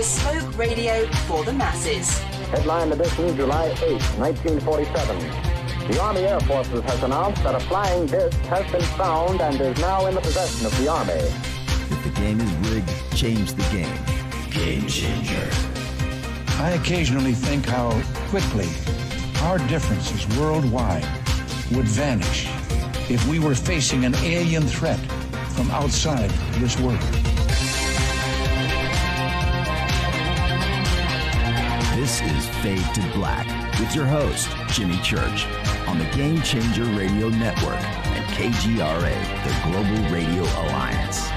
bespoke radio for the masses. Headline edition, July 8, 1947. The Army Air Forces has announced that a flying disc has been found and is now in the possession of the Army. If the game is rigged, change the game. Game changer. I occasionally think how quickly our differences worldwide would vanish if we were facing an alien threat from outside this world. This is Fade to Black with your host, Jimmy Church, on the Game Changer Radio Network and KGRA, the Global Radio Alliance.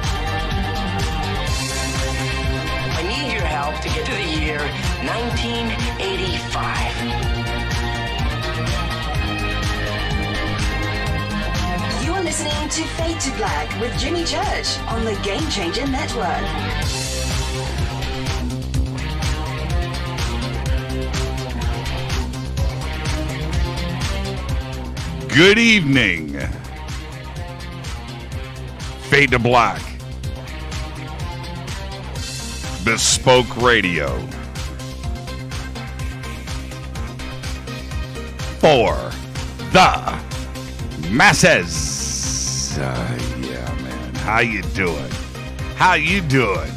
I need your help to get to the year 1985. You're listening to Fade to Black with Jimmy Church on the Game Changer Network. Good evening. Fade to Black. Bespoke Radio. For the masses. Yeah, man. How you doing? How you doing?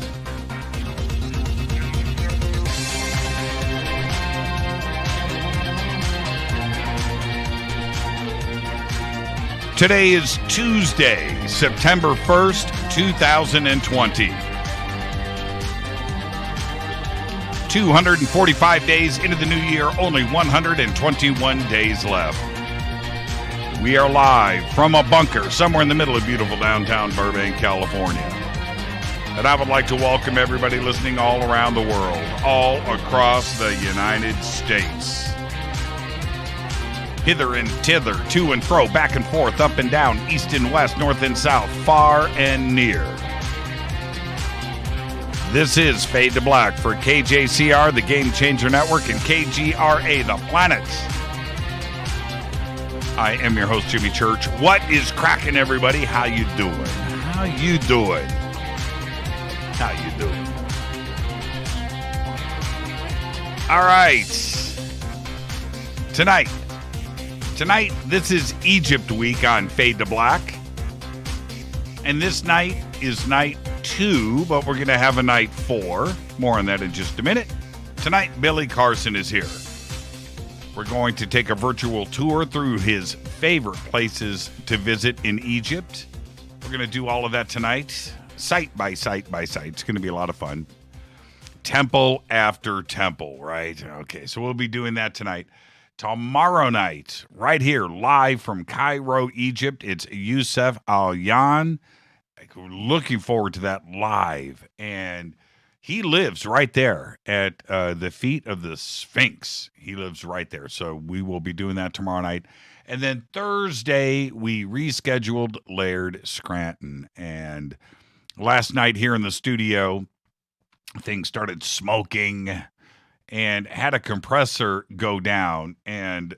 Today is Tuesday, September 1st, 2020. 245 days into the new year, only 121 days left. We are live from a bunker somewhere in the middle of beautiful downtown Burbank, California. And I would like to welcome everybody listening all around the world, all across the United States. Hither and thither, to and fro, back and forth, up and down, east and west, north and south, far and near. This is Fade to Black for KJCR, the Game Changer Network, and KGRA, the planet. I am your host, Jimmy Church. What is cracking, everybody? How you doing? How you doing? How you doing? All right. Tonight, this is Egypt week on Fade to Black. And this night is night 2, but we're going to have a night 4. More on that in just a minute. Tonight, Billy Carson is here. We're going to take a virtual tour through his favorite places to visit in Egypt. We're going to do all of that tonight, site by site by site. It's going to be a lot of fun. Temple after temple, right? Okay, so we'll be doing that tonight. Tomorrow night, right here, live from Cairo, Egypt, it's Youssef Al-Yan. Looking forward to that live. And he lives right there at the feet of the Sphinx. He lives right there. So we will be doing that tomorrow night. And then Thursday, we rescheduled Laird Scranton. And last night here in the studio, things started smoking and had a compressor go down, and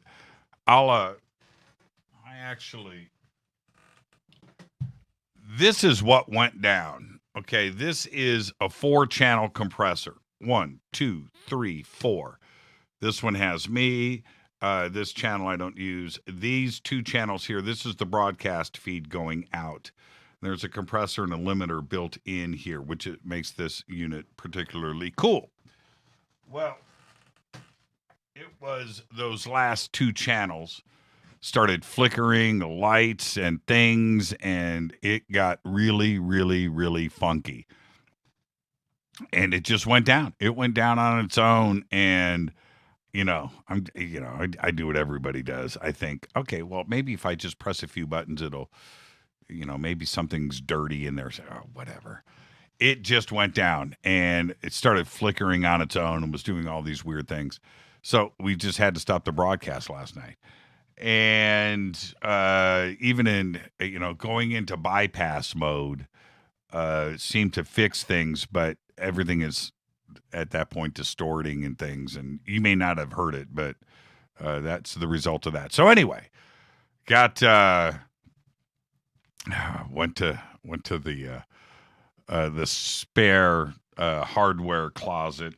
this is what went down. Okay, this is a 4-channel compressor. 1, 2, 3, 4. This one has me. This channel I don't use. These 2 channels here, this is the broadcast feed going out. There's a compressor and a limiter built in here, which makes this unit particularly cool. Well, it was those last 2 channels started flickering the lights and things, and it got really, really, really funky. And it just went down. It went down on its own, and I do what everybody does. I think, okay, well, maybe if I just press a few buttons, it'll, maybe something's dirty in there. So, whatever. It just went down, and it started flickering on its own and was doing all these weird things. So we just had to stop the broadcast last night. And even in, going into bypass mode seemed to fix things, but everything is at that point distorting and things. And you may not have heard it, but that's the result of that. So anyway, went to the spare hardware closet,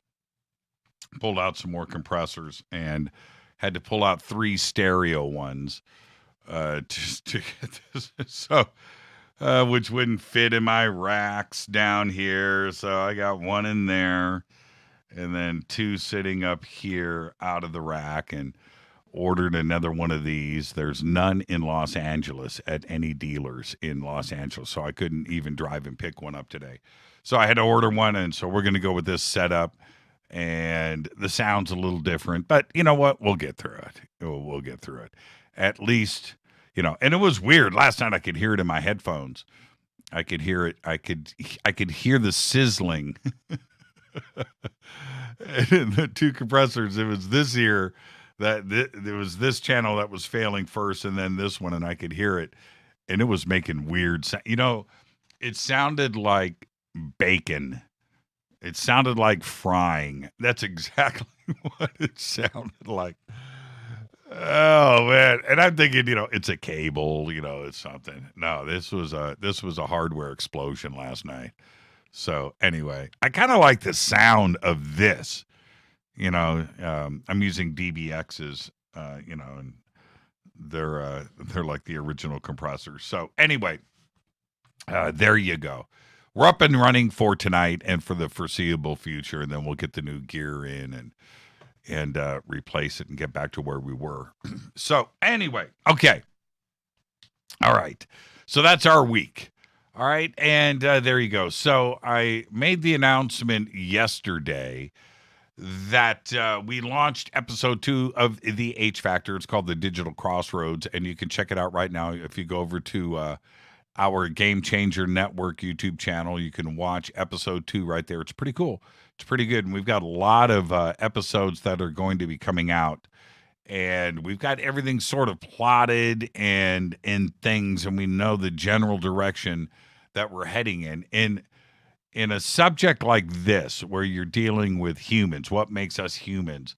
pulled out some more compressors, and had to pull out 3 stereo ones just to get this. So, which wouldn't fit in my racks down here. So I got one in there and then 2 sitting up here out of the rack, and ordered another one of these. There's none in Los Angeles at any dealers in Los Angeles, so I couldn't even drive and pick one up today. So I had to order one, and so we're going to go with this setup, and the sound's a little different, but you know what? We'll get through it. We'll get through it. At least, and it was weird. Last night I could hear it in my headphones. I could hear it. I could hear the sizzling. And the 2 compressors, it was this ear that there was this channel that was failing first, and then this one, and I could hear it, and it was making weird sound. It sounded like bacon. It sounded like frying. That's exactly what it sounded like. Oh man! And I'm thinking, it's a cable, it's something. No, this was a hardware explosion last night. So anyway, I kind of like the sound of this. I'm using DBXs, and they're like the original compressors. So anyway, there you go. We're up and running for tonight and for the foreseeable future, and then we'll get the new gear in and replace it and get back to where we were. So anyway, okay. All right. So that's our week. All right. And there you go. So I made the announcement yesterday that we launched episode 2 of the H Factor. It's called the Digital Crossroads, and you can check it out right now. If you go over to our Game Changer Network YouTube channel, you can watch episode 2 right there. It's pretty cool. It's pretty good. And we've got a lot of episodes that are going to be coming out, and we've got everything sort of plotted and things, and we know the general direction that we're heading in a subject like this, where you're dealing with humans, what makes us humans,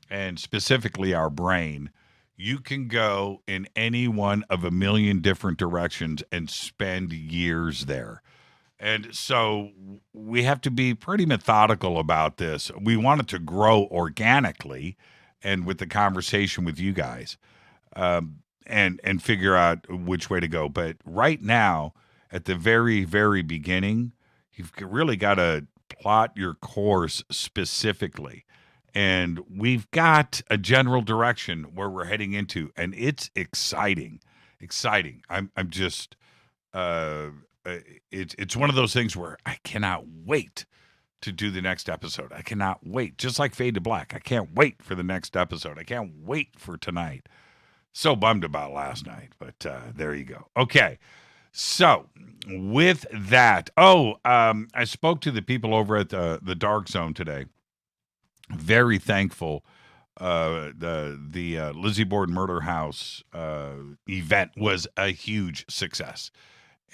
and specifically our brain. You can go in any one of a million different directions and spend years there. And so we have to be pretty methodical about this. We want it to grow organically and with the conversation with you guys, and figure out which way to go. But right now, at the very, very beginning, you've really got to plot your course specifically. And we've got a general direction where we're heading into, and it's exciting. I'm just, it's one of those things where I cannot wait to do the next episode. I cannot wait. Just like Fade to Black, I can't wait for the next episode. I can't wait for tonight. So bummed about last night, but there you go. Okay. So with that, I spoke to the people over at the Dark Zone today. Very thankful. The Lizzie Borden Murder House event was a huge success,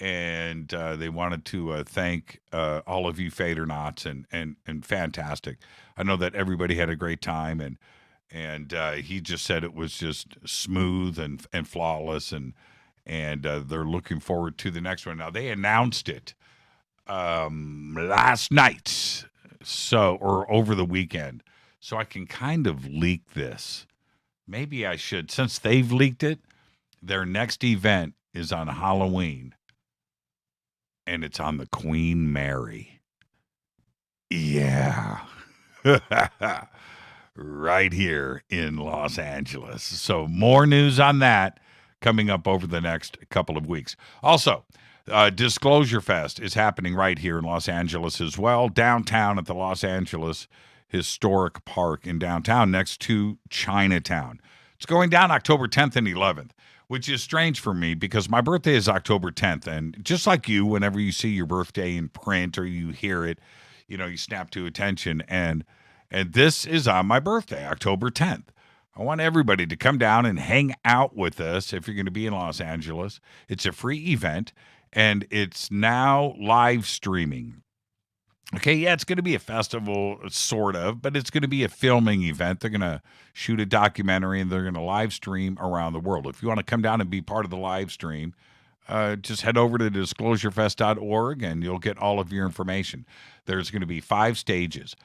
and they wanted to thank all of you Fadernauts and fantastic. I know that everybody had a great time, and he just said it was just smooth and flawless, and they're looking forward to the next one. Now, they announced it last night, or over the weekend, so I can kind of leak this. Maybe I should. Since they've leaked it, their next event is on Halloween, and it's on the Queen Mary. Yeah. Right here in Los Angeles. So more news on that coming up over the next couple of weeks. Also, Disclosure Fest is happening right here in Los Angeles as well, downtown at the Los Angeles Historic Park in downtown next to Chinatown. It's going down October 10th and 11th, which is strange for me because my birthday is October 10th. And just like you, whenever you see your birthday in print or you hear it, you snap to attention. And this is on my birthday, October 10th. I want everybody to come down and hang out with us if you're going to be in Los Angeles. It's a free event, and it's now live streaming. Okay, yeah, it's going to be a festival, sort of, but it's going to be a filming event. They're going to shoot a documentary, and they're going to live stream around the world. If you want to come down and be part of the live stream, just head over to disclosurefest.org and you'll get all of your information. There's going to be 5 stages,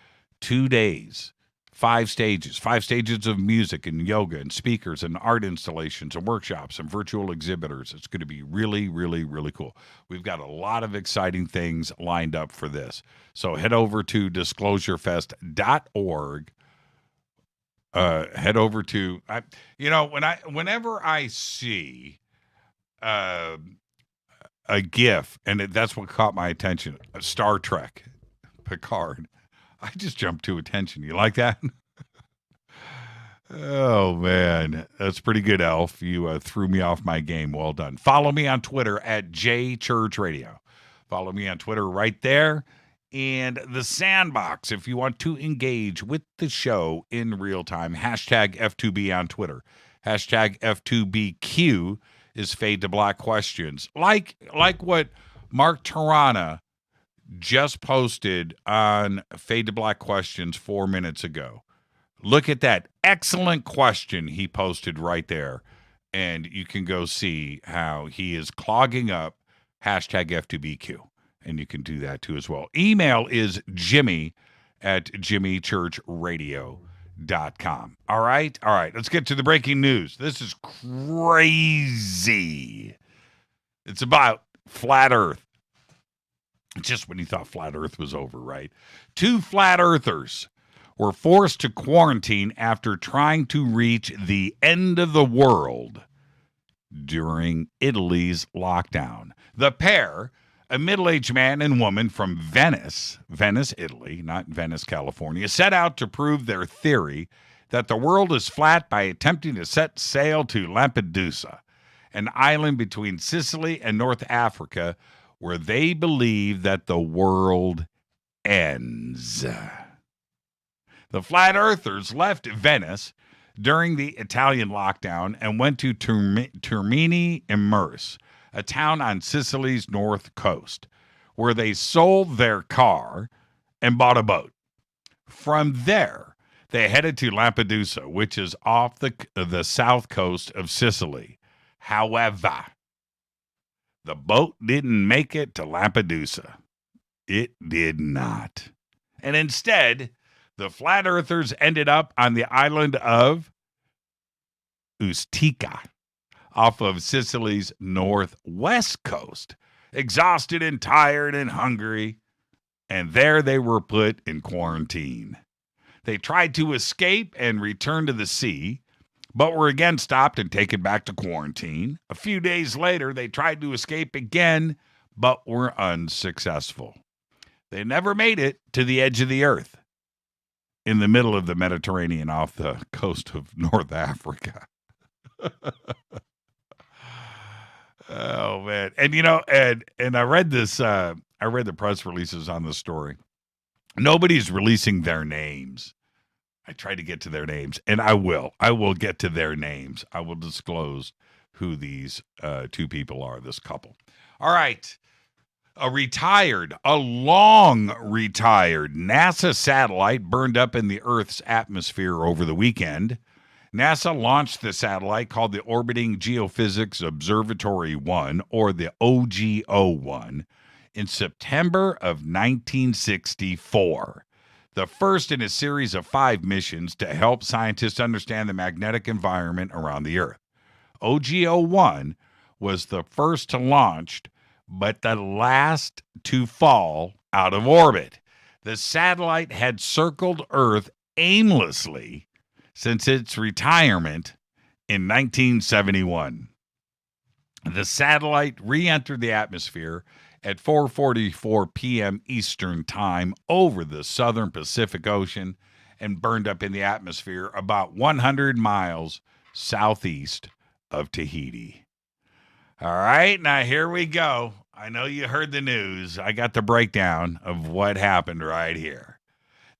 2 days, 5 stages of music and yoga and speakers and art installations and workshops and virtual exhibitors. It's going to be really, really, really cool. We've got a lot of exciting things lined up for this. So head over to disclosurefest.org. Head over to, whenever I see a GIF, and that's what caught my attention, Star Trek, Picard, I just jumped to attention. You like that? Oh, man. That's pretty good, Elf. You threw me off my game. Well done. Follow me on Twitter at JChurchRadio. Follow me on Twitter right there. And the Sandbox, if you want to engage with the show in real time, hashtag F2B on Twitter. Hashtag F2BQ is Fade to Black questions. Like what Mark Tarana just posted on Fade to Black questions 4 minutes ago. Look at that excellent question he posted right there. And you can go see how he is clogging up hashtag F2BQ. And you can do that too as well. Email is jimmy@jimmychurchradio.com. All right. Let's get to the breaking news. This is crazy. It's about flat Earth. Just when you thought flat Earth was over, right? 2 flat earthers were forced to quarantine after trying to reach the end of the world during Italy's lockdown. The pair, a middle-aged man and woman from Venice, Italy, not Venice, California, set out to prove their theory that the world is flat by attempting to set sail to Lampedusa, an island between Sicily and North Africa, where they believe that the world ends. The flat earthers left Venice during the Italian lockdown and went to Termini Imerse, a town on Sicily's north coast, where they sold their car and bought a boat. From there, they headed to Lampedusa, which is off the south coast of Sicily. However, the boat didn't make it to Lampedusa. It did not. And instead, the flat earthers ended up on the island of Ustica, off of Sicily's northwest coast, exhausted and tired and hungry, and there they were put in quarantine. They tried to escape and return to the sea, but were again stopped and taken back to quarantine. A few days later, they tried to escape again, but were unsuccessful. They never made it to the edge of the earth, in the middle of the Mediterranean off the coast of North Africa. Oh, man. And, and I read this, I read the press releases on the story. Nobody's releasing their names. I tried to get to their names, and I will. I will get to their names. I will disclose who these 2 people are, this couple. All right. A long retired NASA satellite burned up in the Earth's atmosphere over the weekend. NASA launched the satellite called the Orbiting Geophysics Observatory 1, or the OGO-1, in September of 1964. The first in a series of 5 missions to help scientists understand the magnetic environment around the Earth. OGO-1 was the first to launch, but the last to fall out of orbit. The satellite had circled Earth aimlessly since its retirement in 1971. The satellite re-entered the atmosphere at 4:44 p.m. Eastern Time over the southern Pacific Ocean and burned up in the atmosphere about 100 miles southeast of Tahiti. All right, now here we go. I know you heard the news. I got the breakdown of what happened right here.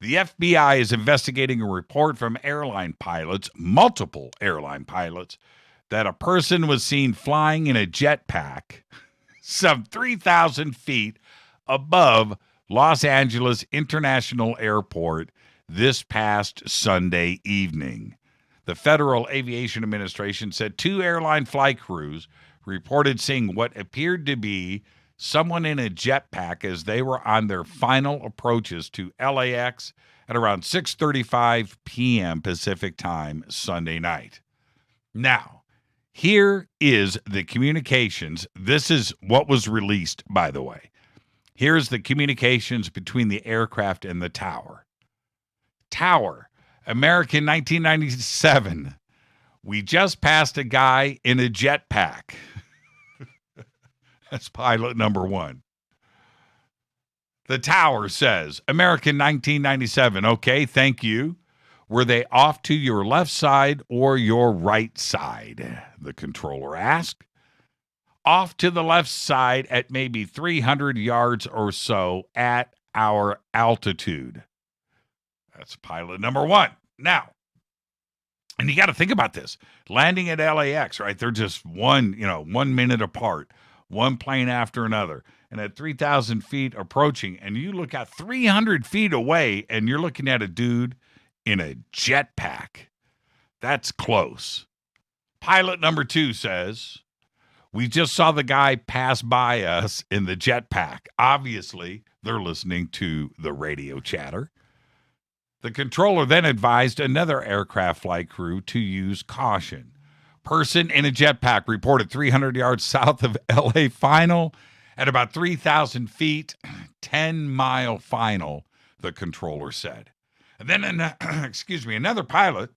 The FBI is investigating a report from airline pilots, multiple airline pilots, that a person was seen flying in a jetpack some 3,000 feet above Los Angeles International Airport this past Sunday evening. The Federal Aviation Administration said 2 airline flight crews reported seeing what appeared to be someone in a jetpack as they were on their final approaches to LAX at around 6:35 p.m. Pacific time Sunday night. Now, here is the communications. This is what was released, by the way. Here's the communications between the aircraft and the tower. Tower, American 1997. We just passed a guy in a jetpack. That's pilot number one. The tower says, American 1997. Okay, thank you. Were they off to your left side or your right side? The controller asked. Off to the left side at maybe 300 yards or so at our altitude. That's pilot number one. Now, and you got to think about this. Landing at LAX, right? They're just 1 minute apart, one plane after another. And at 3,000 feet approaching, and you look at 300 feet away, and you're looking at a dude in a jetpack. That's close. Pilot number two says, we just saw the guy pass by us in the jetpack. Obviously, they're listening to the radio chatter. The controller then advised another aircraft flight crew to use caution. Person in a jetpack reported 300 yards south of LA final at about 3,000 feet, 10-mile final, the controller said. And then, another pilot,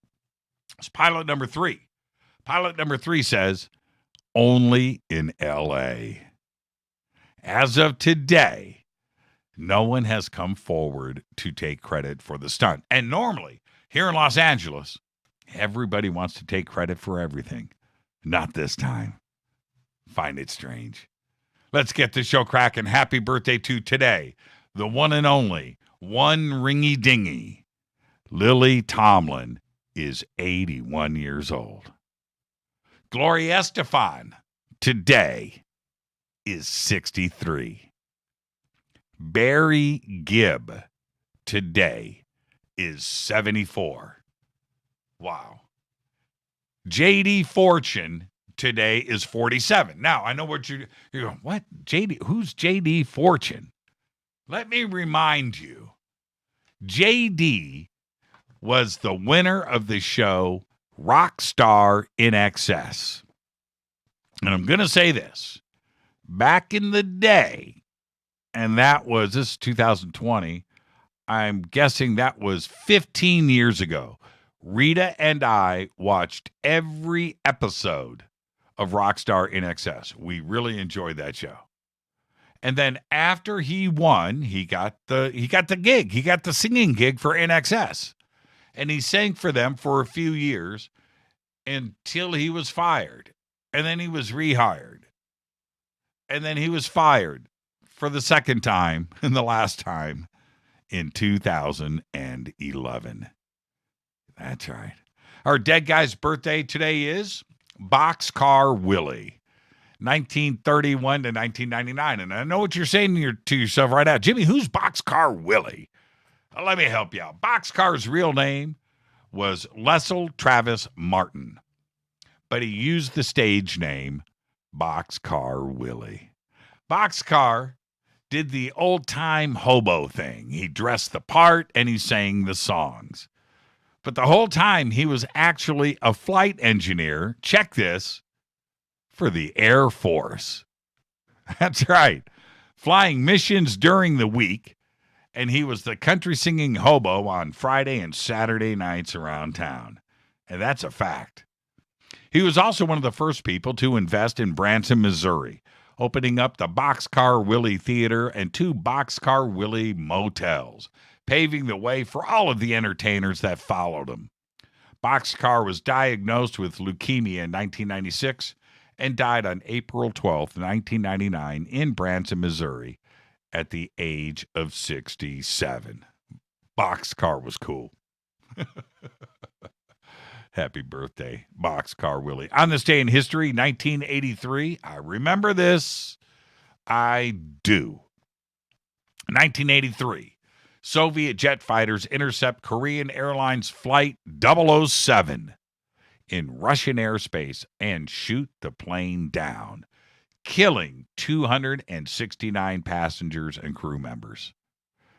it's pilot number three. Pilot number three says, only in L.A. As of today, no one has come forward to take credit for the stunt. And normally, here in Los Angeles, everybody wants to take credit for everything. Not this time. Find it strange. Let's get the show cracking. Happy birthday to today, the one and only, one ringy dingy. Lily Tomlin is 81 years old. Gloria Estefan today is 63. Barry Gibb today is 74. Wow. J.D. Fortune today is 47. Now, I know what you're going, what? J.D., who's J.D. Fortune? Let me remind you, J.D. was the winner of the show Rockstar in Excess. And I'm going to say this. Back in the day, and this is 2020, I'm guessing that was 15 years ago, Rita and I watched every episode of Rockstar in Excess. We really enjoyed that show. And then after he won, he got the gig. He got the singing gig for NXS. And he sang for them for a few years until he was fired. And then he was rehired. And then he was fired for the second time and the last time in 2011. That's right. Our dead guy's birthday today is Boxcar Willie, 1931 to 1999. And I know what you're saying to yourself right now. Jimmy, who's Boxcar Willie? Let me help you out. Boxcar's real name was Leslie Travis Martin, but he used the stage name Boxcar Willie. Boxcar did the old-time hobo thing. He dressed the part and he sang the songs. But the whole time he was actually a flight engineer, check this, for the Air Force. That's right. Flying missions during the week. And he was the country singing hobo on Friday and Saturday nights around town. And that's a fact. He was also one of the first people to invest in Branson, Missouri, opening up the Boxcar Willie Theater and 2 Boxcar Willie motels, paving the way for all of the entertainers that followed him. Boxcar was diagnosed with leukemia in 1996 and died on April 12, 1999 in Branson, Missouri, at the age of 67. Boxcar was cool. Happy birthday, Boxcar Willie. On this day in history, 1983, I remember this. I do. 1983, Soviet jet fighters intercept Korean Airlines Flight 007. in Russian airspace and shoot the plane down, killing 269 passengers and crew members.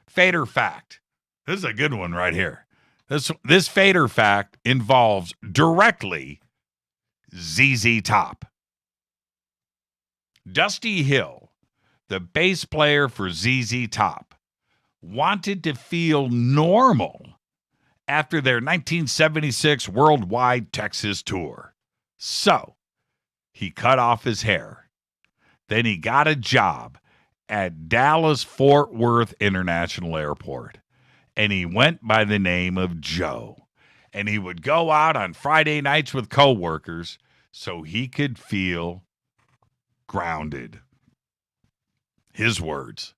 Fader fact. This is a good one right here. This Fader fact involves directly ZZ Top. Dusty Hill, the bass player for ZZ Top, wanted to feel normal after their 1976 worldwide Texas tour. So, he cut off his hair. Then he got a job at Dallas-Fort Worth International Airport, and he went by the name of Joe. And he would go out on Friday nights with coworkers so he could feel grounded. His words.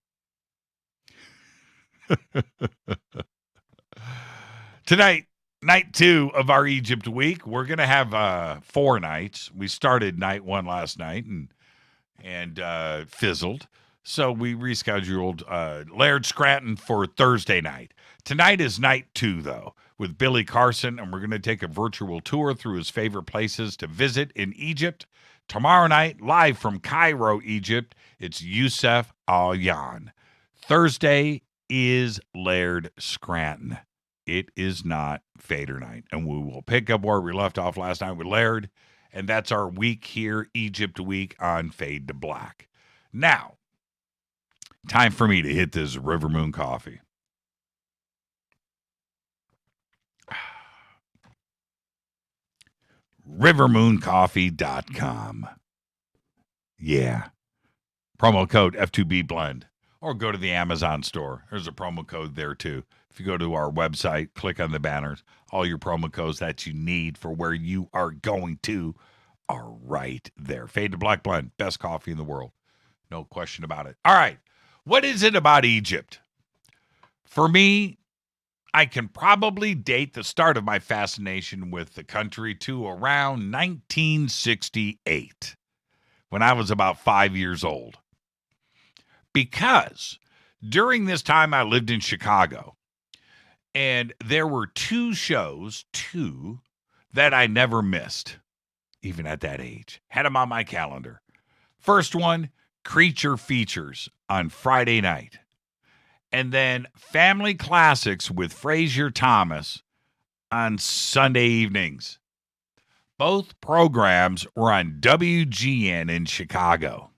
Tonight, night 2 of our Egypt week, we're going to have 4 nights. We started night 1 last night and fizzled. So we rescheduled Laird Scranton for Thursday night. Tonight is night 2, though, with Billy Carson, and we're going to take a virtual tour through his favorite places to visit in Egypt. Tomorrow night, live from Cairo, Egypt, it's Youssef Al-Yan. Thursday is Laird Scranton. It is not Fader night. And we will pick up where we left off last night with Laird, and that's our week here, Egypt week on Fade to Black. Now, time for me to hit this River Moon coffee. rivermooncoffee.com. Yeah. Promo code F2B Blend. Or go to the Amazon store. There's a promo code there too. If you go to our website, click on the banners, all your promo codes that you need for where you are going to are right there. Fade to Black Blend, best coffee in the world. No question about it. All right. What is it about Egypt? For me, I can probably date the start of my fascination with the country to around 1968, when I was about 5 years old. Because during this time I lived in Chicago, and there were 2 shows, that I never missed, even at that age. Had them on my calendar. First one, Creature Features on Friday night. And then Family Classics with Frazier Thomas on Sunday evenings. Both programs were on WGN in Chicago.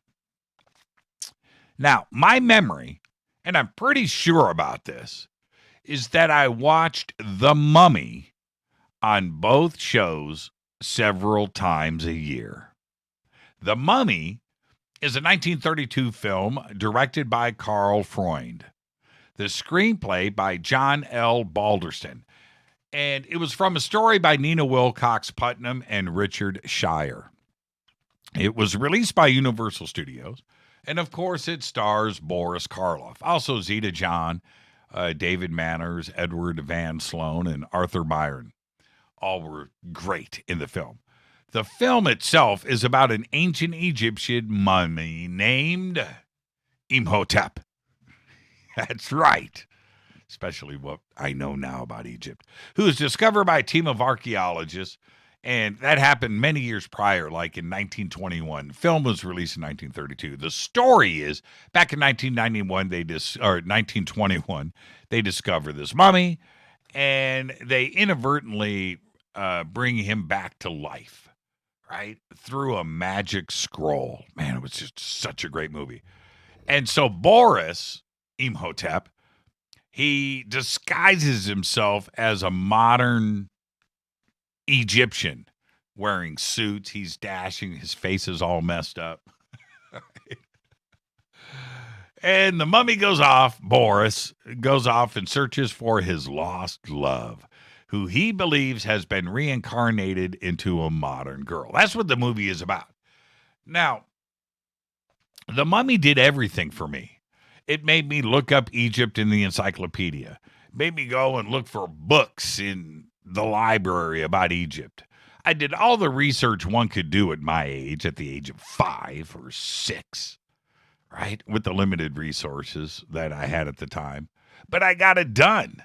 Now, my memory, and I'm pretty sure about this, is that I watched The Mummy on both shows several times a year. The Mummy is a 1932 film directed by Carl Freund. The screenplay by John L. Balderston. And it was from a story by Nina Wilcox Putnam and Richard Shire. It was released by Universal Studios. And, of course, it stars Boris Karloff. Also Zeta John, David Manners, Edward Van Sloan, and Arthur Byron. All were great in the film. The film itself is about an ancient Egyptian mummy named Imhotep. That's right. Especially what I know now about Egypt. Who was discovered by a team of archaeologists. And that happened many years prior, like in 1921. The film was released in 1932. The story is, back in 1921, they discover this mummy. And they inadvertently bring him back to life, right? Through a magic scroll. Man, it was just such a great movie. And so Boris Imhotep, he disguises himself as a modern Egyptian, wearing suits. He's dashing. His face is all messed up. And the mummy goes off. Boris goes off and searches for his lost love, who he believes has been reincarnated into a modern girl. That's what the movie is about. Now, The Mummy did everything for me. It made me look up Egypt in the encyclopedia. It made me go and look for books in the library about Egypt. I did all the research one could do at my age, at the age of 5 or 6, right? With the limited resources that I had at the time. But I got it done.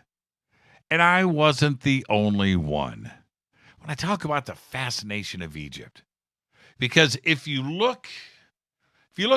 And I wasn't the only one. when I talk about the fascination of Egypt. Because if you look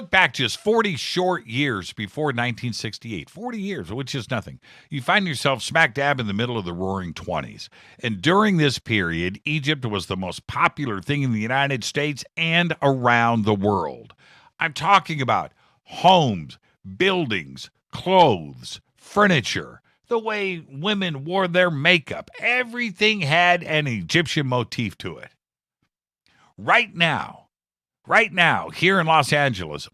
back just 40 short years before 1968, 40 years, which is nothing, you find yourself smack dab in the middle of the roaring 20s. And during this period, Egypt was the most popular thing in the United States and around the world. I'm talking about homes, buildings, clothes, furniture, the way women wore their makeup. Everything had an Egyptian motif to it. Right now, here in Los Angeles,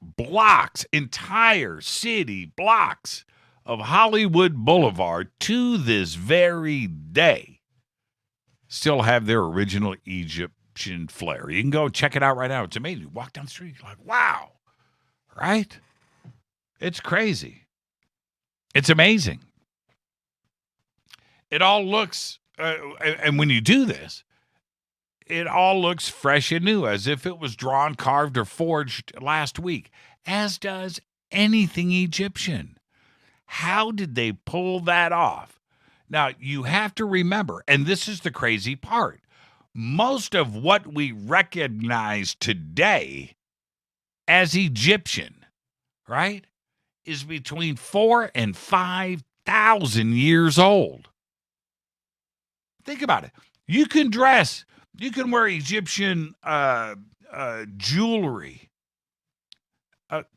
entire city blocks of Hollywood Boulevard to this very day still have their original Egyptian flair. You can go check it out right now. It's amazing. You walk down the street, you're like, wow, right? It's crazy. It's amazing. It all looks, and when you do this, it all looks fresh and new, as if it was drawn, carved, or forged last week, as does anything Egyptian. How did they pull that off? Now, you have to remember, and this is the crazy part, most of what we recognize today as Egyptian, right, is between 4,000 and 5,000 years old. Think about it. You can wear Egyptian jewelry,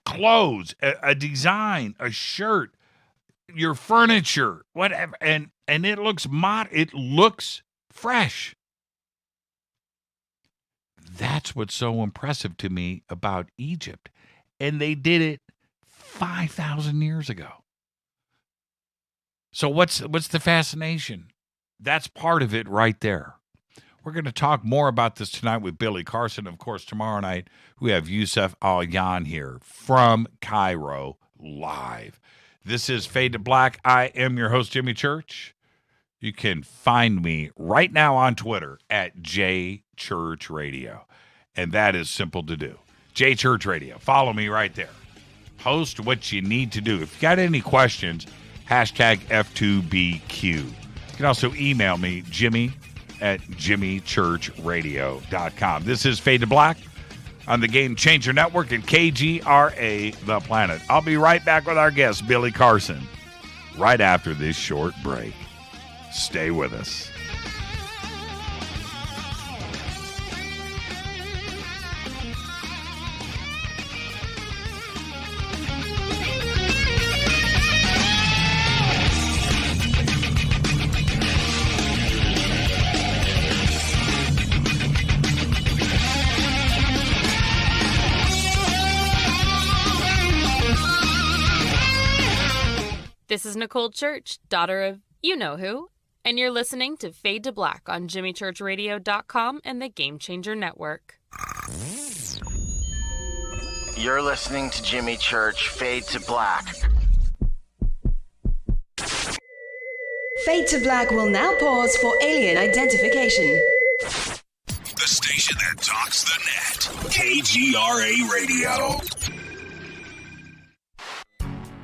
clothes, a design, a shirt, your furniture, whatever, and it looks it looks fresh. That's what's so impressive to me about Egypt. And they did it 5,000 years ago. So what's the fascination? That's part of it right there. We're going to talk more about this tonight with Billy Carson. Of course, tomorrow night, we have Yusuf Al-Yan here from Cairo live. This is Fade to Black. I am your host, Jimmy Church. You can find me right now on Twitter at JChurchRadio. And that is simple to do. JChurchRadio. Follow me right there. Post what you need to do. If you got any questions, hashtag F2BQ. You can also email me, Jimmy at jimmychurchradio.com. This is Fade to Black on the Game Changer Network and KGRA The Planet. I'll be right back with our guest, Billy Carson, right after this short break. Stay with us. This is Nicole Church, daughter of you-know-who, and you're listening to Fade to Black on jimmychurchradio.com and the Game Changer Network. You're listening to Jimmy Church, Fade to Black. Fade to Black will now pause for alien identification. The station that talks the net. KGRA Radio.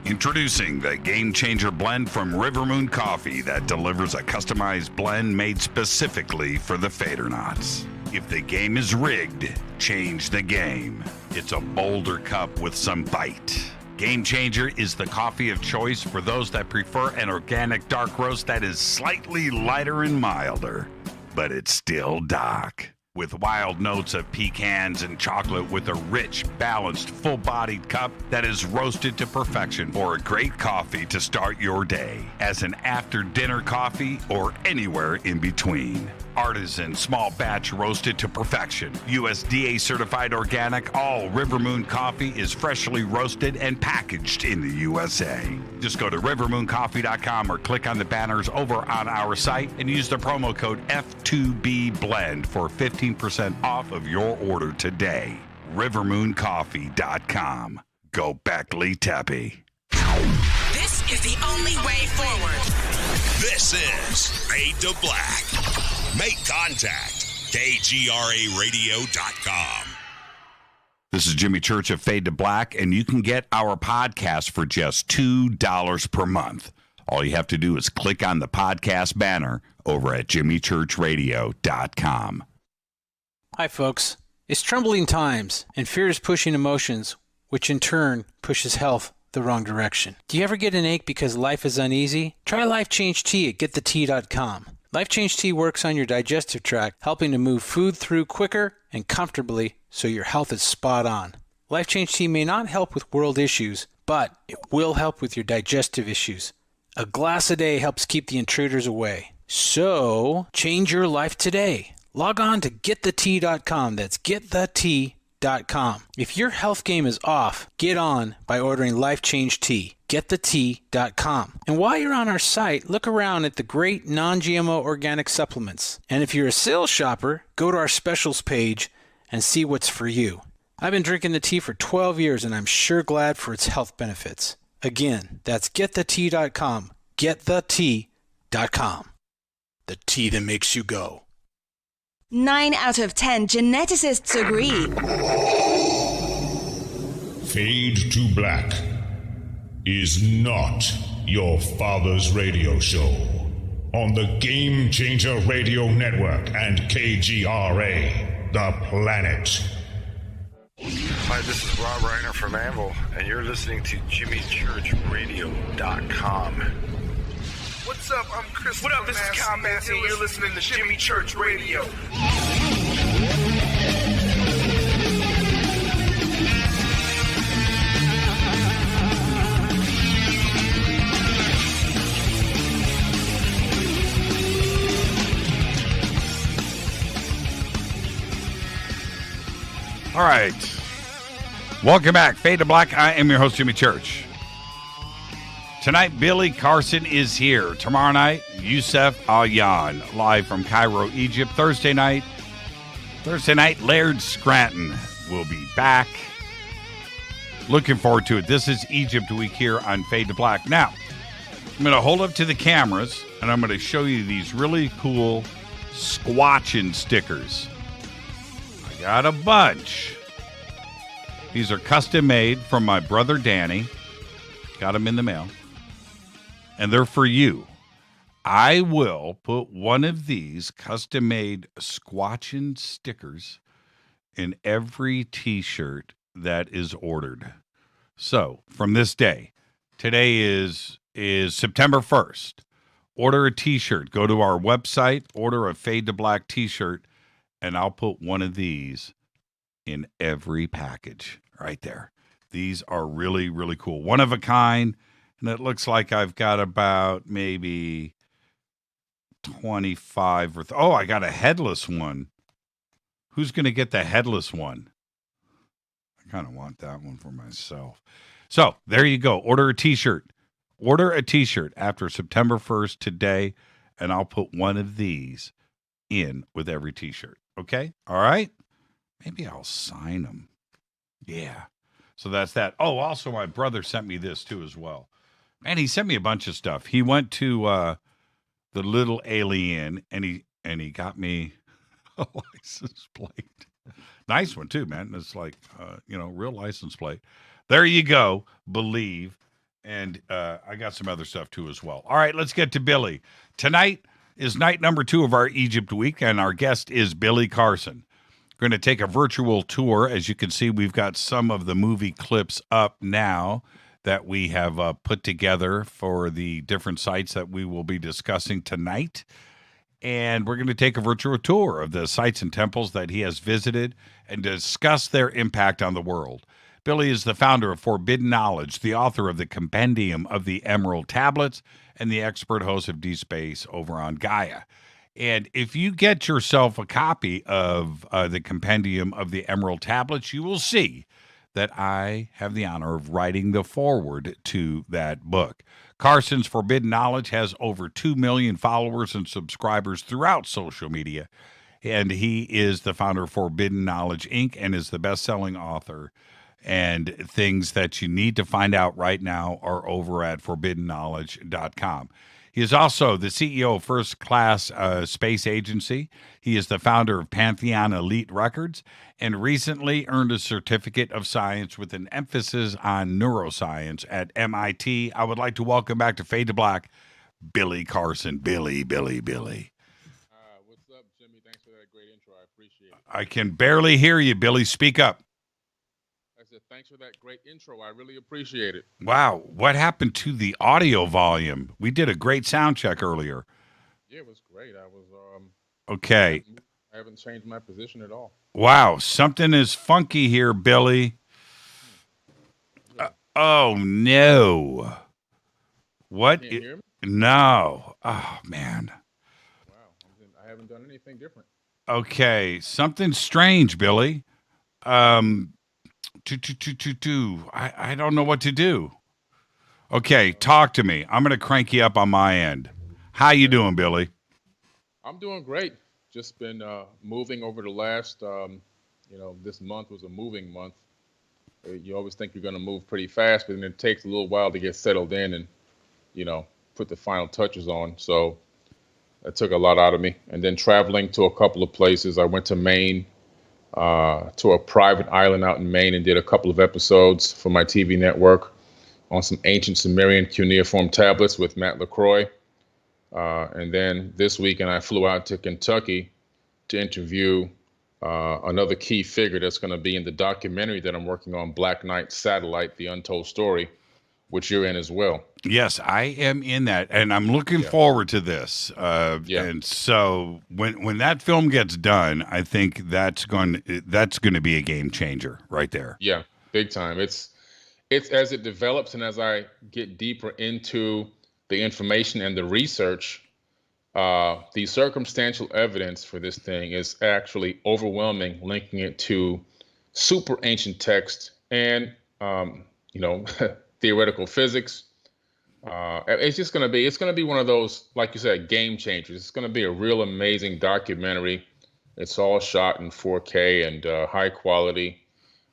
Introducing the Game Changer blend from River Moon Coffee that delivers a customized blend made specifically for the Fadernauts. If the game is rigged, change the game. It's a bolder cup with some bite. Game Changer is the coffee of choice for those that prefer an organic dark roast that is slightly lighter and milder, but it's still dark. With wild notes of pecans and chocolate with a rich, balanced, full-bodied cup that is roasted to perfection for a great coffee to start your day, as an after-dinner coffee or anywhere in between. Artisan, small batch roasted to perfection. USDA certified organic, all River Moon coffee is freshly roasted and packaged in the USA. Just go to rivermooncoffee.com or click on the banners over on our site and use the promo code F2BBLEND for 15% off of your order today. rivermooncoffee.com. Go Beckley Teppy. This is the only way forward. This is Fade to Black. Make contact. KGRARadio.com. This is Jimmy Church of Fade to Black, and you can get our podcast for just $2 per month. All you have to do is click on the podcast banner over at jimmychurchradio.com. Hi, folks. It's troubling times, and fear is pushing emotions, which in turn pushes health the wrong direction. Do you ever get an ache because life is uneasy? Try Life Change Tea at getthetea.com. Life Change Tea works on your digestive tract, helping to move food through quicker and comfortably so your health is spot on. Life Change Tea may not help with world issues, but it will help with your digestive issues. A glass a day helps keep the intruders away. So, change your life today. Log on to getthetea.com. That's getthetea.com. If your health game is off, get on by ordering Life Change Tea. Getthetea.com. And while you're on our site, look around at the great non-GMO organic supplements. And if you're a sales shopper, go to our specials page and see what's for you. I've been drinking the tea for 12 years and I'm sure glad for its health benefits. Again, that's getthetea.com. Getthetea.com. The tea that makes you go. 9 out of 10 geneticists agree. Fade to Black is not your father's radio show on the Game Changer Radio Network and KGRA, The Planet. Hi, this is Rob Reiner from Anvil, and you're listening to JimmyChurchRadio.com. What's up? I'm Chris. What up? This is Kyle Massey, and you're listening to Jimmy Church Radio. All right. Welcome back. Fade to Black. I am your host, Jimmy Church. Tonight, Billy Carson is here. Tomorrow night, Youssef Ayan, live from Cairo, Egypt. Thursday night, Laird Scranton will be back. Looking forward to it. This is Egypt Week here on Fade to Black. Now, I'm going to hold up to the cameras, and I'm going to show you these really cool squatching stickers. I got a bunch. These are custom made from my brother Danny. Got them in the mail. And they're for you. I will put one of these custom made squatching stickers in every t-shirt that is ordered. So from this day, today is September 1st. Order a t-shirt. Go to our website, order a Fade to Black t-shirt, and I'll put one of these in every package right there. These are really, really cool. One of a kind. And it looks like I've got about maybe 25 or... Oh, I got a headless one. Who's going to get the headless one? I kind of want that one for myself. So, there you go. Order a t-shirt. Order a t-shirt after September 1st today, and I'll put one of these in with every t-shirt. Okay? All right? Maybe I'll sign them. Yeah. So that's that. Oh, also my brother sent me this too as well. Man, he sent me a bunch of stuff. He went to the Little Alien, and he got me a license plate. Nice one too, man. It's like real license plate. There you go. Believe, and I got some other stuff too as well. All right, let's get to Billy. Tonight is night number 2 of our Egypt week, and our guest is Billy Carson. We're going to take a virtual tour. As you can see, we've got some of the movie clips up now that we have put together for the different sites that we will be discussing tonight. And we're going to take a virtual tour of the sites and temples that he has visited and discuss their impact on the world. Billy is the founder of Forbidden Knowledge, the author of the Compendium of the Emerald Tablets, and the expert host of D-Space over on Gaia. And if you get yourself a copy of the Compendium of the Emerald Tablets, you will see that I have the honor of writing the foreword to that book. Carson's Forbidden Knowledge has over 2 million followers and subscribers throughout social media, and he is the founder of Forbidden Knowledge, Inc., and is the best-selling author. And things that you need to find out right now are over at forbiddenknowledge.com. He is also the CEO of First Class Space Agency. He is the founder of Pantheon Elite Records and recently earned a certificate of science with an emphasis on neuroscience at MIT. I would like to welcome back to Fade to Black, Billy Carson. Billy. I can barely hear you, Billy. Speak up. I said, thanks for that great intro. I really appreciate it. Wow. What happened to the audio volume? We did a great sound check earlier. Yeah, it was great. Okay. I haven't changed my position at all. Wow. Something is funky here, Billy. Oh, no. What? Can't hear me? No. Oh, man. Wow. I haven't done anything different. Okay. Something strange, Billy. I don't know what to do. Okay, talk to me. I'm going to crank you up on my end. How you doing, Billy? I'm doing great. Just been moving over the last, this month was a moving month. You always think you're going to move pretty fast, but then it takes a little while to get settled in and, put the final touches on. So that took a lot out of me. And then traveling to a couple of places. I went to Maine, to a private island out in Maine, and did a couple of episodes for my TV network on some ancient Sumerian cuneiform tablets with Matt LaCroix. And then this weekend I flew out to Kentucky to interview another key figure that's going to be in the documentary that I'm working on, Black Knight Satellite, The Untold Story, which you're in as well. Yes, I am in that, and I'm looking forward to this. And so when that film gets done, I think that's going to be a game changer right there. Yeah, big time. It's as it develops and as I get deeper into the information and the research, the circumstantial evidence for this thing is actually overwhelming, linking it to super ancient text and, theoretical physics. It's going to be one of those, like you said, game changers. It's going to be a real amazing documentary. It's all shot in 4K and high quality,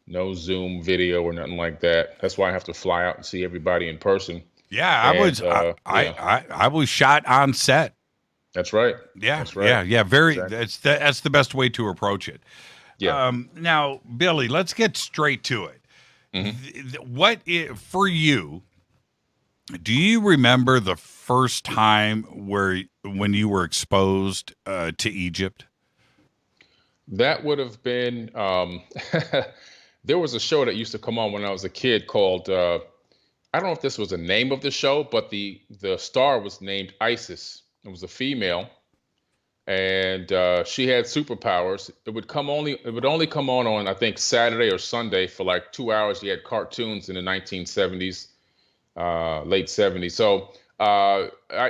no Zoom video or nothing like that. That's why I have to fly out and see everybody in person. Yeah, I was shot on set. That's right. Yeah, that's right. Yeah. Very. Exactly. That's the best way to approach it. Yeah. Now, Billy, let's get straight to it. For you? Do you remember the first time when you were exposed to Egypt? That would have been. There was a show that used to come on when I was a kid called. I don't know if this was the name of the show, but the star was named Isis. It was a female, and she had superpowers. It would only come on I think Saturday or Sunday for like 2 hours. He had cartoons in the 1970s, late 70s. So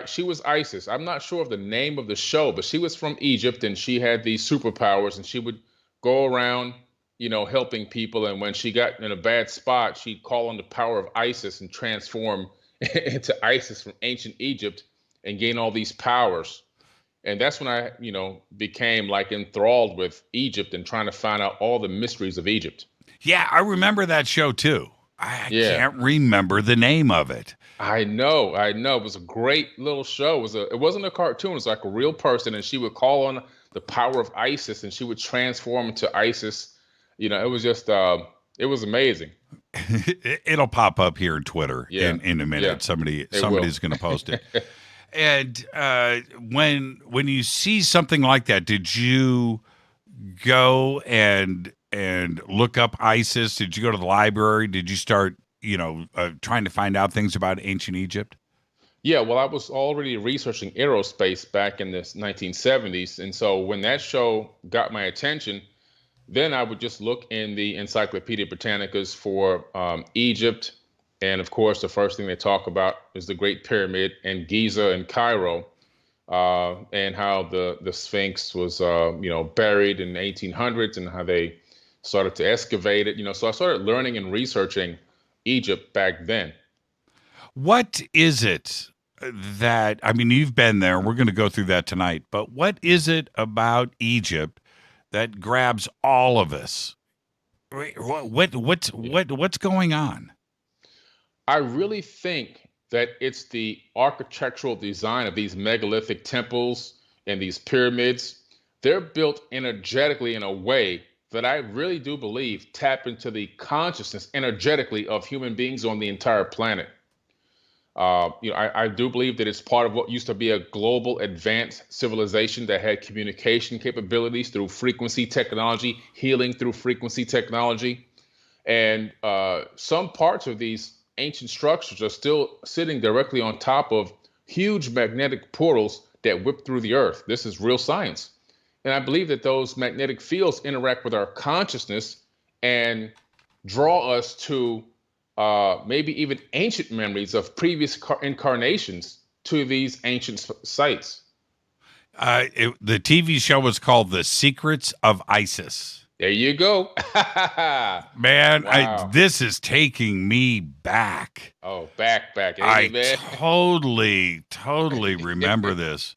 she was Isis. I'm not sure of the name of the show, but she was from Egypt and she had these superpowers, and she would go around, helping people. And when she got in a bad spot, she'd call on the power of Isis and transform into Isis from ancient Egypt and gain all these powers. And that's when I, became like enthralled with Egypt and trying to find out all the mysteries of Egypt. Yeah, I remember that show too. I can't remember the name of it. I know. It was a great little show. It wasn't a cartoon. It was like a real person, and she would call on the power of Isis, and she would transform into Isis. It was just, it was amazing. It'll pop up here in Twitter in a minute. Yeah. Somebody's going to post it. And when you see something like that, did you go and look up ISIS? Did you go to the library? Did you start, trying to find out things about ancient Egypt? Yeah, well, I was already researching aerospace back in the 1970s. And so when that show got my attention, then I would just look in the Encyclopedia Britannicas for Egypt. And of course, the first thing they talk about is the Great Pyramid and Giza and Cairo, and how the Sphinx was, buried in the 1800s and how they started to excavate it. So I started learning and researching Egypt back then. What is it that, you've been there, and we're going to go through that tonight, but what is it about Egypt that grabs all of us? What's going on? I really think that it's the architectural design of these megalithic temples and these pyramids. They're built energetically in a way that I really do believe tap into the consciousness energetically of human beings on the entire planet. I do believe that it's part of what used to be a global advanced civilization that had communication capabilities through frequency technology, healing through frequency technology. And some parts of these ancient structures are still sitting directly on top of huge magnetic portals that whip through the earth. This is real science. And I believe that those magnetic fields interact with our consciousness and draw us to maybe even ancient memories of previous incarnations to these ancient sites. The TV show was called The Secrets of Isis. There you go. Man, Wow. This is taking me back. Oh, back. I Man. totally remember this.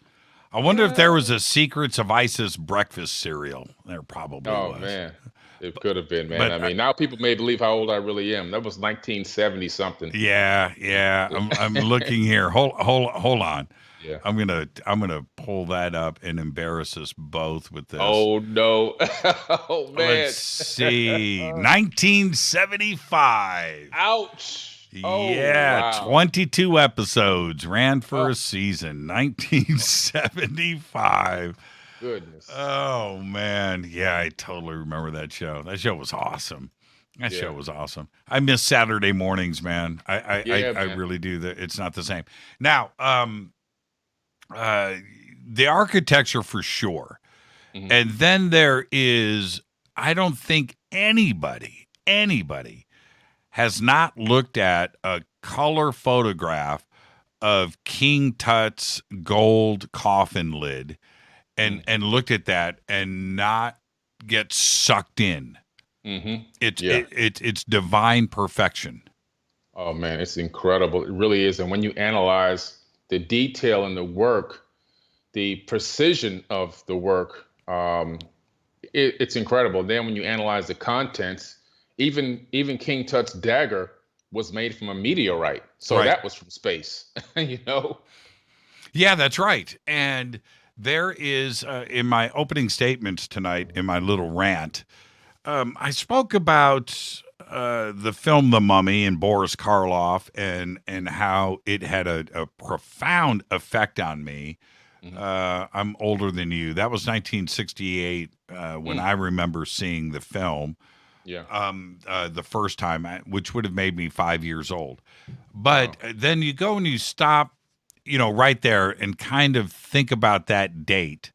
I wonder if there was a Secrets of Isis breakfast cereal. There probably was. Oh, man. It could have been, man. But I mean, now people may believe how old I really am. That was 1970 something. Yeah. I'm looking here. Hold on. Yeah. I'm gonna pull that up and embarrass us both with this. Oh no. Oh man. Let's see. 1975. Ouch. Yeah, wow. 22 episodes ran for a season. 1975. Goodness. Oh man. Yeah, I totally remember that show. That show was awesome. That Yeah. show was awesome. I miss Saturday mornings, man. I man. really do. It's not the same. Now, the architecture for sure. Mhm. And then there is, I don't think anybody has not looked at a color photograph of King Tut's gold coffin lid and looked at that and not get sucked in. Mm-hmm. It's divine perfection. Oh man, it's incredible. It really is. And when you analyze the detail in the work, the precision of the work, it's incredible. Then when you analyze the contents, even King Tut's dagger was made from a meteorite. So Right. that was from space, you know? Yeah, that's right. And there is, in my opening statements tonight, in my little rant, I spoke about the film The Mummy and Boris Karloff and how it had a profound effect on me. I'm older than you. That was 1968 when I remember seeing the film. Yeah. The first time, which would have made me 5 years old. But then you go and you stop, right there and kind of think about that date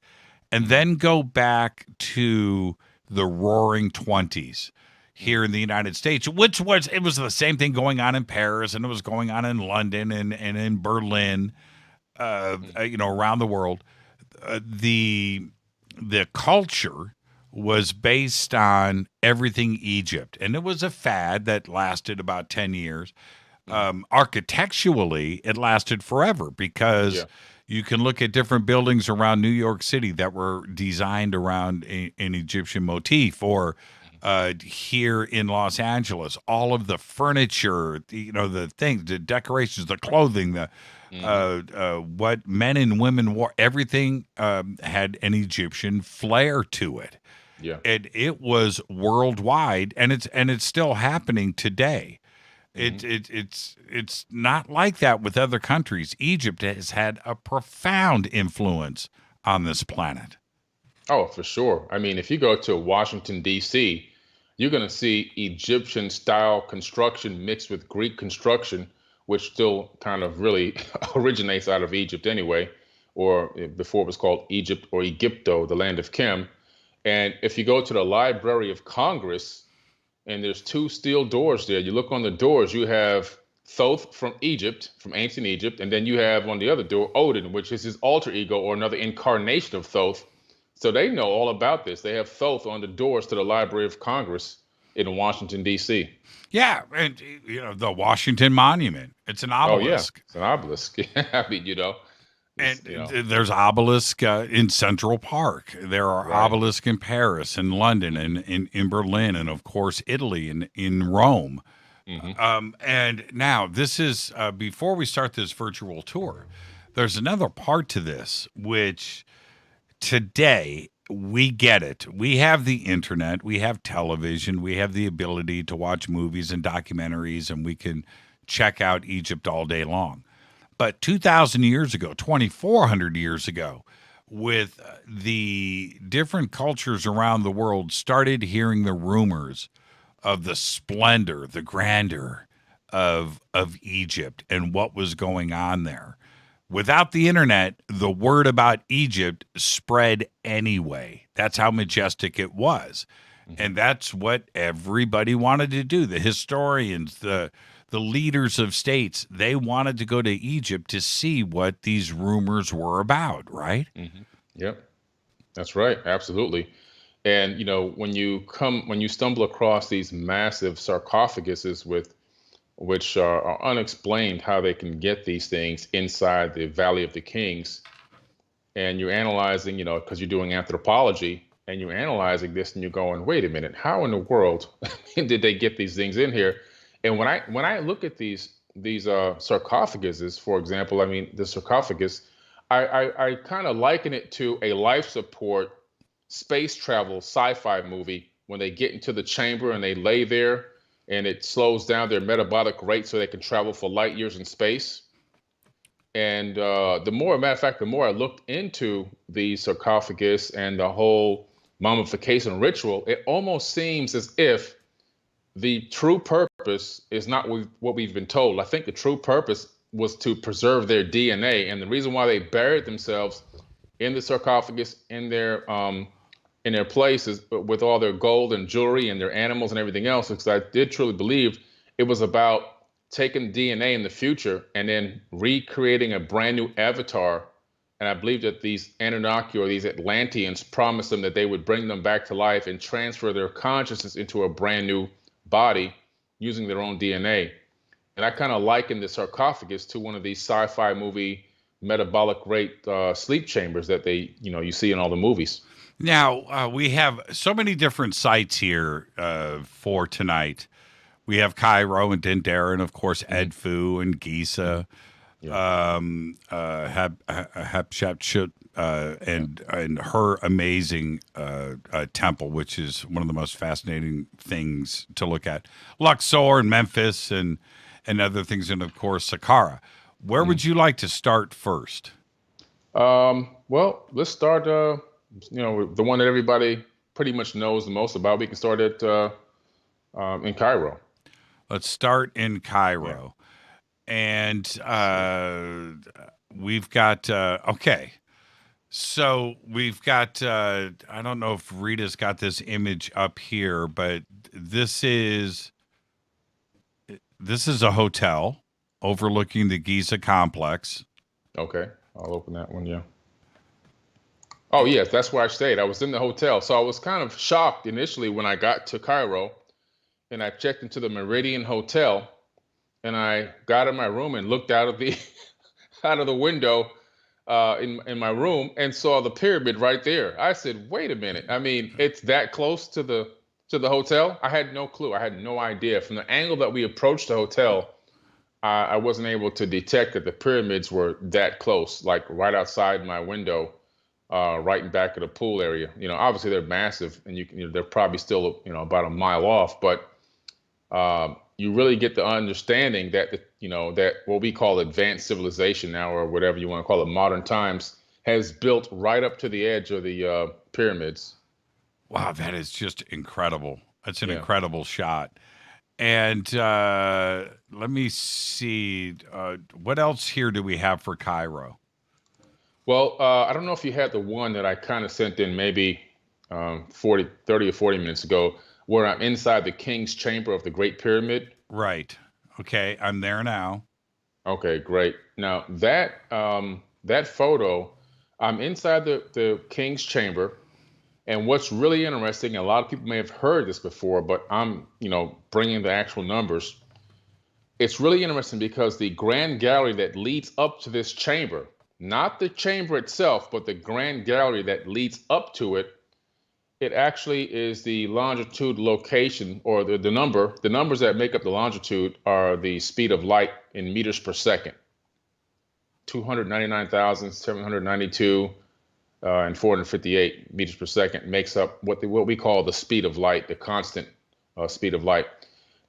and then go back to the roaring 20s here in the United States, which was the same thing going on in Paris and it was going on in London and in Berlin, around the world. The culture was based on everything Egypt, and it was a fad that lasted about 10 years. Architecturally, it lasted forever because you can look at different buildings around New York City that were designed around an Egyptian motif, or here in Los Angeles, all of the furniture, the things, the decorations, the clothing, what men and women wore, everything had an Egyptian flair to it. Yeah. And it was worldwide, and it's still happening today. It's not like that with other countries. Egypt has had a profound influence on this planet. Oh, for sure. I mean, if you go to Washington, D.C., you're going to see Egyptian style construction mixed with Greek construction, which still kind of really originates out of Egypt anyway, or before it was called Egypt or Egypto, the land of Kim. And if you go to the Library of Congress, and there's two steel doors there, you look on the doors, you have Thoth from Egypt, from ancient Egypt, and then you have on the other door Odin, which is his alter ego or another incarnation of Thoth. So they know all about this. They have Thoth on the doors to the Library of Congress in Washington, D.C. Yeah, and the Washington Monument. It's an obelisk. Oh, yeah, it's an obelisk. I mean, And there's obelisk in Central Park. There are obelisks in Paris and London and in Berlin and, of course, Italy and in Rome. And now this is, before we start this virtual tour, there's another part to this, which today we get it. We have the internet, we have television, we have the ability to watch movies and documentaries, and we can check out Egypt all day long. But 2,000 years ago, 2,400 years ago, with the different cultures around the world started hearing the rumors of the splendor, the grandeur of Egypt and what was going on there. Without the internet, the word about Egypt spread anyway. That's how majestic it was. And that's what everybody wanted to do. The historians, the leaders of states, they wanted to go to Egypt to see what these rumors were about, right? Mm-hmm. Yep, that's right. Absolutely. And, when you stumble across these massive sarcophaguses which are unexplained how they can get these things inside the Valley of the Kings, and you're analyzing, because you're doing anthropology, and you're analyzing this and you're going, wait a minute, how in the world did they get these things in here? And when I look at these sarcophaguses, for example, the sarcophagus, I kind of liken it to a life support space travel sci-fi movie when they get into the chamber and they lay there and it slows down their metabolic rate so they can travel for light years in space. And the more I looked into the sarcophagus and the whole mummification ritual, it almost seems as if the true purpose is not what we've been told. I think the true purpose was to preserve their DNA. And the reason why they buried themselves in the sarcophagus, in their places with all their gold and jewelry and their animals and everything else, because I did truly believe it was about taking DNA in the future and then recreating a brand new avatar. And I believe that these Anunnaki or these Atlanteans promised them that they would bring them back to life and transfer their consciousness into a brand new body using their own DNA. And I kind of liken the sarcophagus to one of these sci-fi movie metabolic rate sleep chambers that you see in all the movies. Now, we have so many different sites here for tonight. We have Cairo and Dendera, and of course Edfu and Giza, Hatshepsut, and her amazing temple, which is one of the most fascinating things to look at. Luxor and Memphis and other things, and of course Saqqara. Where would you like to start first? Well, let's start. The one that everybody pretty much knows the most about. We can start at in Cairo. Let's start in Cairo. Yeah. And we've got, okay. So we've got, I don't know if Rita's got this image up here, but this is a hotel overlooking the Giza complex. Okay. I'll open that one, yeah. Oh, yes, that's where I stayed. I was in the hotel. So I was kind of shocked initially when I got to Cairo, and I checked into the Meridian Hotel, and I got in my room and looked out of the window in my room and saw the pyramid right there. I said, wait a minute. It's that close to the hotel? I had no clue. I had no idea. From the angle that we approached the hotel, I wasn't able to detect that the pyramids were that close, like right outside my window. Right in back of the pool area. Obviously they're massive, and they're probably still about a mile off, but you really get the understanding that that what we call advanced civilization now, or whatever you want to call it, modern times, has built right up to the edge of the pyramids. Wow, that is just incredible. That's an incredible shot. And let me see, what else here do we have for Cairo? Well, I don't know if you had the one that I kind of sent in maybe 30 or 40 minutes ago, where I'm inside the King's Chamber of the Great Pyramid. Right. Okay, I'm there now. Okay, great. Now, that photo, I'm inside the King's Chamber, and what's really interesting, a lot of people may have heard this before, but I'm, bringing the actual numbers. It's really interesting because the grand gallery that leads up to this chamber, not the chamber itself, but the grand gallery that leads up to it, it actually is the longitude location, or the numbers that make up the longitude are the speed of light in meters per second. 299,792 and 458 meters per second makes up what we call the speed of light, the constant speed of light.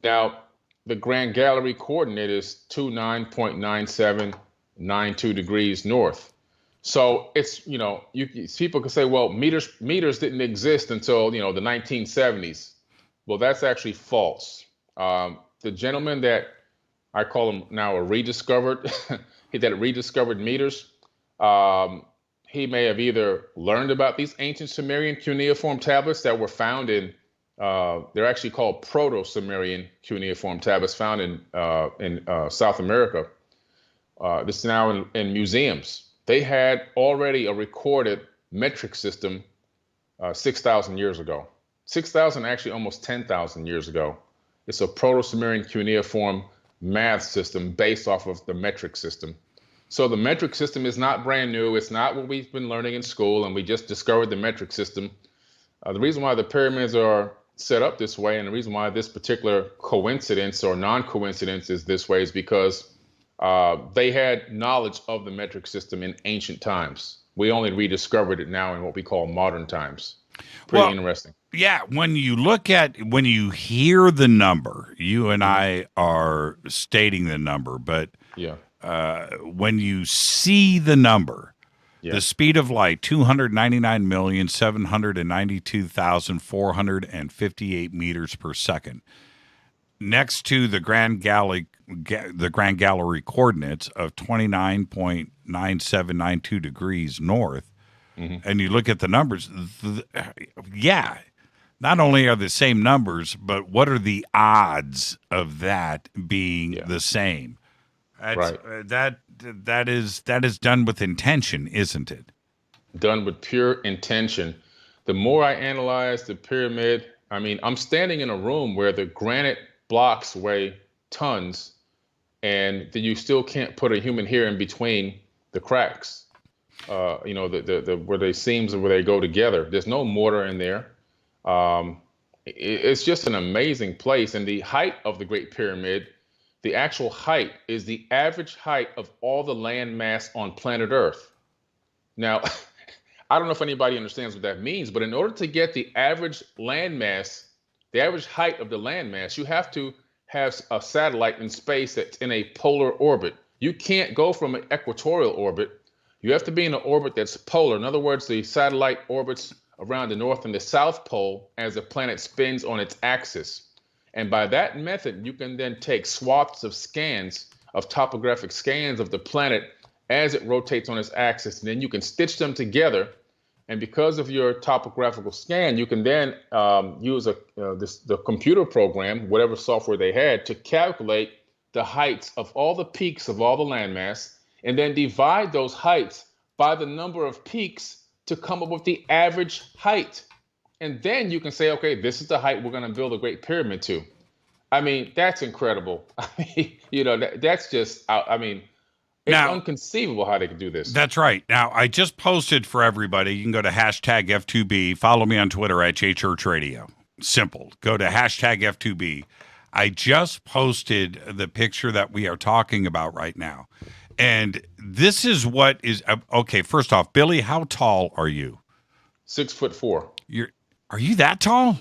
Now, the grand gallery coordinate is 29.97 92 degrees north. So it's, people can say, well, meters didn't exist until, the 1970s. Well, that's actually false. The gentleman that I call him now a rediscovered, that rediscovered meters, he may have either learned about these ancient Sumerian cuneiform tablets that were found in, they're actually called Proto-Sumerian cuneiform tablets found in South America. This is now in museums. They had already a recorded metric system 6,000 years ago. 6,000, actually almost 10,000 years ago. It's a Proto-Sumerian cuneiform math system based off of the metric system. So the metric system is not brand new. It's not what we've been learning in school, and we just discovered the metric system. The reason why the pyramids are set up this way, and the reason why this particular coincidence or non-coincidence is this way, is because they had knowledge of the metric system in ancient times. We only rediscovered it now in what we call modern times. Pretty interesting. Yeah, when you hear the number, you and I are stating the number, but when you see the number, the speed of light, 299,792,458 meters per second, next to the Grand Gallery coordinates of 29.9792 degrees north, and you look at the numbers, not only are the same numbers, but what are the odds of that being the same? Right. That is done with intention, isn't it? Done with pure intention. The more I analyze the pyramid, I'm standing in a room where the granite blocks weigh tons, and then you still can't put a human hair in between the cracks. The where they seams and where they go together. There's no mortar in there. It's just an amazing place. And the height of the Great Pyramid, the actual height, is the average height of all the land mass on planet Earth. Now, I don't know if anybody understands what that means, but in order to get the average land mass, the average height of the land mass, you have to have a satellite in space that's in a polar orbit. You can't go from an equatorial orbit. You have to be in an orbit that's polar. In other words, the satellite orbits around the North and the South Pole as the planet spins on its axis. And by that method, you can then take swaths of scans, of topographic scans of the planet as it rotates on its axis. And then you can stitch them together. And because of your topographical scan, you can then use the computer program, whatever software they had, to calculate the heights of all the peaks of all the landmass, and then divide those heights by the number of peaks to come up with the average height. And then you can say, okay, this is the height we're going to build a Great Pyramid to. That's incredible. That's just, it's inconceivable how they could do this. That's right. Now, I just posted for everybody. You can go to hashtag F2B. Follow me on Twitter at JChurchRadio. Simple. Go to hashtag F2B. I just posted the picture that we are talking about right now. And this is what is okay. First off, Billy, how tall are you? 6'4". Are you that tall?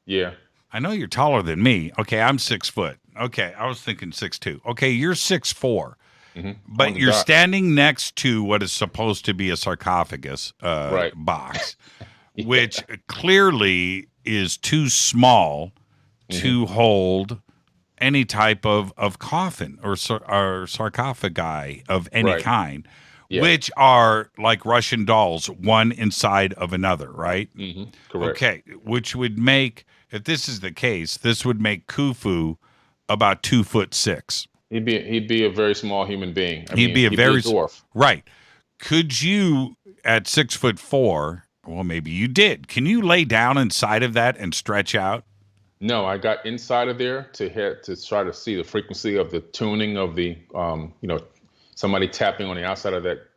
Yeah. I know you're taller than me. Okay, I'm 6 foot. Okay, I was thinking 6'2". Okay, you're 6'4". But you're standing next to what is supposed to be a sarcophagus box, which clearly is too small to hold any type of coffin or sarcophagi of any kind, which are like Russian dolls, one inside of another, right? Correct. Okay, which would make, if this is the case, this would make Khufu about 2'6". He'd be a very small human being. He'd be a dwarf. Right. Could you, at 6'4", well, maybe you did. Can you lay down inside of that and stretch out? No, I got inside of there to try to see the frequency of the tuning of the, somebody tapping on the outside of that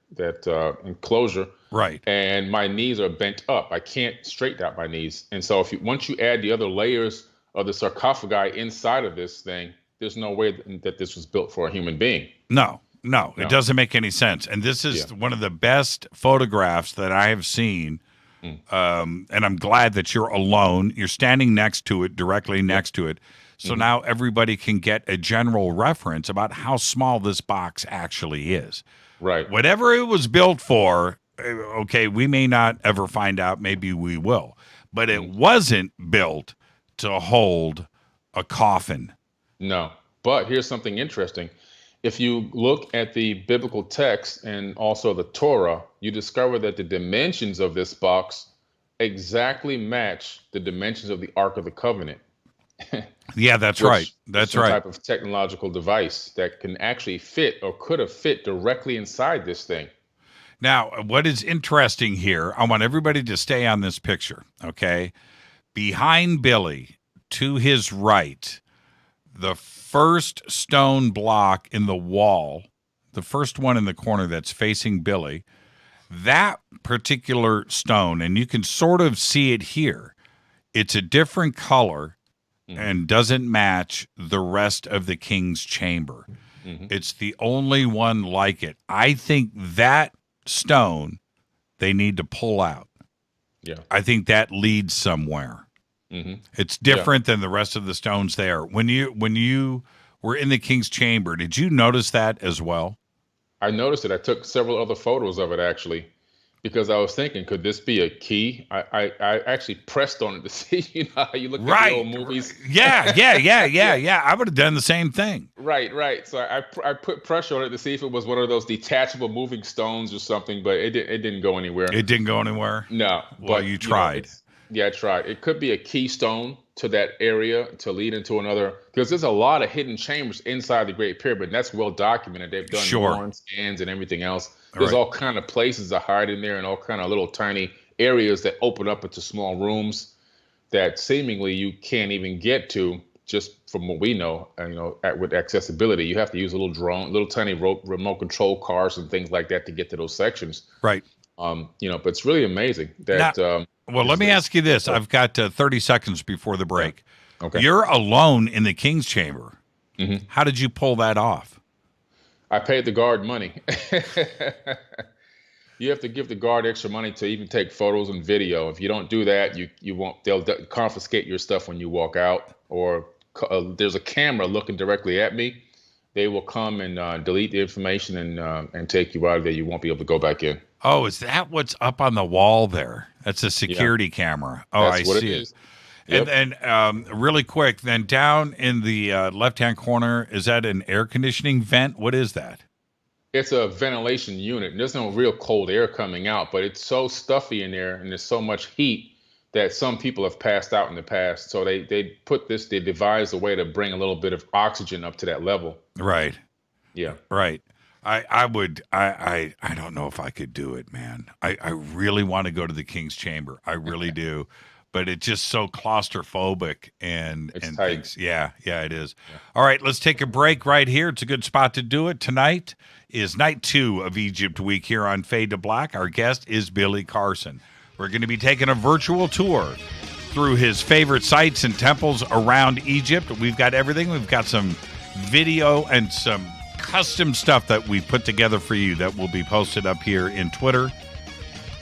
enclosure. Right. And my knees are bent up. I can't straighten out my knees. And so once you add the other layers of the sarcophagi inside of this thing, there's no way that this was built for a human being. No, it doesn't make any sense. And this is one of the best photographs that I have seen. And I'm glad that you're alone. You're standing next to it, directly next to it. So now everybody can get a general reference about how small this box actually is. Right. Whatever it was built for, okay, we may not ever find out. Maybe we will. But it wasn't built to hold a coffin. No. But here's something interesting. If you look at the biblical text and also the Torah, you discover that the dimensions of this box exactly match the dimensions of the Ark of the Covenant. Yeah, that's right. That's some right. Type of technological device that can actually fit or could have fit directly inside this thing. Now, what is interesting here, I want everybody to stay on this picture, okay? Behind Billy, to his right, the first stone block in the wall, the first one in the corner that's facing Billy, that particular stone, and you can sort of see it here, it's a different color and doesn't match the rest of the king's chamber. It's the only one like it. I think that stone they need to pull out. Yeah. I think that leads somewhere. It's different than the rest of the stones there. When you were in the king's chamber, did you notice that as well? I noticed it. I took several other photos of it, actually, because I was thinking, could this be a key? I actually pressed on it to see, you know, how you look at the old movies. Yeah. I would have done the same thing. Right. So I put pressure on it to see if it was one of those detachable moving stones or something, but it didn't go anywhere. It didn't go anywhere? No. Well, you tried. I tried. It could be a keystone to that area to lead into another, because there's a lot of hidden chambers inside the Great Pyramid, and that's well documented. They've done born scans and everything else. There's all kind of places to hide in there and all kind of little tiny areas that open up into small rooms that seemingly you can't even get to just from what we know. And, you know, with accessibility, you have to use a little drone, little tiny remote control cars and things like that to get to those sections. Right. You know, but it's really amazing that. Now, well, let me ask you this. I've got 30 seconds before the break. Yeah. Okay. You're alone in the king's chamber. How did you pull that off? I paid the guard money. You have to give the guard extra money to even take photos and video. If you don't do that, you won't. They'll confiscate your stuff when you walk out. Or there's a camera looking directly at me. They will come and delete the information and take you out of there. You won't be able to go back in. Oh, is that what's up on the wall there? That's a security camera. Oh, That's I what see it it. is. Yep. And really quick, then down in the left-hand corner, is that an air conditioning vent? What is that? It's a ventilation unit. There's no real cold air coming out, but it's so stuffy in there and there's so much heat that some people have passed out in the past. So they devised a way to bring a little bit of oxygen up to that level. Right. Yeah. Right. I don't know if I could do it, man. I really want to go to the king's chamber. I really do. But it's just so claustrophobic and things. Yeah, it is. Yeah. All right, let's take a break right here. It's a good spot to do it. Tonight is night 2 of Egypt Week here on Fade to Black. Our guest is Billy Carson. We're going to be taking a virtual tour through his favorite sites and temples around Egypt. We've got everything. We've got some video and some custom stuff that we put together for you that will be posted up here in Twitter.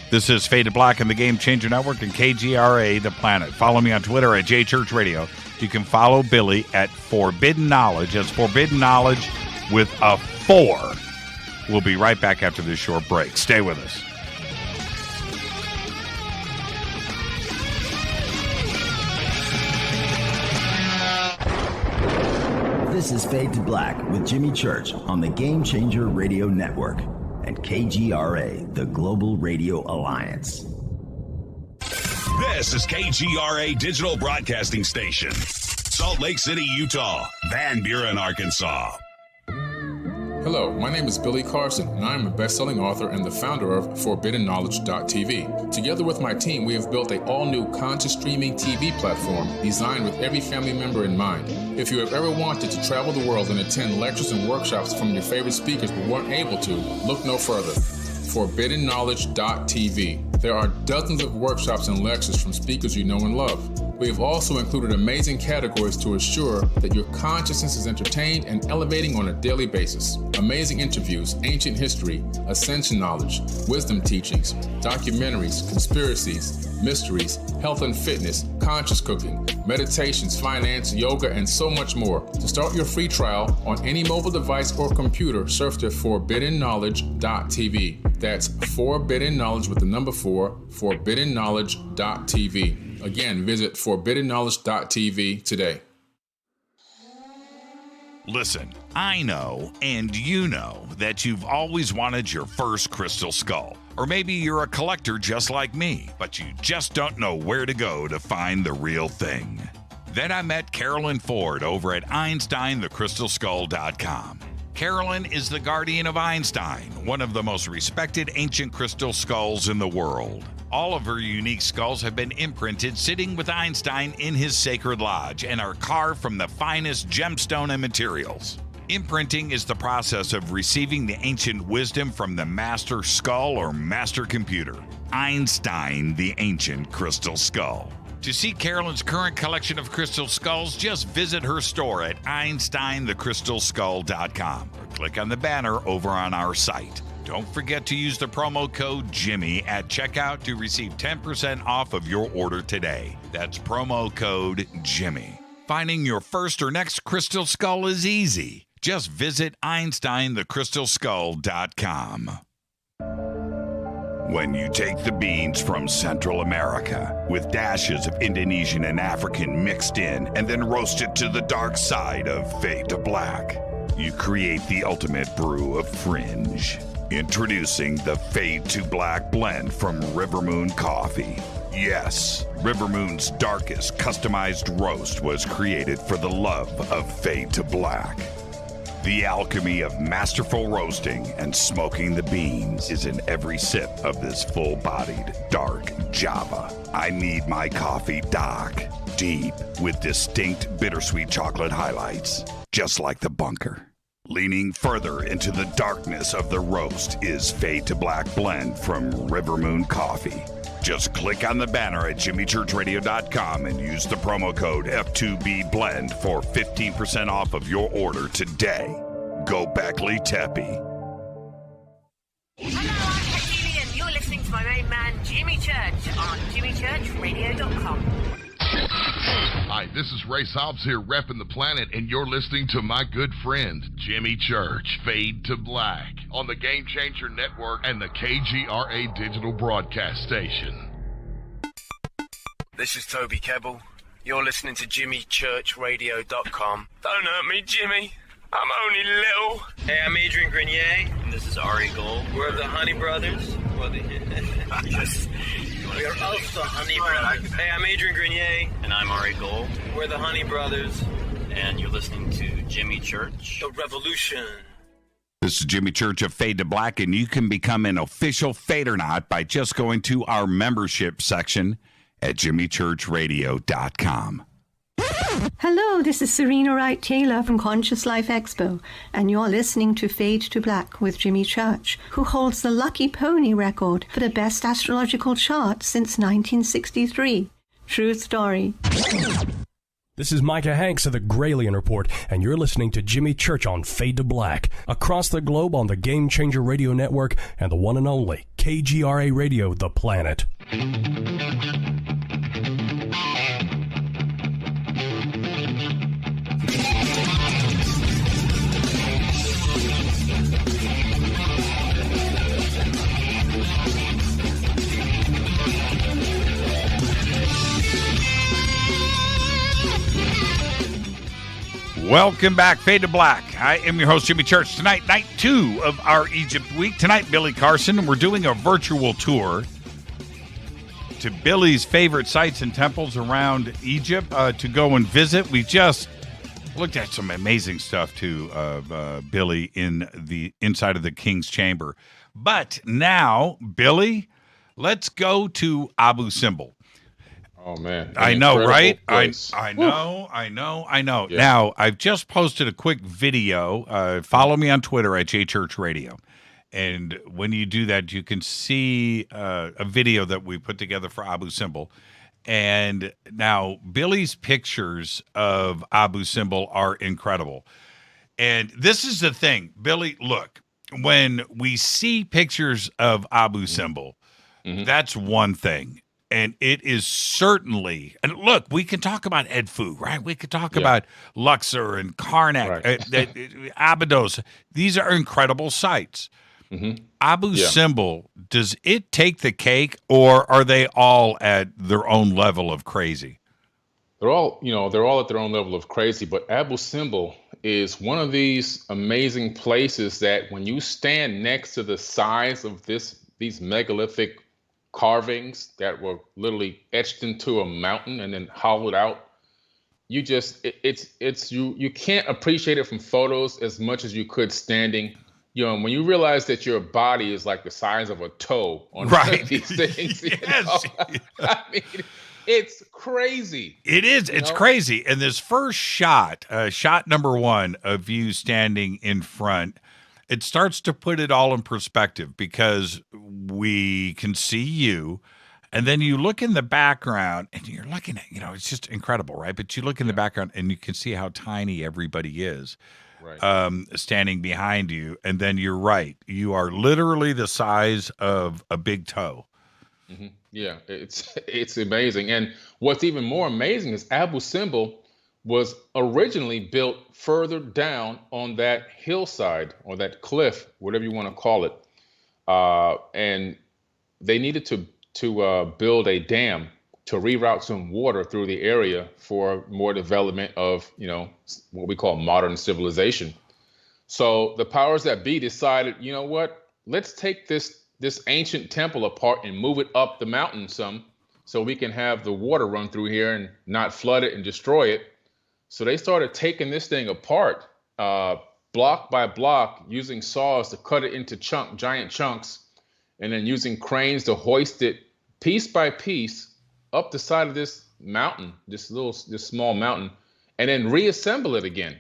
This is Fade to Black and the Game Changer Network and KGRA The Planet. Follow me on Twitter at JChurchRadio. You can follow Billy at Forbidden Knowledge. That's Forbidden Knowledge with a 4. We'll be right back after this short break. Stay with us. This is Fade to Black with Jimmy Church on the Game Changer Radio Network and KGRA, the Global Radio Alliance. This is KGRA Digital Broadcasting Station, Salt Lake City, Utah, Van Buren, Arkansas. Hello, my name is Billy Carson, and I am a best-selling author and the founder of ForbiddenKnowledge.tv. Together with my team, we have built an all-new conscious streaming TV platform designed with every family member in mind. If you have ever wanted to travel the world and attend lectures and workshops from your favorite speakers but weren't able to, look no further. ForbiddenKnowledge.tv. There are dozens of workshops and lectures from speakers you know and love. We have also included amazing categories to assure that your consciousness is entertained and elevating on a daily basis. Amazing interviews, ancient history, ascension knowledge, wisdom teachings, documentaries, conspiracies, mysteries, health and fitness, conscious cooking, meditations, finance, yoga, and so much more. To start your free trial on any mobile device or computer, surf to forbiddenknowledge.tv. That's Forbidden Knowledge with the number 4, forbiddenknowledge.tv. Again, visit forbiddenknowledge.tv today. Listen, I know, and you know, that you've always wanted your first crystal skull. Or maybe you're a collector just like me, but you just don't know where to go to find the real thing. Then I met Carolyn Ford over at EinsteinTheCrystalSkull.com. Carolyn is the guardian of Einstein, one of the most respected ancient crystal skulls in the world. All of her unique skulls have been imprinted sitting with Einstein in his sacred lodge and are carved from the finest gemstone and materials. Imprinting is the process of receiving the ancient wisdom from the master skull or master computer, Einstein the Ancient Crystal Skull. To see Carolyn's current collection of crystal skulls, just visit her store at EinsteinTheCrystalSkull.com or click on the banner over on our site. Don't forget to use the promo code Jimmy at checkout to receive 10% off of your order today. That's promo code Jimmy. Finding your first or next crystal skull is easy. Just visit EinsteinTheCrystalSkull.com. When you take the beans from Central America with dashes of Indonesian and African mixed in and then roast it to the dark side of Fade to Black, you create the ultimate brew of fringe. Introducing the Fade to Black blend from River Moon Coffee. Yes, River Moon's darkest customized roast was created for the love of Fade to Black. The alchemy of masterful roasting and smoking the beans is in every sip of this full-bodied, dark Java. I need my coffee dark, deep, with distinct bittersweet chocolate highlights, just like the bunker. Leaning further into the darkness of the roast is Fade to Black blend from River Moon Coffee. Just click on the banner at jimmychurchradio.com and use the promo code F2BBLEND for 15% off of your order today. Go Beckley Teppy. Hello, I'm Katie, and you're listening to my main man, Jimmy Church, on jimmychurchradio.com. Hi, this is Ray Hobbs here repping the planet, and you're listening to my good friend, Jimmy Church, Fade to Black, on the Game Changer Network and the KGRA Digital Broadcast Station. This is Toby Kebbell. You're listening to JimmyChurchRadio.com. Don't hurt me, Jimmy. I'm only little. Hey, I'm Adrian Grenier. And this is Ari Gold. We're the Honey Brothers. Yes. We're also Honey Brothers. Hey, I'm Adrian Grenier. And I'm Ari Gold. We're the Honey Brothers. And you're listening to Jimmy Church. The Revolution. This is Jimmy Church of Fade to Black, and you can become an official Fadernaut by just going to our membership section at jimmychurchradio.com. Hello, this is Serena Wright Taylor from Conscious Life Expo, and you're listening to Fade to Black with Jimmy Church, who holds the Lucky Pony record for the best astrological chart since 1963. True story. This is Micah Hanks of the Gralien Report, and you're listening to Jimmy Church on Fade to Black, across the globe on the Game Changer Radio Network and the one and only KGRA Radio, The Planet. Welcome back, Fade to Black. I am your host, Jimmy Church. Tonight, night 2 of our Egypt week. Tonight, Billy Carson. We're doing a virtual tour to Billy's favorite sites and temples around Egypt to go and visit. We just looked at some amazing stuff too, Billy, in the inside of the King's Chamber. But now, Billy, let's go to Abu Simbel. Oh, man. I know, right? I know. Yeah. Now, I've just posted a quick video. Follow me on Twitter at JChurchRadio. And when you do that, you can see a video that we put together for Abu Simbel. And now Billy's pictures of Abu Simbel are incredible. And this is the thing, Billy, look, when we see pictures of Abu Simbel, that's one thing. And it is certainly, and look, we can talk about Edfu, right? We could talk about Luxor and Karnak, Abydos. These are incredible sites. Abu Simbel, does it take the cake, or are they all at their own level of crazy? They're all at their own level of crazy, but Abu Simbel is one of these amazing places that when you stand next to the size of these megalithic carvings that were literally etched into a mountain and then hollowed out, you can't appreciate it from photos as much as you could standing. And when you realize that your body is like the size of a toe on these things, I mean, it's crazy. It is. It's crazy. And this first shot, shot number 1 of you standing in front, it starts to put it all in perspective because we can see you, and then you look in the background and you're looking at, it's just incredible, right? But you look in the background and you can see how tiny everybody is. Standing behind you, and then you're right. You are literally the size of a big toe. Yeah, it's amazing. And what's even more amazing is Abu Simbel was originally built further down on that hillside or that cliff, whatever you want to call it. And they needed to build a dam to reroute some water through the area for more development of, what we call modern civilization. So the powers that be decided, you know what, let's take this ancient temple apart and move it up the mountain some so we can have the water run through here and not flood it and destroy it. So they started taking this thing apart, block by block, using saws to cut it into giant chunks, and then using cranes to hoist it piece by piece up the side of this mountain, this small mountain, and then reassemble it again,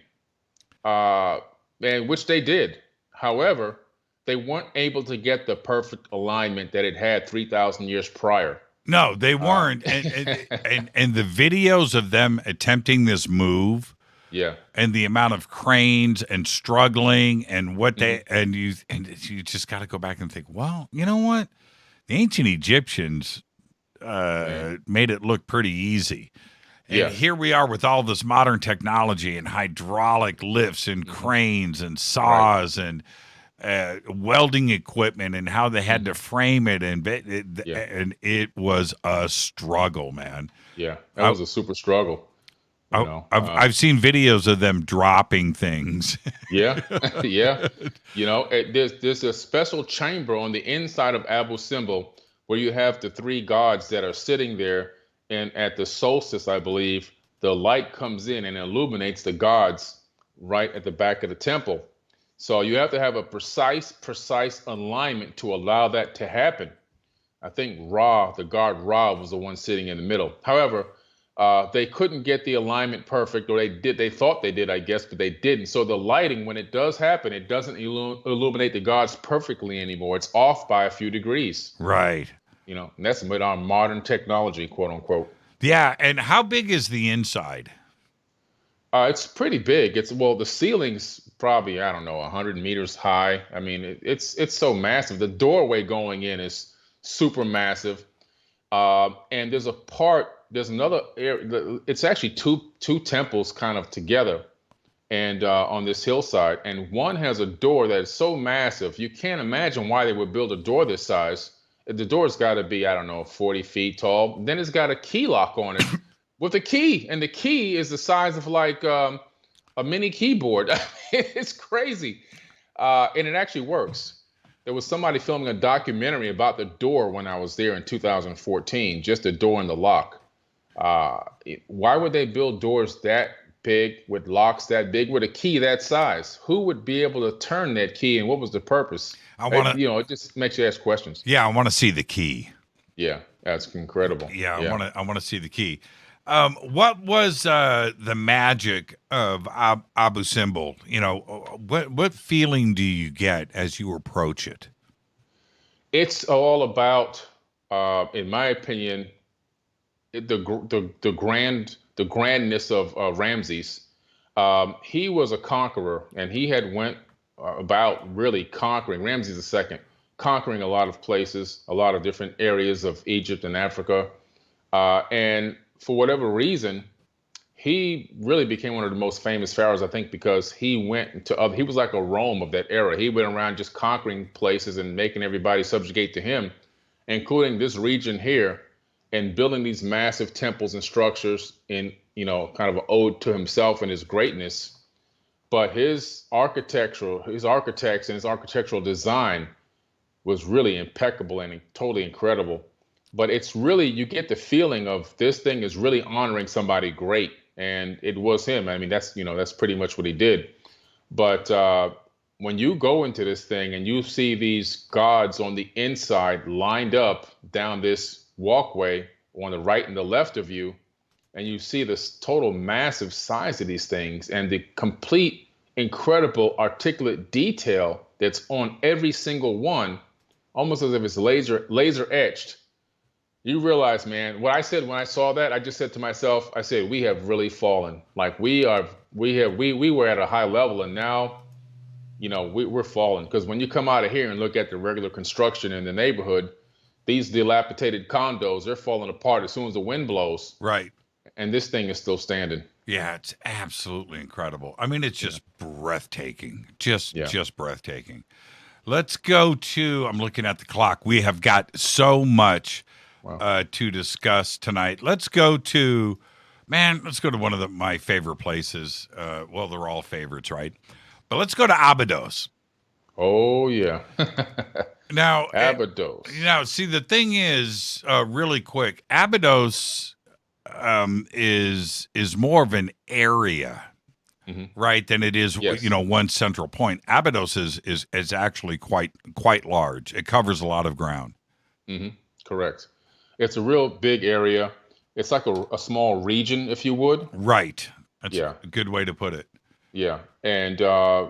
and which they did. However, they weren't able to get the perfect alignment that it had 3,000 years prior. No, they weren't. And the videos of them attempting this move, and the amount of cranes and struggling and what they and you just got to go back and think, well, you know what, the ancient Egyptians made it look pretty easy. And here we are with all this modern technology and hydraulic lifts and cranes and saws and welding equipment and how they had to frame it. And it was a struggle, man. Yeah, that was a super struggle. I've seen videos of them dropping things. Yeah. There's a special chamber on the inside of Abu Simbel where you have the 3 gods that are sitting there, and at the solstice, I believe, the light comes in and illuminates the gods right at the back of the temple. So you have to have a precise alignment to allow that to happen. I think Ra, the god Ra, was the one sitting in the middle. However, they couldn't get the alignment perfect, or they thought they did, I guess, but they didn't. So the lighting, when it does happen, it doesn't illuminate the gods perfectly anymore. It's off by a few degrees. Right. And that's with our modern technology, quote unquote. Yeah. And how big is the inside? It's pretty big. The ceiling's probably, 100 meters high. I mean, it's so massive. The doorway going in is super massive. And there's another area. It's actually two temples kind of together, and on this hillside. And one has a door that is so massive, you can't imagine why they would build a door this size. The door's got to be, 40 feet tall. Then it's got a key lock on it with a key. And the key is the size of like a mini keyboard. It's crazy. And it actually works. There was somebody filming a documentary about the door when I was there in 2014, just the door and the lock. Why would they build doors that big with locks that big with a key that size? Who would be able to turn that key, and what was the purpose? It just makes you ask questions. Yeah, I want to see the key. Yeah, that's incredible. Yeah, I want to see the key. What was the magic of Abu Simbel? What feeling do you get as you approach it? It's all about, in my opinion, the grandness of Ramses. He was a conqueror, and he had went about really conquering, Ramses II, conquering a lot of places, a lot of different areas of Egypt and Africa. And for whatever reason, he really became one of the most famous pharaohs, I think, because he he was like a Rome of that era. He went around just conquering places and making everybody subjugate to him, including this region here, and building these massive temples and structures in, kind of an ode to himself and his greatness. But his architects and his architectural design was really impeccable and totally incredible. But it's really, you get the feeling of this thing is really honoring somebody great. And it was him. I mean, that's pretty much what he did. But when you go into this thing and you see these gods on the inside lined up down this walkway on the right and the left of you, and you see this total massive size of these things and the complete, incredible, articulate detail that's on every single one, almost as if it's laser etched. You realize, man, what I said when I saw that, I just said to myself, I said, we have really fallen. Like we were at a high level, and now, we're falling. Because when you come out of here and look at the regular construction in the neighborhood, these dilapidated condos, they're falling apart as soon as the wind blows. Right. And this thing is still standing. Yeah, it's absolutely incredible. I mean, it's just breathtaking. Just breathtaking. Let's go to, I'm looking at the clock. We have got so much to discuss tonight. Let's go to one of my favorite places. Well, they're all favorites, right? But let's go to Abydos. Oh, yeah. Now, Abydos. See, the thing is, really quick, Abydos is more of an area, right, than it is, one central point. Abydos is actually quite large. It covers a lot of ground. Mm-hmm. Correct. It's a real big area. It's like a small region, if you would. Right. That's a good way to put it. Yeah. And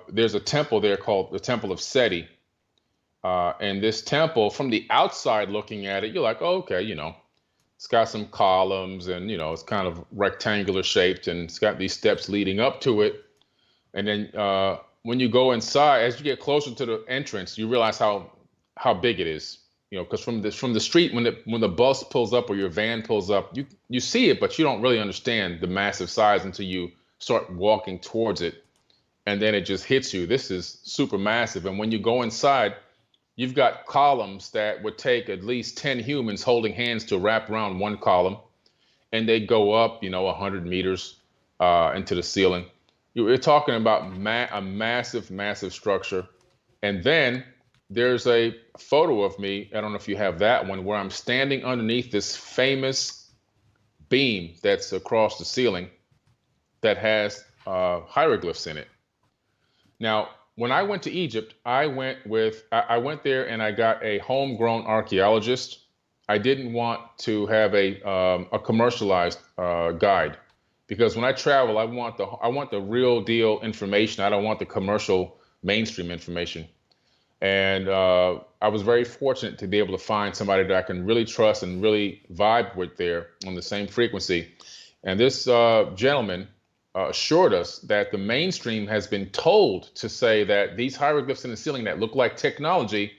there's a temple there called the Temple of Seti. And this temple, from the outside looking at it, you're like, oh, okay, it's got some columns and, it's kind of rectangular shaped, and it's got these steps leading up to it. And then when you go inside, as you get closer to the entrance, you realize how big it is. Because from the street, when the bus pulls up or your van pulls up, you see it, but you don't really understand the massive size until you start walking towards it, and then it just hits you. This is super massive, and when you go inside, you've got columns that would take at least 10 humans holding hands to wrap around one column, and they go up, 100 meters into the ceiling. You're talking about a massive, massive structure, and then there's a photo of me, I don't know if you have that one, where I'm standing underneath this famous beam that's across the ceiling that has hieroglyphs in it. Now, when I went to Egypt, I went there and I got a homegrown archaeologist. I didn't want to have a commercialized guide, because when I travel, I want the real deal information. I don't want the commercial mainstream information. And I was very fortunate to be able to find somebody that I can really trust and really vibe with there on the same frequency. And this gentleman assured us that the mainstream has been told to say that these hieroglyphs in the ceiling that look like technology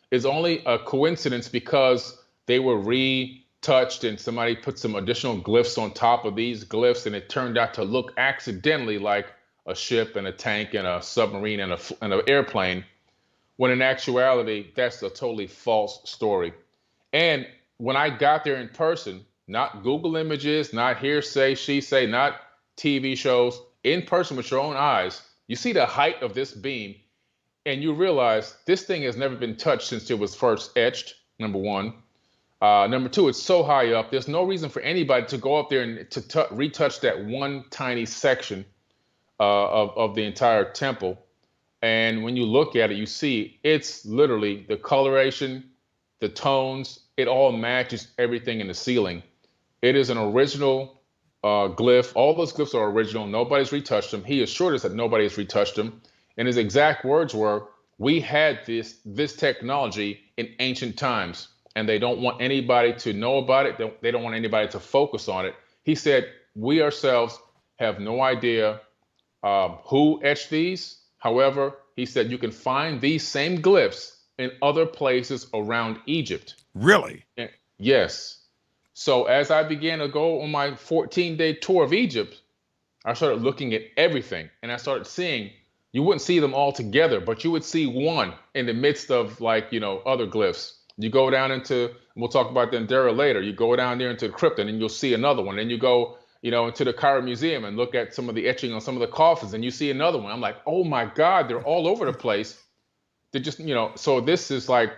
is only a coincidence because they were retouched and somebody put some additional glyphs on top of these glyphs, and it turned out to look accidentally like a ship and a tank and a submarine and an airplane, when in actuality, that's a totally false story. And when I got there in person, not Google images, not hearsay, she say, not TV shows, in person with your own eyes, you see the height of this beam, and you realize this thing has never been touched since it was first etched, number one. Number two, it's so high up, there's no reason for anybody to go up there and to retouch that one tiny section of the entire temple. And when you look at it, you see it's literally the coloration, the tones, it all matches everything in the ceiling. It is an original glyph. All those glyphs are original. Nobody's retouched them. He assured us that nobody has retouched them. And his exact words were, we had this technology in ancient times. and they don't want anybody to know about it. They don't want anybody to focus on it. He said, we ourselves have no idea who etched these. However, he said you can find these same glyphs in other places around Egypt. Really? Yes. So as I began to go on my 14-day tour of Egypt, I started looking at everything, and I started seeing, you wouldn't see them all together, but you would see one in the midst of other glyphs. You go down into, we'll talk about the Dendera later, you go down there into the crypt and then you'll see another one. Then you go, into the Cairo Museum and look at some of the etching on some of the coffins and you see another one. I'm like, oh my God, they're all over the place. They're just, so this is like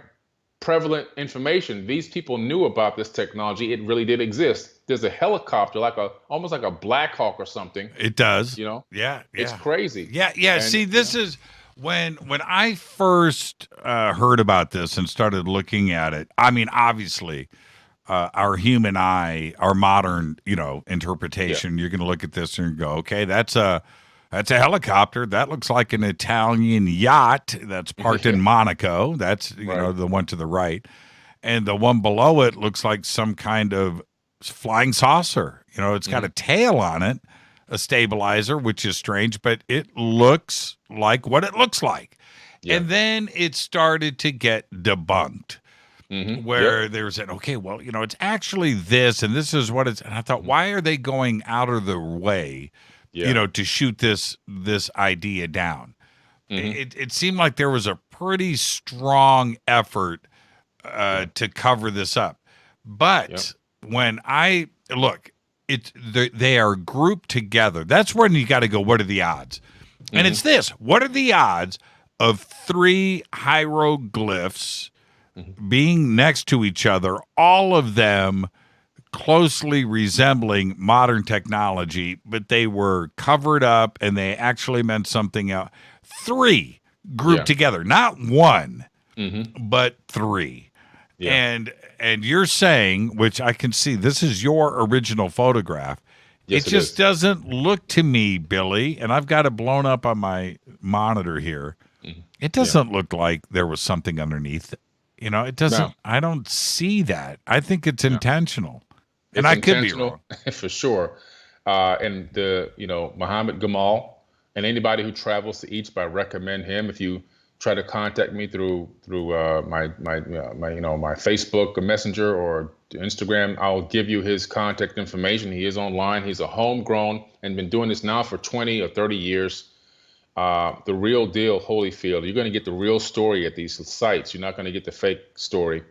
prevalent information. These people knew about this technology. It really did exist. There's a helicopter, almost like a Black Hawk or something. It does. Yeah. It's crazy. Yeah. And, see, this is when I first heard about this and started looking at it. I mean, obviously, our human eye, our modern, interpretation. You're going to look at this and go, okay, that's a helicopter. That looks like an Italian yacht that's parked in Monaco. That's the one to the right, and the one below it looks like some kind of flying saucer. It's got a tail on it, a stabilizer, which is strange, but it looks like what it looks like. And then it started to get debunked. Where there's okay, well, it's actually this, and this is what it's. And I thought, why are they going out of their way, to shoot this idea down? It seemed like there was a pretty strong effort to cover this up. But when I look, they are grouped together. That's when you got to go, what are the odds? And it's this: what are the odds of 3 hieroglyphs being next to each other, all of them closely resembling modern technology, but they were covered up and they actually meant something else? 3 grouped together, not 1, but 3. And you're saying, which I can see, this is your original photograph. It just doesn't look to me, Billy, and I've got it blown up on my monitor here. It doesn't look like there was something underneath. It doesn't. No. I don't see that. I think it's intentional, and I could be wrong for sure. And Muhammad Gamal, and anybody who travels to Egypt, I recommend him. If you try to contact me through my Facebook Messenger or Instagram, I'll give you his contact information. He is online. He's a homegrown and been doing this now for 20 or 30 years. The real deal, Holyfield. You're going to get the real story at these sites. You're not going to get the fake story.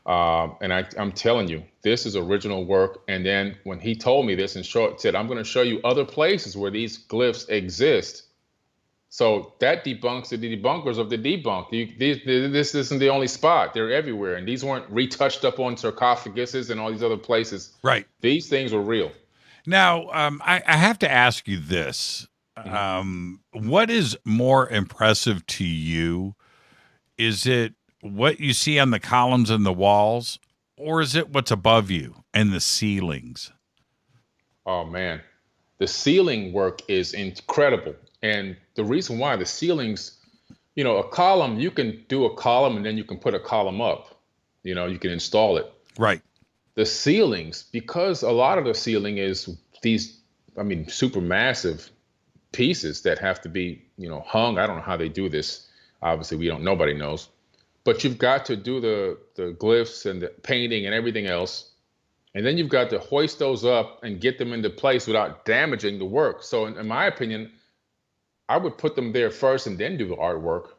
And I'm telling you, this is original work. And then when he told me this and said, I'm going to show you other places where these glyphs exist. So that debunks the debunkers of the debunk. This isn't the only spot. They're everywhere. And these weren't retouched up on sarcophaguses and all these other places. Right. These things were real. Now, I have to ask you this. What is more impressive to you? Is it what you see on the columns and the walls, or is it what's above you and the ceilings? Oh, man. The ceiling work is incredible. And the reason why the ceilings, a column, you can do a column and then you can put a column up. You can install it. Right. The ceilings, because a lot of the ceiling is these, super massive pieces that have to be, hung. I don't know how they do this. Obviously, nobody knows. But you've got to do the glyphs and the painting and everything else. And then you've got to hoist those up and get them into place without damaging the work. So in my opinion, I would put them there first and then do the artwork.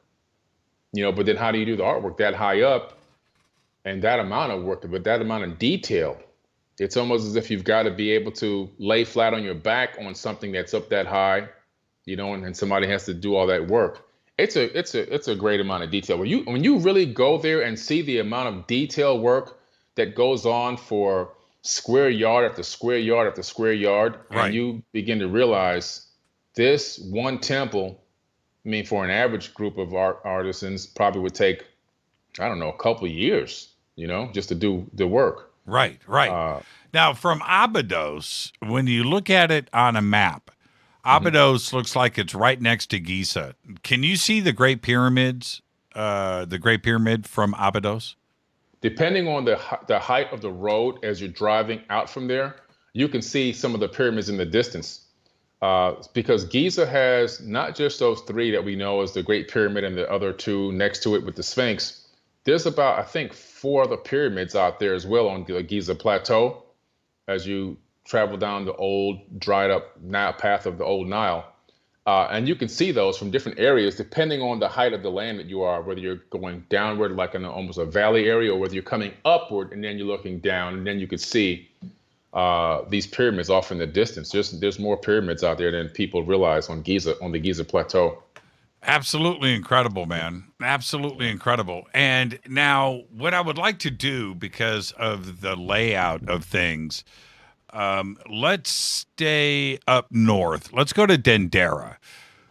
But then how do you do the artwork that high up and that amount of work, but that amount of detail? It's almost as if you've got to be able to lay flat on your back on something that's up that high. And somebody has to do all that work. It's a great amount of detail. When you really go there and see the amount of detail work that goes on for square yard after square yard after square yard, and you begin to realize this one temple, for an average group of artisans, probably would take, I don't know, a couple of years, just to do the work. Right. Now, from Abydos, when you look at it on a map, Abydos looks like it's right next to Giza. Can you see the Great Pyramids, the Great Pyramid from Abydos? depending on the height of the road as you're driving out from there, you can see some of the pyramids in the distance. Because Giza has not just those 3 that we know as the Great Pyramid and the other 2 next to it with the Sphinx. There's about, I think, 4 other pyramids out there as well on the Giza Plateau as you travel down the old dried up Nile path of the old Nile. And you can see those from different areas depending on the height of the land that you are, whether you're going downward like in almost a valley area, or whether you're coming upward and then you're looking down, and then you could see these pyramids off in the distance. There's more pyramids out there than people realize on the Giza Plateau. Absolutely incredible, man. Absolutely incredible. And now what I would like to do, because of the layout of things, let's stay up north. Let's go to Dendera.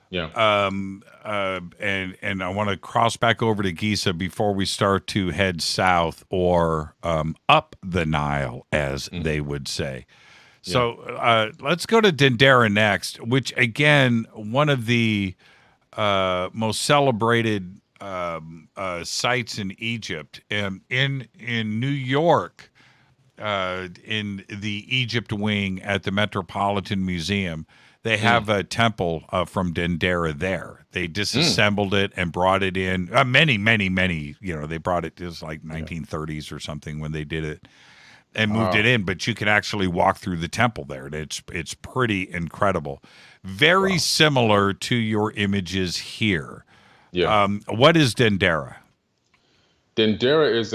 Yeah. And I want to cross back over to Giza before we start to head south or up the Nile, as they would say. So let's go to Dendera next, which, again, one of the most celebrated sites in Egypt. In New York, in the Egypt wing at the Metropolitan Museum, they have a temple from Dendera there. They disassembled it and brought it in. Many, they brought it to like 1930s or something when they did it and moved it in. But you can actually walk through the temple there. And it's pretty incredible. Very similar to your images here. Yeah. What is Dendera? Dendera is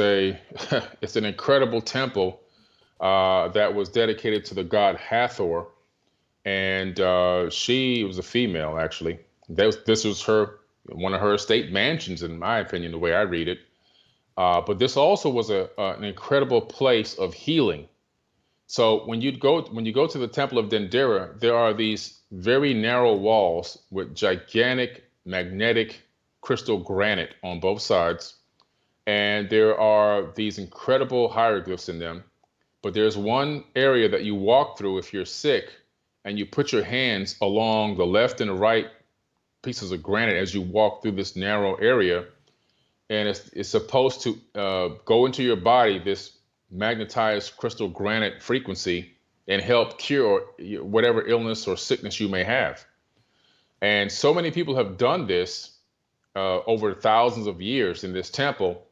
it's an incredible temple that was dedicated to the god Hathor. And she was a female, actually. This was one of her estate mansions, in my opinion, the way I read it. But this also was an incredible place of healing. So when you go to the Temple of Dendera, there are these very narrow walls with gigantic magnetic crystal granite on both sides, and there are these incredible hieroglyphs in them. But there's one area that you walk through if you're sick, and you put your hands along the left and the right pieces of granite as you walk through this narrow area. And it's supposed to go into your body, this magnetized crystal granite frequency, and help cure whatever illness or sickness you may have. And so many people have done this over thousands of years in this temple.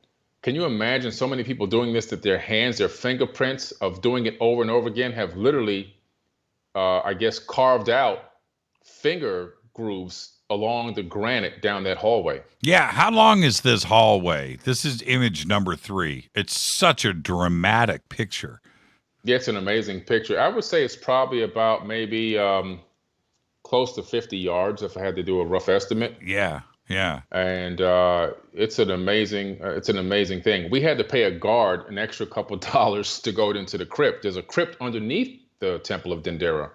Can you imagine so many people doing this, that their hands, their fingerprints of doing it over and over again have literally carved out finger grooves along the granite down that hallway. Yeah. How long is this hallway? This is image number 3. It's such a dramatic picture. Yeah, it's an amazing picture. I would say it's probably about maybe close to 50 yards if I had to do a rough estimate. Yeah. Yeah. And it's an amazing thing. We had to pay a guard an extra couple dollars to go into the crypt. There's a crypt underneath the Temple of Dendera.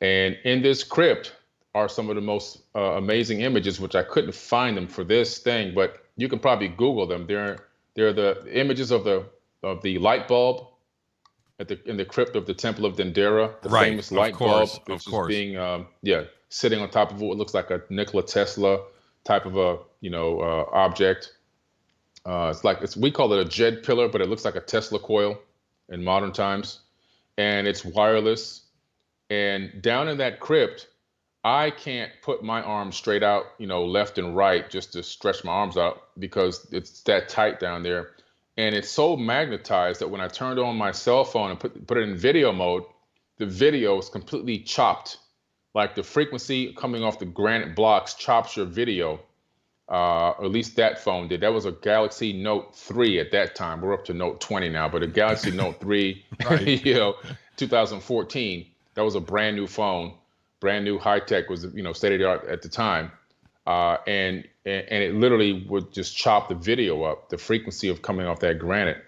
And in this crypt are some of the most amazing images, which I couldn't find them for this thing, but you can probably Google them. They're the images of the light bulb in the crypt of the Temple of Dendera, the famous light bulb, which is being sitting on top of what looks like a Nikola Tesla type of a object. We call it a Jed pillar, but it looks like a Tesla coil in modern times. And it's wireless. And down in that crypt, I can't put my arms straight out, left and right, just to stretch my arms out, because it's that tight down there. And it's so magnetized that when I turned on my cell phone and put it in video mode, the video is completely chopped. Like the frequency coming off the granite blocks chops your video. Or at least that phone did. That was a Galaxy Note 3 at that time. We're up to Note 20 now, but a Galaxy Note 3, 2014. That was a brand new phone, brand new high tech, was state of the art at the time, and it literally would just chop the video up, the frequency of coming off that granite,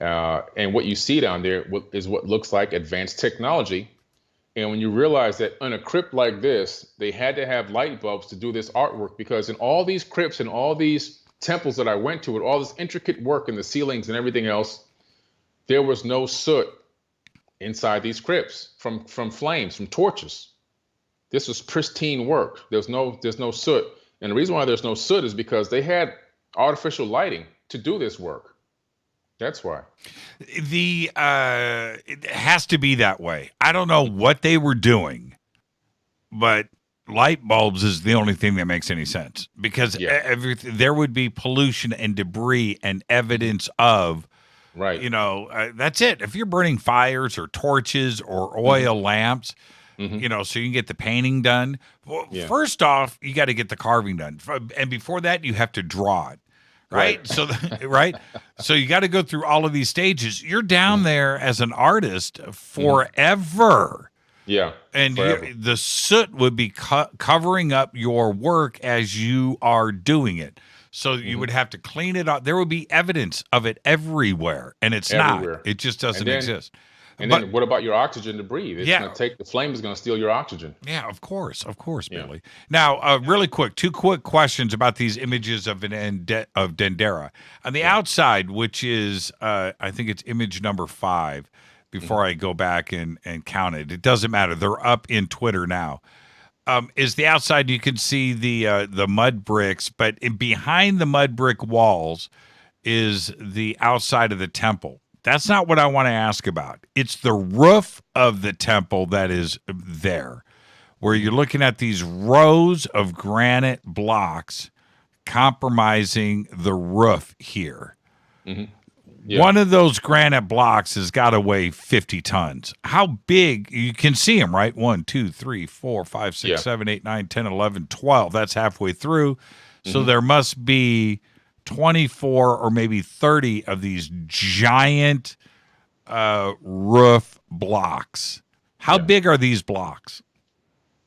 and what you see down there is what looks like advanced technology. And when you realize that in a crypt like this, they had to have light bulbs to do this artwork, because in all these crypts and all these temples that I went to, with all this intricate work in the ceilings and everything else, there was no soot inside these crypts from flames, from torches. This was pristine work. There's no soot. And the reason why there's no soot is because they had artificial lighting to do this work. That's why. It has to be that way. I don't know what they were doing, but light bulbs is the only thing that makes any sense, because there would be pollution and debris and evidence of, right. That's it. If you're burning fires or torches or oil lamps, so you can get the painting done. Well, first off, you got to get the carving done. And before that, you have to draw it. Right. So, So you got to go through all of these stages. You're down there as an artist forever. Yeah. And the soot would be covering up your work as you are doing it. So you would have to clean it up. There would be evidence of it everywhere. And it's everywhere. not. It just doesn't exist. And then what about your oxygen to breathe? It's going to take, the flame is going to steal your oxygen. Yeah, of course, Billy. Now, really quick, 2 quick questions about these images of Dendera. On the outside, which is, I think it's image number 5, before I go back and count it. It doesn't matter. They're up in Twitter now. Is the outside, you can see the mud bricks, but behind the mud brick walls is the outside of the temple. That's not what I want to ask about. It's the roof of the temple that is there, where you're looking at these rows of granite blocks compromising the roof here. Yeah. One of those granite blocks has got to weigh 50 tons. How big? You can see them, right? 1, 2, 3, 4, 5, 6, 7, 8, 9, 10, 11, 12. That's halfway through. So there must be 24 or maybe 30 of these giant roof blocks. How big are these blocks?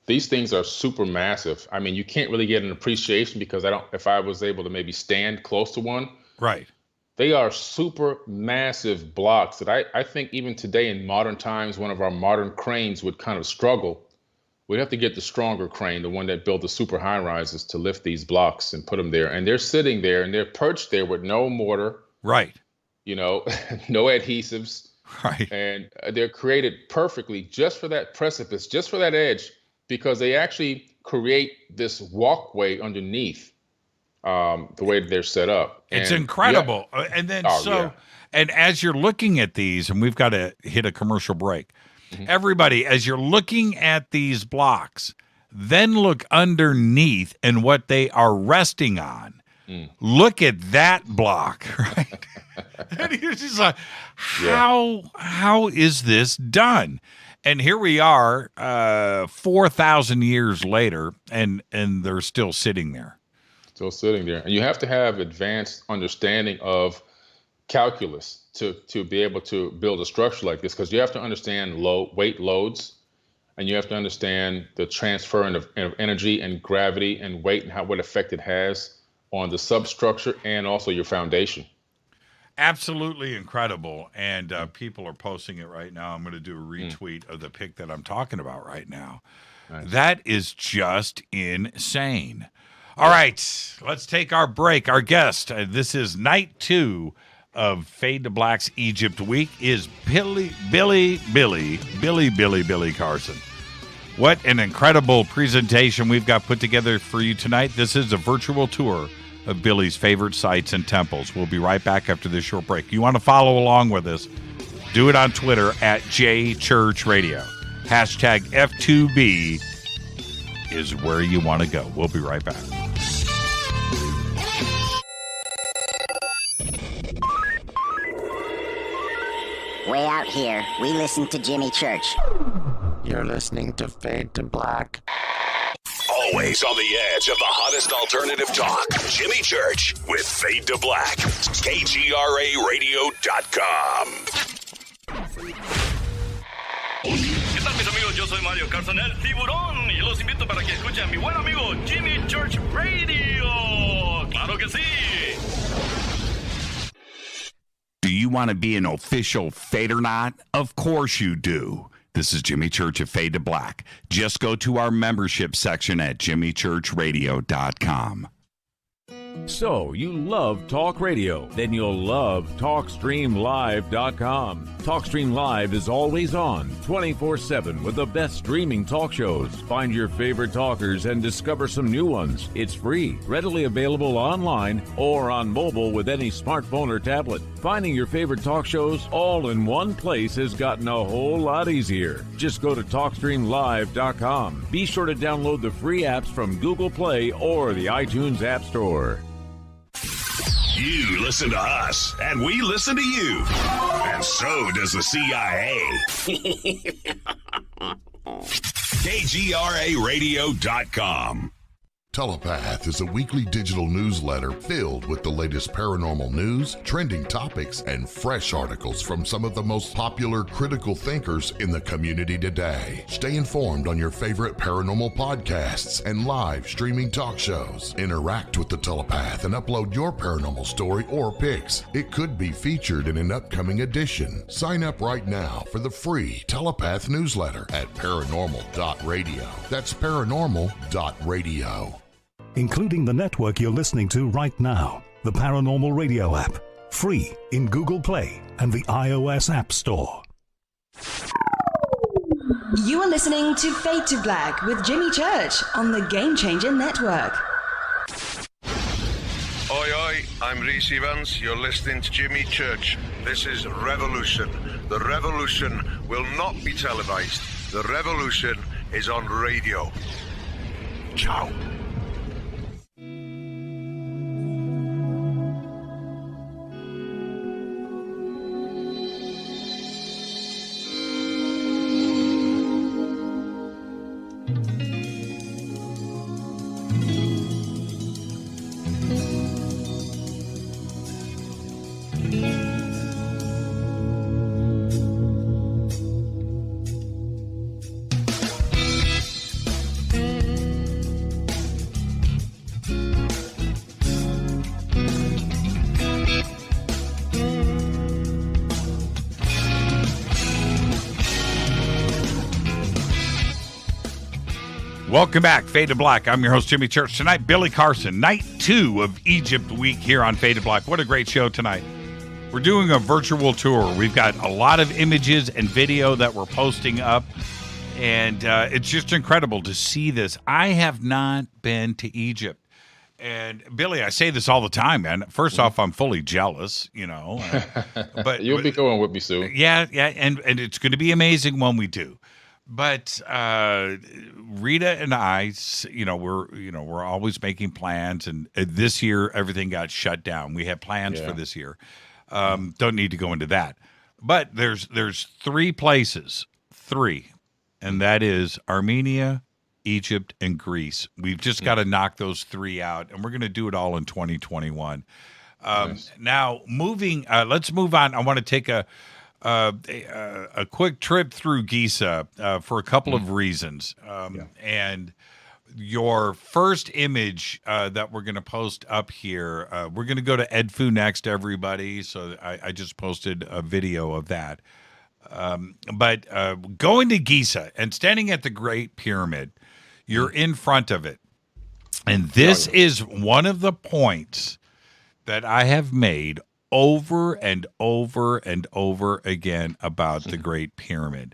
These things are super massive. I mean, you can't really get an appreciation because if I was able to maybe stand close to one. Right. They are super massive blocks that I think even today in modern times, one of our modern cranes would kind of struggle. We'd have to get the stronger crane, the one that built the super high rises, to lift these blocks and put them there. And they're sitting there and they're perched there with no mortar. Right. No adhesives. Right. And they're created perfectly just for that precipice, just for that edge, because they actually create this walkway underneath the way they're set up. It's incredible. And then and as you're looking at these, and we've got to hit a commercial break. Everybody, as you're looking at these blocks, then look underneath and what they are resting on. Look at that block, right? And you're just like, how is this done? And here we are, 4,000 years later, and they're still sitting there. Still sitting there. And you have to have advanced understanding of calculus to be able to build a structure like this, because you have to understand weight loads, and you have to understand the transferring of energy and gravity and weight and what effect it has on the substructure and also your foundation. Absolutely incredible. And people are posting it right now. I'm going to do a retweet of the pic that I'm talking about right now. Nice. That is just insane. All right, let's take our break. Our guest, this is night 2 of Fade to Black's Egypt Week, is Billy Carson. What an incredible presentation we've got put together for you tonight. This is a virtual tour of Billy's favorite sites and temples. We'll be right back after this short break. You want to follow along with us, do it on Twitter at JChurchRadio. Hashtag F2B is where you want to go. We'll be right back. Way out here, we listen to Jimmy Church. You're listening to Fade to Black. Always on the edge of the hottest alternative talk. Jimmy Church with Fade to Black. KGRARadio.com. ¿Qué tal, mis amigos? Yo soy Mario Carson, el tiburón, y los invito para que escuchen a mi buen amigo Jimmy Church Radio. ¡Claro que sí! Do you want to be an official Fadernaut? Of course you do. This is Jimmy Church of Fade to Black. Just go to our membership section at jimmychurchradio.com. So, you love talk radio? Then you'll love TalkStreamLive.com. TalkStream Live is always on, 24/7 with the best streaming talk shows. Find your favorite talkers and discover some new ones. It's free, readily available online or on mobile with any smartphone or tablet. Finding your favorite talk shows all in one place has gotten a whole lot easier. Just go to TalkStreamLive.com. Be sure to download the free apps from Google Play or the iTunes App Store. You listen to us, and we listen to you. And so does the CIA. KGRARadio.com. Telepath is a weekly digital newsletter filled with the latest paranormal news, trending topics, and fresh articles from some of the most popular critical thinkers in the community today. Stay informed on your favorite paranormal podcasts and live streaming talk shows. Interact with the Telepath and upload your paranormal story or pics. It could be featured in an upcoming edition. Sign up right now for the free Telepath newsletter at paranormal.radio. That's paranormal.radio. Including the network you're listening to right now, the Paranormal Radio app, free in Google Play and the iOS App Store. You are listening to Fade to Black with Jimmy Church on the Game Changer Network. Oi, oi, I'm Reese Evans. You're listening to Jimmy Church. This is Revolution. The revolution will not be televised. The revolution is on radio. Ciao. Welcome back, Fade to Black. I'm your host, Jimmy Church. Tonight, Billy Carson, night 2 of Egypt Week here on Fade to Black. What a great show tonight. We're doing a virtual tour. We've got a lot of images and video that we're posting up, and it's just incredible to see this. I have not been to Egypt. And Billy, I say this all the time, man. First off, I'm fully jealous, you know. But you'll be going with me soon. Yeah, and it's going to be amazing when we do. But Rita and I, we're always making plans, and this year everything got shut down. We have plans for this year. Don't need to go into that. But there's 3 places, and that is Armenia, Egypt, and Greece. We've just got to knock those 3 out, and we're going to do it all in 2021. Nice. Now, let's move on. I want to take a quick trip through Giza for a couple of reasons. And your first image that we're going to post up here, we're going to go to Edfu next, everybody. So I just posted a video of that. But going to Giza and standing at the Great Pyramid, you're in front of it. And this is one of the points that I have made over and over and over again about the Great Pyramid.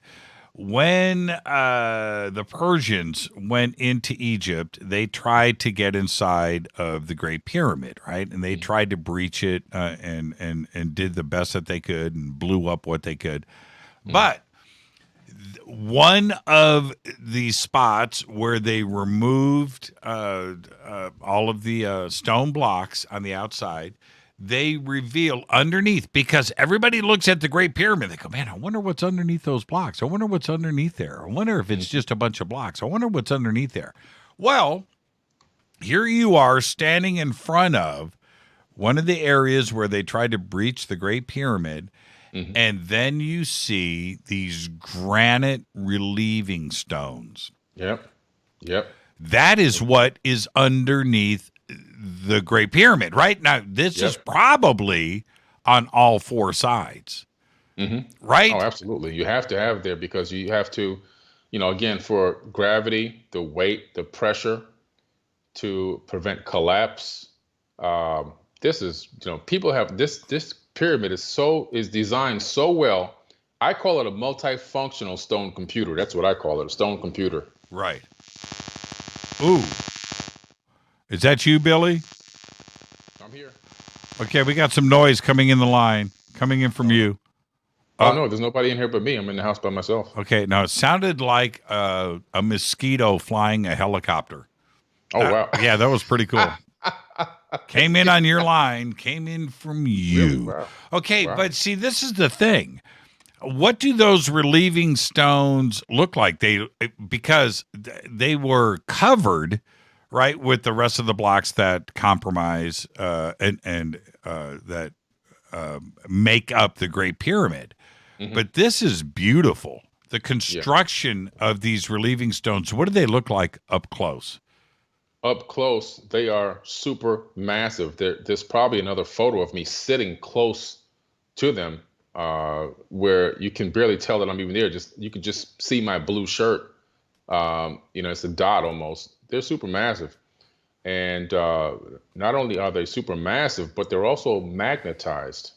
When the Persians went into Egypt, they tried to get inside of the Great Pyramid, right? And they tried to breach it and did the best that they could and blew up what they could. But one of the spots where they removed all of the stone blocks on the outside, they reveal underneath, because everybody looks at the Great Pyramid. They go, man, I wonder what's underneath those blocks. I wonder what's underneath there. I wonder if it's just a bunch of blocks. I wonder what's underneath there. Well, here you are standing in front of one of the areas where they tried to breach the Great Pyramid, and then you see these granite relieving stones. Yep. That is what is underneath the Great Pyramid, right? Now, this is probably on all 4 sides, right? Oh, absolutely. You have to have there because you have to, again, for gravity, the weight, the pressure to prevent collapse, This is, people have this pyramid is designed so well. I call it a multifunctional stone computer. That's what I call it, a stone computer. Right. Ooh. Is that you, Billy? I'm here. Okay, we got some noise coming in the line, coming in from you. No, there's nobody in here but me. I'm in the house by myself. Okay, now it sounded like a mosquito flying a helicopter. Oh, wow. Yeah, that was pretty cool. Came in on your line, came in from you. Really? Wow. Okay, Wow. but see, this is the thing. What do those relieving stones look like? Because they were covered, right, with the rest of the blocks that compromise and that make up the Great Pyramid. Mm-hmm. But this is beautiful. The construction of these relieving stones, what do they look like up close? Up close, they are super massive. There's probably another photo of me sitting close to them where you can barely tell that I'm even there. You can just see my blue shirt. It's a dot almost. They're super massive. And not only are they super massive, but they're also magnetized.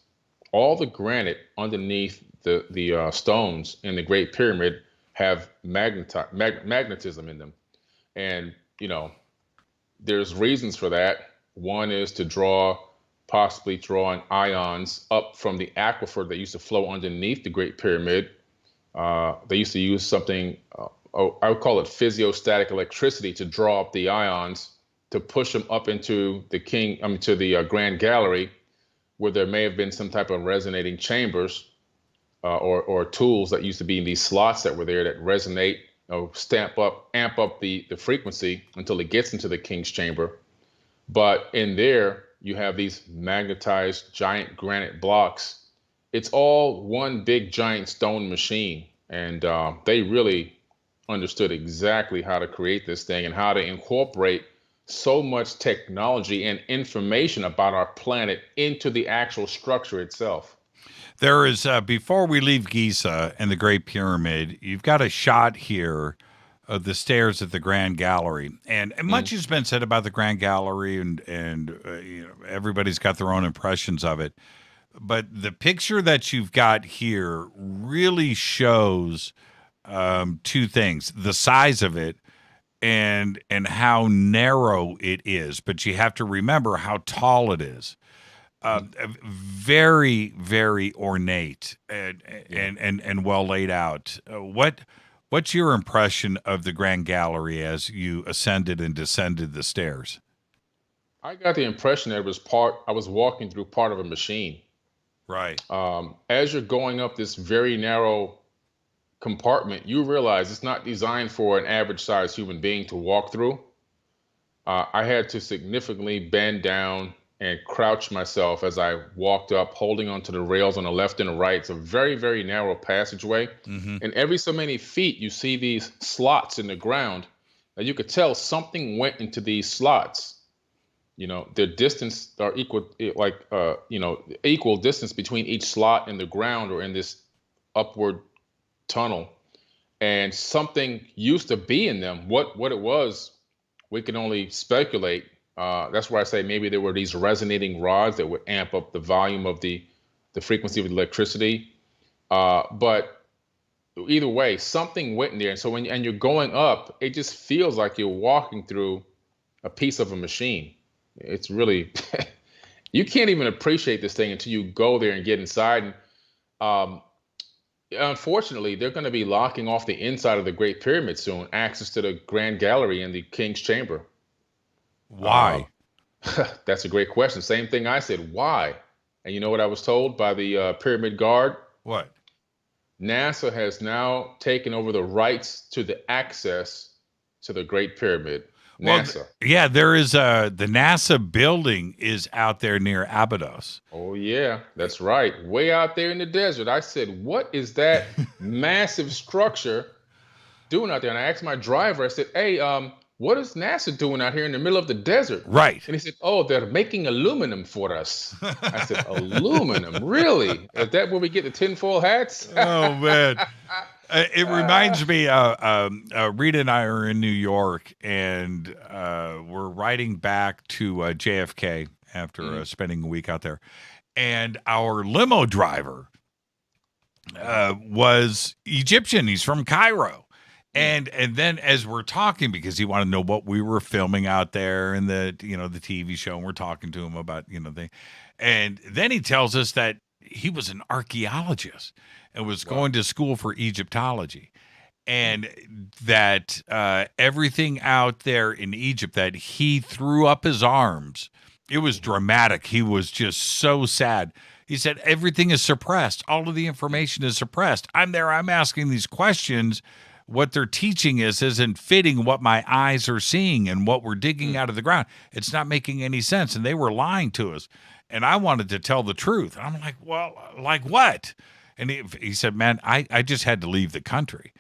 All the granite underneath the stones in the Great Pyramid have magnetism in them. And, there's reasons for that. One is to possibly drawing ions up from the aquifer that used to flow underneath the Great Pyramid. They used to use something, I would call it physiostatic electricity, to draw up the ions, to push them up into the Grand Gallery, where there may have been some type of resonating chambers or tools that used to be in these slots that were there that resonate, amp up the frequency until it gets into the king's chamber. But in there, you have these magnetized giant granite blocks. It's all one big giant stone machine. And they really understood exactly how to create this thing and how to incorporate so much technology and information about our planet into the actual structure itself. There is, before we leave Giza and the Great Pyramid, you've got a shot here of the stairs at the Grand Gallery. And much has been said about the Grand Gallery, and everybody's got their own impressions of it. But the picture that you've got here really shows two things: the size of it and how narrow it is. But you have to remember how tall it is. Very, very ornate and well laid out. What's your impression of the Grand Gallery as you ascended and descended the stairs? I got the impression that I was walking through part of a machine. Right. As you're going up this very narrow compartment, you realize it's not designed for an average sized human being to walk through. I had to significantly bend down and crouch myself as I walked up, holding onto the rails on the left and the right. It's a very, very narrow passageway. Mm-hmm. And every so many feet, you see these slots in the ground. And you could tell something went into these slots. Their distance are equal distance between each slot in the ground or in this upward tunnel. And something used to be in them. What it was, we can only speculate. That's why I say maybe there were these resonating rods that would amp up the volume of the frequency of the electricity. But either way, something went in there. And so when you're going up, it just feels like you're walking through a piece of a machine. It's really, you can't even appreciate this thing until you go there and get inside. And unfortunately, they're going to be locking off the inside of the Great Pyramid soon, access to the Grand Gallery and the King's Chamber. Why? That's a great question. Same thing I said. Why? And you know what I was told by the pyramid guard? What? NASA has now taken over the rights to the access to the Great Pyramid. NASA. Well, there is the NASA building is out there near Abydos. Oh, yeah, that's right. Way out there in the desert. I said, what is that massive structure doing out there? And I asked my driver, I said, hey, what is NASA doing out here in the middle of the desert? Right. And he said, oh, they're making aluminum for us. I said, aluminum? Really? Is that where we get the tinfoil hats? Oh, man. It reminds me, Rita and I are in New York, and we're riding back to JFK after spending a week out there. And our limo driver was Egyptian. He's from Cairo. And then as we're talking, because he wanted to know what we were filming out there in the TV show, and we're talking to him about, and then he tells us that he was an archaeologist and was going to school for Egyptology. And that everything out there in Egypt, that he threw up his arms. It was dramatic. He was just so sad. He said, everything is suppressed. All of the information is suppressed. I'm there. I'm asking these questions. What they're teaching isn't fitting what my eyes are seeing and what we're digging out of the ground. It's not making any sense. And they were lying to us. And I wanted to tell the truth. I'm like, well, like what? And he said, man, I just had to leave the country.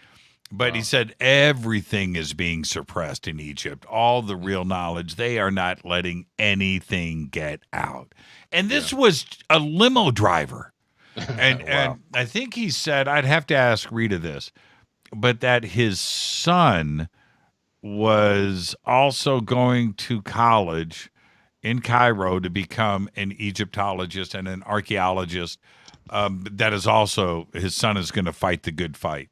But he said everything is being suppressed in Egypt. All the real knowledge. They are not letting anything get out. And this was a limo driver. And I think he said, I'd have to ask Rita this, but that his son was also going to college in Cairo to become an Egyptologist and an archaeologist. That is also, his son is going to fight the good fight.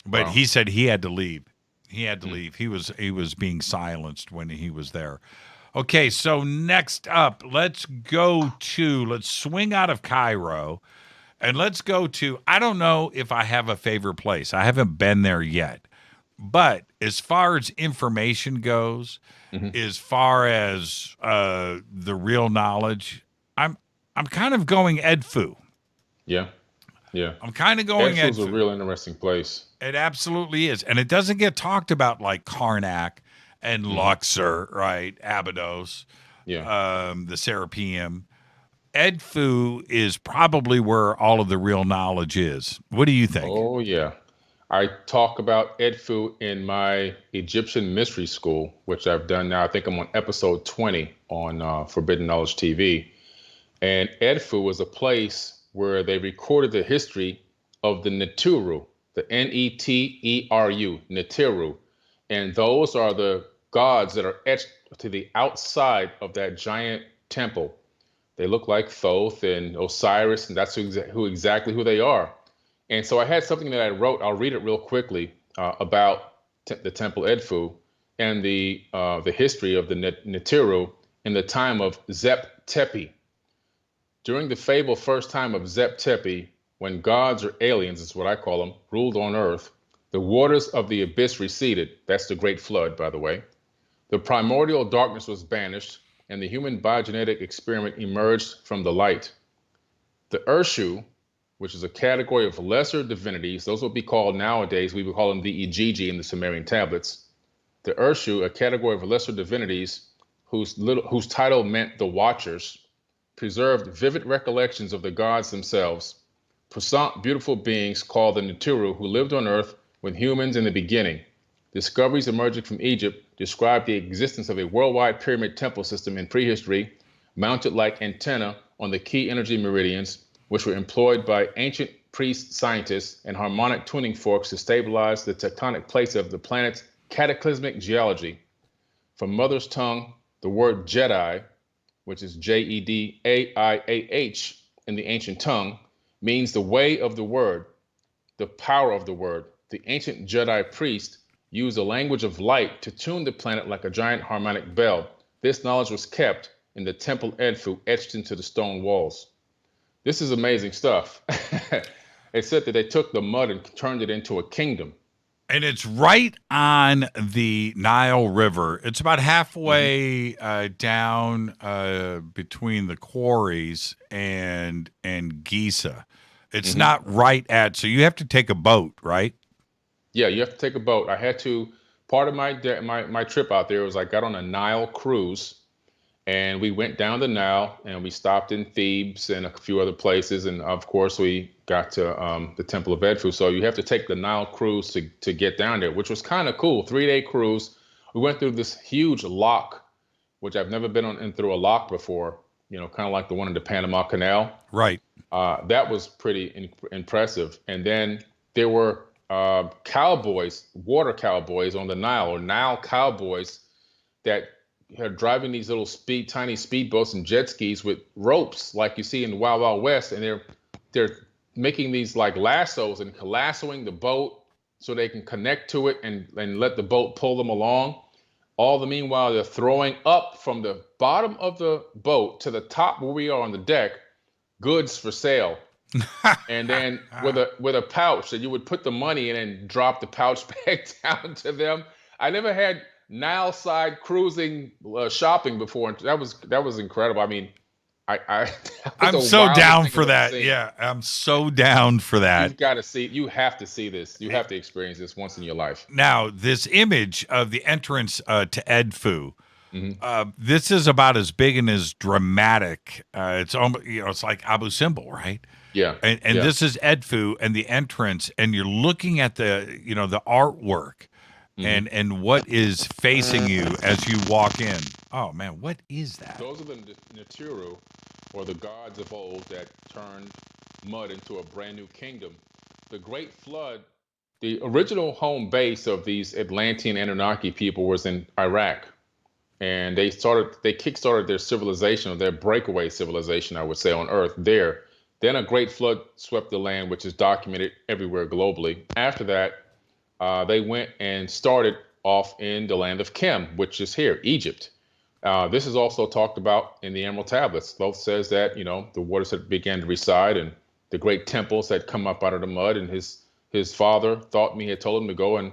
But he said he had to leave. He had to leave. He was being silenced when he was there. Okay, so next up, let's swing out of Cairo, and let's go to, I don't know if I have a favorite place. I haven't been there yet. But as far as information goes, as far as the real knowledge, I'm kind of going Edfu. Yeah. I'm kind of going Edfu's a real interesting place. It absolutely is. And it doesn't get talked about like Karnak and Luxor, right? Abydos, the Serapeum. Edfu is probably where all of the real knowledge is. What do you think? Oh, yeah. I talk about Edfu in my Egyptian Mystery School, which I've done now. I think I'm on episode 20 on Forbidden Knowledge TV. And Edfu was a place where they recorded the history of the Neteru, the Neteru, Neteru. And those are the gods that are etched to the outside of that giant temple. They look like Thoth and Osiris, and that's exactly who they are. And so I had something that I wrote. I'll read it real quickly about the Temple Edfu and the history of the Neteru in the time of Zep Tepi. During the fabled first time of Zep Tepi, when gods or aliens, is what I call them, ruled on earth, the waters of the abyss receded. That's the Great Flood, by the way. The primordial darkness was banished, and the human biogenetic experiment emerged from the light. The Urshu, which is a category of lesser divinities, those would be called nowadays, we would call them the Igigi in the Sumerian tablets. The Urshu, a category of lesser divinities whose title meant the Watchers, preserved vivid recollections of the gods themselves, puissant, beautiful beings called the Neteru who lived on earth with humans in the beginning. Discoveries emerging from Egypt describe the existence of a worldwide pyramid temple system in prehistory, mounted like antennae on the key energy meridians, which were employed by ancient priest scientists and harmonic tuning forks to stabilize the tectonic plates of the planet's cataclysmic geology. From mother's tongue, the word Jedi, which is Jedaiah in the ancient tongue, means the way of the word, the power of the word. The ancient Jedi priest used a language of light to tune the planet like a giant harmonic bell. This knowledge was kept in the Temple Edfu, etched into the stone walls. This is amazing stuff. It said that they took the mud and turned it into a kingdom. And it's right on the Nile River. It's about halfway down between the quarries and Giza. It's not right at, so you have to take a boat, right? Yeah, you have to take a boat. I had to, part of my trip out there was I got on a Nile cruise, and we went down the Nile, and we stopped in Thebes and a few other places, and of course we got to the Temple of Edfu. So you have to take the Nile cruise to get down there, which was kind of cool. 3-day cruise. We went through this huge lock, which I've never been on through a lock before. You know, kind of like the one in the Panama Canal. Right. That was pretty impressive. And then there were cowboys, water cowboys on the Nile, or Nile cowboys that driving these little tiny speedboats and jet skis with ropes like you see in the Wild Wild West, and they're making these like lassos and lassoing the boat so they can connect to it and let the boat pull them along. All the meanwhile, they're throwing up from the bottom of the boat to the top where we are on the deck, goods for sale. And then with a pouch that you would put the money in and drop the pouch back down to them. I never had Nile side cruising shopping before. That was incredible. I mean, I'm so down for that. Yeah, I'm so down for that. You have to see this. You have to experience this once in your life. Now, this image of the entrance to Edfu, this is about as big and as dramatic. It's almost, it's like Abu Simbel, right? Yeah. And this is Edfu and the entrance, and you're looking at the artwork and what is facing you as you walk in. Oh man, what is that? Those are the Naturu, or the gods of old that turned mud into a brand new kingdom. The Great Flood, the original home base of these Atlantean Anunnaki people was in Iraq. And they kickstarted their civilization, or their breakaway civilization, I would say, on Earth there. Then a great flood swept the land, which is documented everywhere globally. After that, they went and started off in the land of Chem, which is here, Egypt. This is also talked about in the Emerald Tablets. Thoth says that, the waters had began to recede and the great temples had come up out of the mud, and his father Thothme had told him to go and,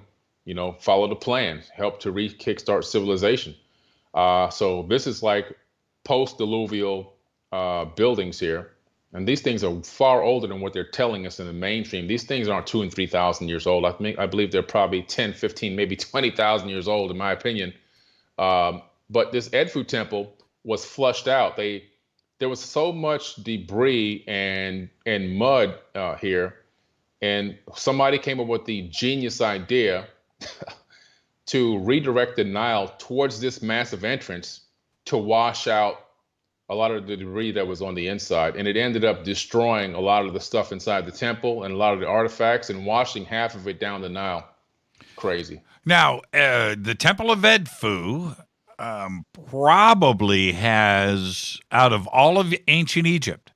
follow the plan, help to kickstart civilization. So this is like post-diluvial buildings here. And these things are far older than what they're telling us in the mainstream. These things aren't 2,000 and 3,000 years old. I believe they're probably 10, 15, maybe 20,000 years old, in my opinion. But this Edfu temple was flushed out. There was so much debris and mud here, and somebody came up with the genius idea to redirect the Nile towards this massive entrance to wash out a lot of the debris that was on the inside. And it ended up destroying a lot of the stuff inside the temple and a lot of the artifacts and washing half of it down the Nile. Crazy. Now, the Temple of Edfu probably has, out of all of ancient Egypt,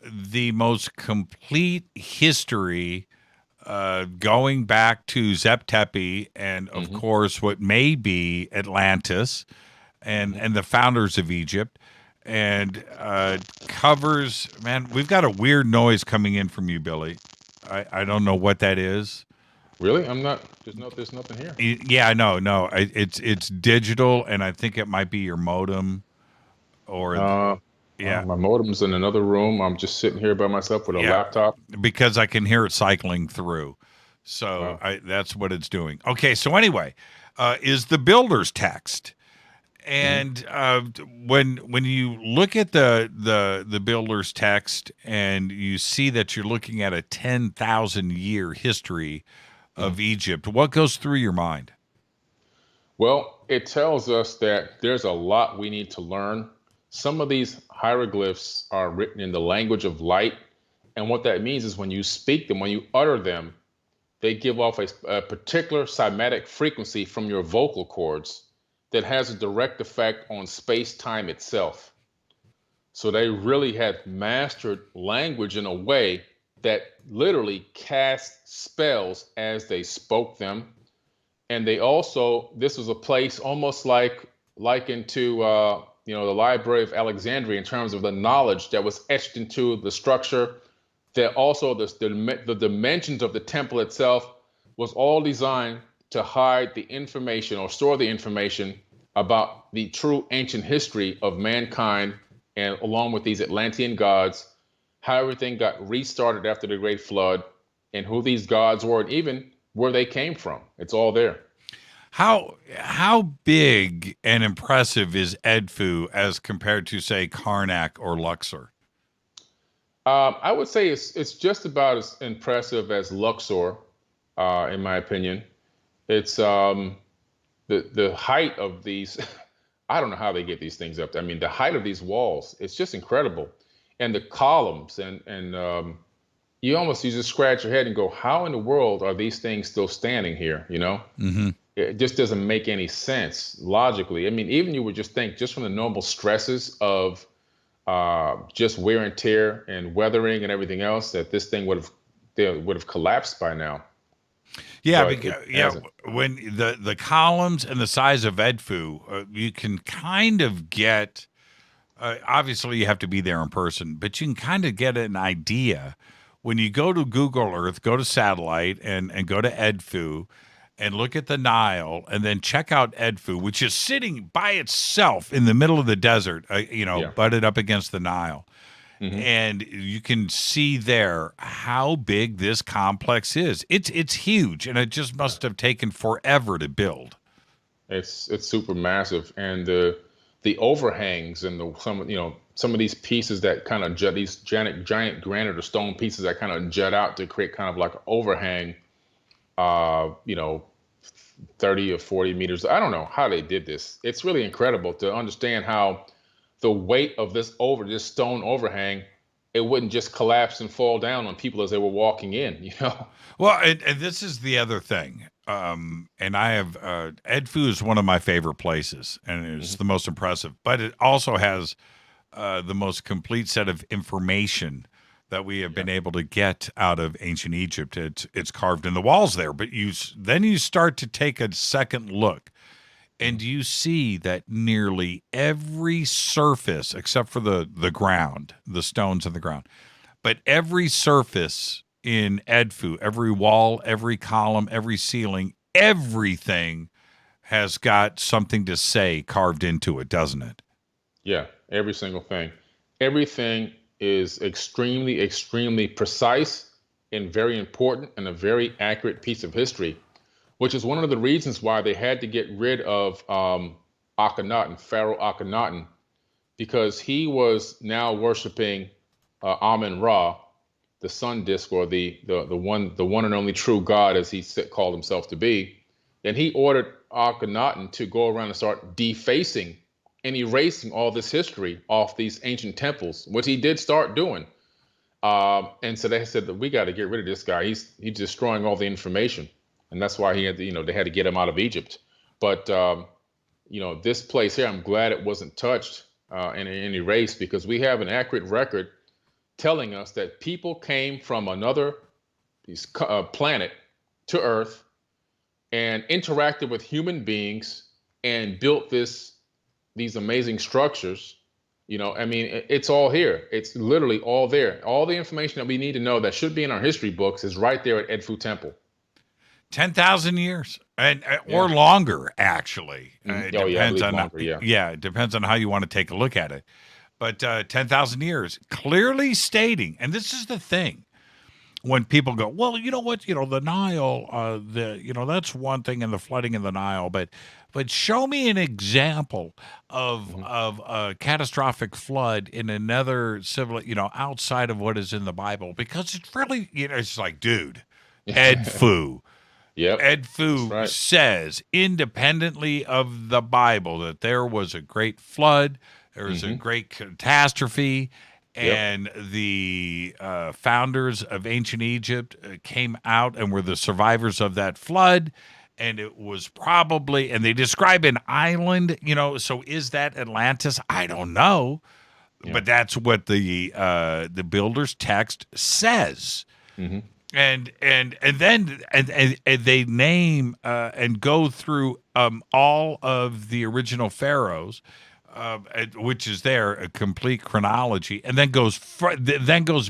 the most complete history going back to Zep-Tepi and, of course, what may be Atlantis and the founders of Egypt. And covers, man, we've got a weird noise coming in from you, Billy. I don't know what that is. Really? There's nothing here. Yeah, no. It's digital, and I think it might be your modem or my modem's in another room. I'm just sitting here by myself with a laptop. Because I can hear it cycling through. So that's what it's doing. Okay, so anyway, is the builder's text. And when you look at the builder's text and you see that you're looking at a 10,000 year history of Egypt, what goes through your mind? Well, it tells us that there's a lot we need to learn. Some of these hieroglyphs are written in the language of light. And what that means is when you speak them, when you utter them, they give off a particular cymatic frequency from your vocal cords that has a direct effect on space-time itself. So they really had mastered language in a way that literally cast spells as they spoke them. And they also, this was a place almost likened to the Library of Alexandria in terms of the knowledge that was etched into the structure. That also the dimensions of the temple itself was all designed to hide the information or store the information about the true ancient history of mankind, and along with these Atlantean gods, how everything got restarted after the Great Flood, and who these gods were, and even where they came from. It's all there. How big and impressive is Edfu as compared to, say, Karnak or Luxor? I would say it's just about as impressive as Luxor, in my opinion. It's the height of these. I don't know how they get these things up. I mean, the height of these walls, it's just incredible. And the columns, and you just scratch your head and go, how in the world are these things still standing here, it just doesn't make any sense logically. I mean, even you would just think just from the normal stresses of just wear and tear and weathering and everything else, that this thing would have collapsed by now. Yeah, because, when the columns and the size of Edfu, you can kind of get. Obviously, you have to be there in person, but you can kind of get an idea when you go to Google Earth, go to satellite, and go to Edfu, and look at the Nile, and then check out Edfu, which is sitting by itself in the middle of the desert, butted up against the Nile. Mm-hmm. And you can see there how big this complex is. It's huge, and it just must have taken forever to build. It's super massive, and the overhangs and some of these pieces that kind of jut, these giant granite or stone pieces that kind of jut out to create kind of like an overhang. 30 or 40 meters. I don't know how they did this. It's really incredible to understand how the weight of this stone overhang, it wouldn't just collapse and fall down on people as they were walking in, Well, and this is the other thing. And I have, Edfu is one of my favorite places, and it's the most impressive, but it also has the most complete set of information that we have been able to get out of ancient Egypt. It's carved in the walls there, but then you start to take a second look, and you see that nearly every surface, except for the ground, the stones in the ground, but every surface in Edfu, every wall, every column, every ceiling, everything has got something to say carved into it, doesn't it? Yeah, every single thing. Everything is extremely, extremely precise and very important and a very accurate piece of history, which is one of the reasons why they had to get rid of Akhenaten, Pharaoh Akhenaten, because he was now worshiping Amun-Ra, the sun disk, or the one and only true God, as he called himself to be. And he ordered Akhenaten to go around and start defacing and erasing all this history off these ancient temples, which he did start doing. And so they said that we got to get rid of this guy. He's destroying all the information, and that's why he had to, they had to get him out of Egypt. But this place here, I'm glad it wasn't touched and erased, because we have an accurate record telling us that people came from another planet to Earth and interacted with human beings and built these amazing structures. It's all here. It's literally all there. All the information that we need to know that should be in our history books is right there at Edfu Temple. 10,000 years or longer, actually. Mm-hmm. It depends on longer, it depends on how you want to take a look at it. But 10,000 years, clearly stating, and this is the thing, when people go, well, you know what, the Nile, that's one thing, in the flooding in the Nile, but show me an example of a catastrophic flood in another outside of what is in the Bible, because it's really, it's like, dude, Edfu. Yep. Edfu says, independently of the Bible, that there was a great flood, there was a great catastrophe, and the founders of ancient Egypt came out and were the survivors of that flood. And it was probably, and they describe an island, so is that Atlantis? I don't know. Yeah. But that's what the builder's text says. Mm-hmm. And then they name and go through all of the original pharaohs, which is there, a complete chronology, and then goes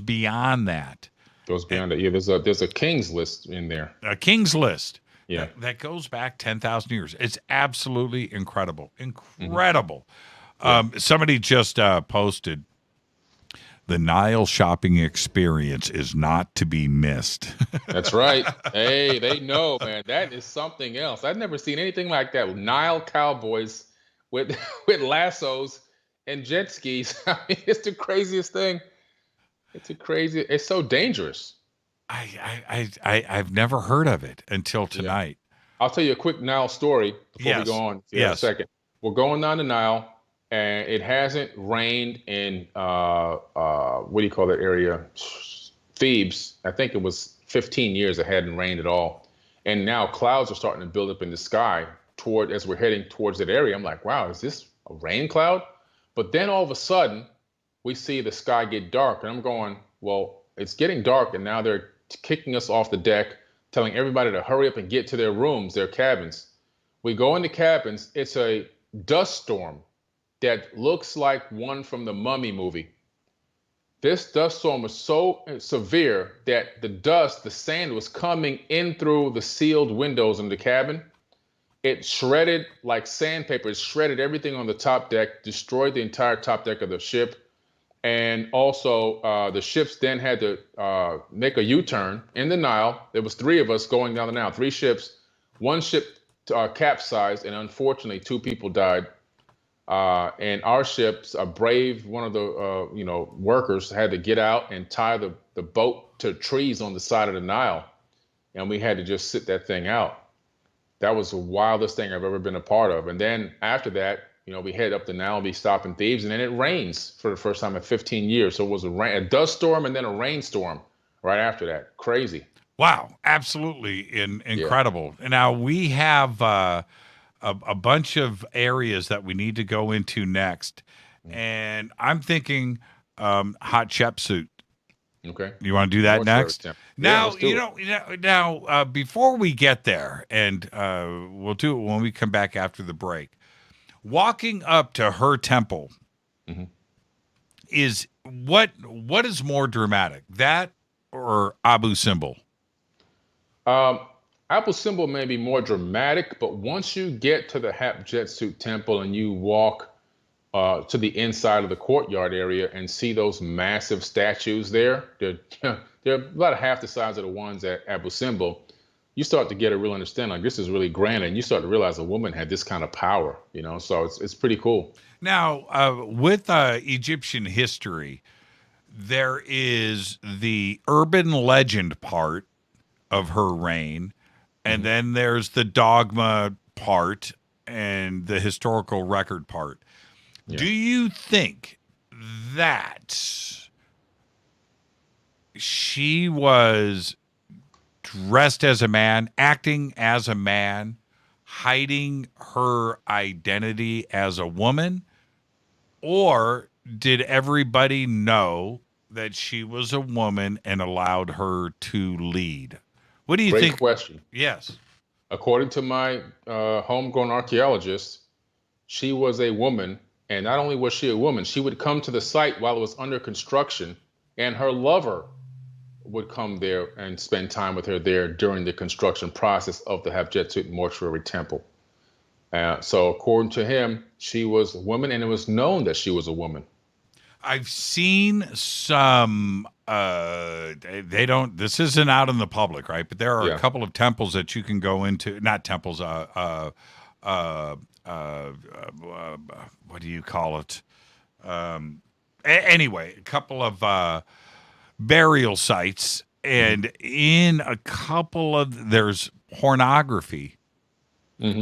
beyond that. Goes beyond it. Yeah, there's a king's list in there. A king's list. Yeah, that goes back 10,000 years. It's absolutely incredible. Mm-hmm. Somebody just posted, the Nile shopping experience is not to be missed. That's right. Hey, they know, man. That is something else. I've never seen anything like that. Nile cowboys with lassos and jet skis. I mean, it's the craziest thing. It's so dangerous. I've never heard of it until tonight. Yeah. I'll tell you a quick Nile story before we go on. In a second. We're going down the Nile, and it hasn't rained in what do you call that area? Thebes. I think it was 15 years it hadn't rained at all. And now clouds are starting to build up in the sky as we're heading towards that area. I'm like, wow, is this a rain cloud? But then all of a sudden, we see the sky get dark. And I'm going, well, it's getting dark. And now they're kicking us off the deck, telling everybody to hurry up and get to their rooms, their cabins. We go into cabins. It's a dust storm that looks like one from the Mummy movie. This dust storm was so severe that the sand was coming in through the sealed windows in the cabin. It shredded like sandpaper. It shredded everything on the top deck, destroyed the entire top deck of the ship. And also the ships then had to make a U-turn in the Nile. There was 3 of us going down the Nile, 3 ships. One ship capsized, and unfortunately 2 people died. And our ships, a brave one of the workers had to get out and tie the boat to trees on the side of the Nile, and we had to just sit that thing out. That was the wildest thing I've ever been a part of. And then after that, we head up the Nile, be stopping thieves, and then it rains for the first time in 15 years. So it was a dust storm and then a rainstorm right after that. Crazy. Wow, absolutely incredible. Yeah. Now we have a bunch of areas that we need to go into next, and I'm thinking hot chep suit. Okay, you want to do that next? Now, before we get there, and we'll do it when we come back after the break. Walking up to her temple is what is more dramatic, that or Abu Simbel? Abu Simbel may be more dramatic, but once you get to the Hatshepsut temple and you walk to the inside of the courtyard area and see those massive statues there, they're about half the size of the ones at Abu Simbel. You start to get a real understanding, like this is really grand, and you start to realize a woman had this kind of power, so it's pretty cool. Now, with Egyptian history, there is the urban legend part of her reign, and then there's the dogma part and the historical record part. Yeah. Do you think that she was dressed as a man, acting as a man, hiding her identity as a woman? Or did everybody know that she was a woman and allowed her to lead? What do you think? Great question. Yes. According to my homegrown archaeologist, she was a woman. And not only was she a woman, she would come to the site while it was under construction, and her lover would come there and spend time with her there during the construction process of the Hatshepsut mortuary temple. So according to him, she was a woman, and it was known that she was a woman. I've seen some, they don't, this isn't out in the public, right? But there are a couple of temples that you can go into, not temples, what do you call it? Anyway, a couple of burial sites, and in a couple of, there's pornography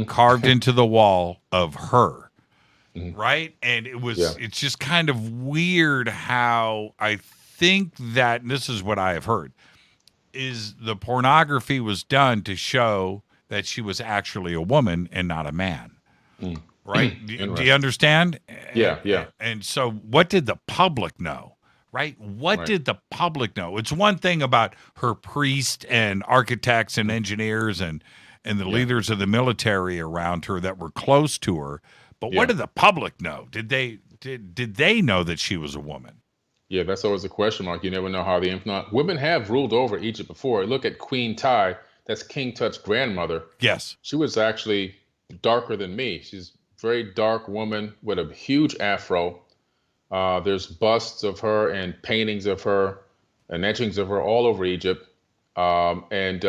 carved into the wall of her. Right. And it was, it's just kind of weird how I think that, and this is what I have heard, is the pornography was done to show that she was actually a woman and not a man. Right. Do you understand? Yeah. And so what did the public know? Right. What did the public know? It's one thing about her priests and architects and engineers and the leaders of the military around her that were close to her. But what did the public know? Did they know that she was a woman? Yeah, that's always a question mark. You never know how the influence. Women have ruled over Egypt before. Look at Queen Ty. That's King Tut's grandmother. Yes. She was actually darker than me. She's a very dark woman with a huge afro. There's busts of her and paintings of her and etchings of her all over Egypt. And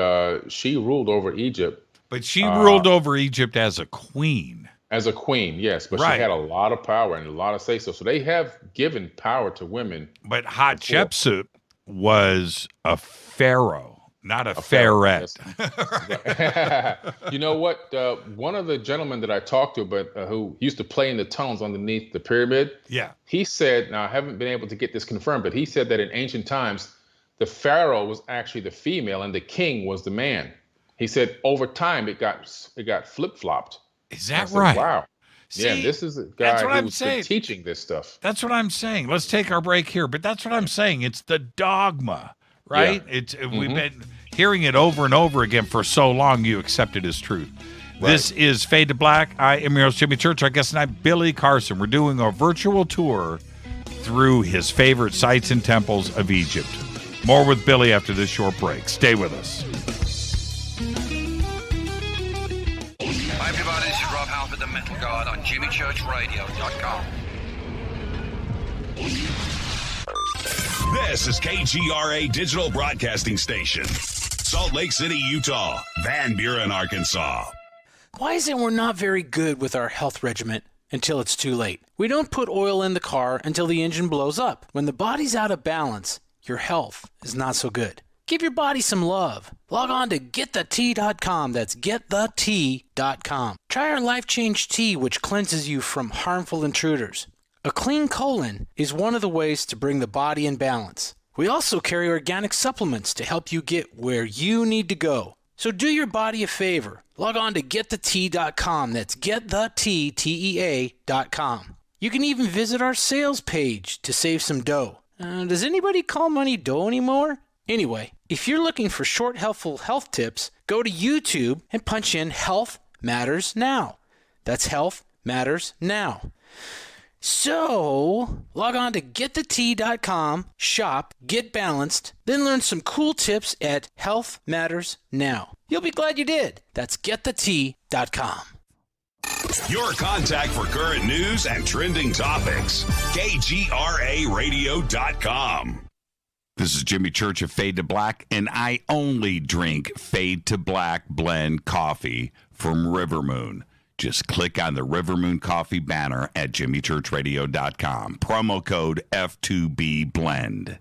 she ruled over Egypt. But she ruled over Egypt as a queen. As a queen, yes. But she had a lot of power and a lot of say-so. So they have given power to women. But Hatshepsut was a pharaoh, not a pharaoh. You know what? One of the gentlemen that I talked to, who used to play in the tunnels underneath the pyramid, he said, now I haven't been able to get this confirmed, but he said that in ancient times, the pharaoh was actually the female and the king was the man. He said over time it got flip-flopped. Is that said, right? Wow. See, yeah, this is a guy who's been saying. teaching this stuff. That's what I'm saying. Let's take our break here, but that's what I'm saying. It's the dogma, right? Yeah. We've been hearing it over and over again for so long. You accept it as truth. Right. This is Fade to Black. I am your host, Jimmy Church. Our guest tonight, Billy Carson. We're doing a virtual tour through his favorite sites and temples of Egypt. More with Billy after this short break. Stay with us. Hi everybody, this is Rob Halford, the Metal Guard on JimmyChurchRadio.com. This is KGRA Digital Broadcasting Station, Salt Lake City, Utah, Van Buren, Arkansas. Why is it we're not very good with our health regimen until it's too late? We don't put oil in the car until the engine blows up. When the body's out of balance, your health is not so good. Give your body some love. Log on to GetTheT.com. That's GetTheT.com. Try our Life Change Tea, which cleanses you from harmful intruders. A clean colon is one of the ways to bring the body in balance. We also carry organic supplements to help you get where you need to go. So do your body a favor. Log on to GetTheT.com. That's GetTheT.com. You can even visit our sales page to save some dough. Does anybody call money dough anymore? Anyway, if you're looking for short, helpful health tips, go to YouTube and punch in Health Matters Now. That's Health Matters Now. So, log on to GetTheT.com, shop, get balanced, then learn some cool tips at Health Matters Now. You'll be glad you did. That's GetTheT.com. Your contact for current news and trending topics. KGRARadio.com. This is Jimmy Church of Fade to Black, and I only drink Fade to Black blend coffee from River Moon. Just click on the River Moon Coffee banner at jimmychurchradio.com. Promo code F2B Blend.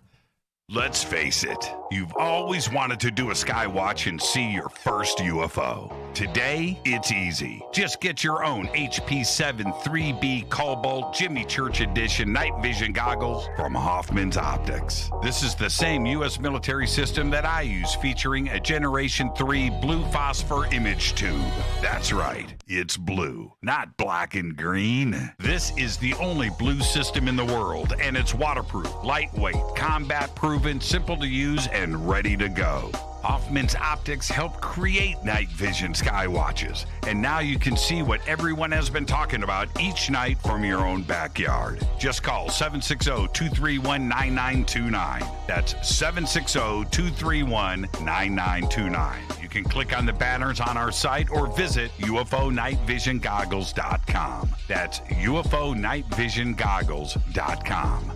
Let's face it, you've always wanted to do a sky watch and see your first UFO. Today, it's easy. Just get your own HP7 3B Cobalt Jimmy Church Edition night vision goggles from Hoffman's Optics. This is the same U.S. military system that I use, featuring a Generation 3 blue phosphor image tube. That's right, it's blue, not black and green. This is the only blue system in the world, and it's waterproof, lightweight, combat-proof, simple to use, and ready to go. Hoffman's Optics help create night vision sky watches, and now you can see what everyone has been talking about each night from your own backyard. Just call 760-231-9929. That's 760-231-9929. You can click on the banners on our site or visit UFONightVisionGoggles.com. That's UFONightVisionGoggles.com.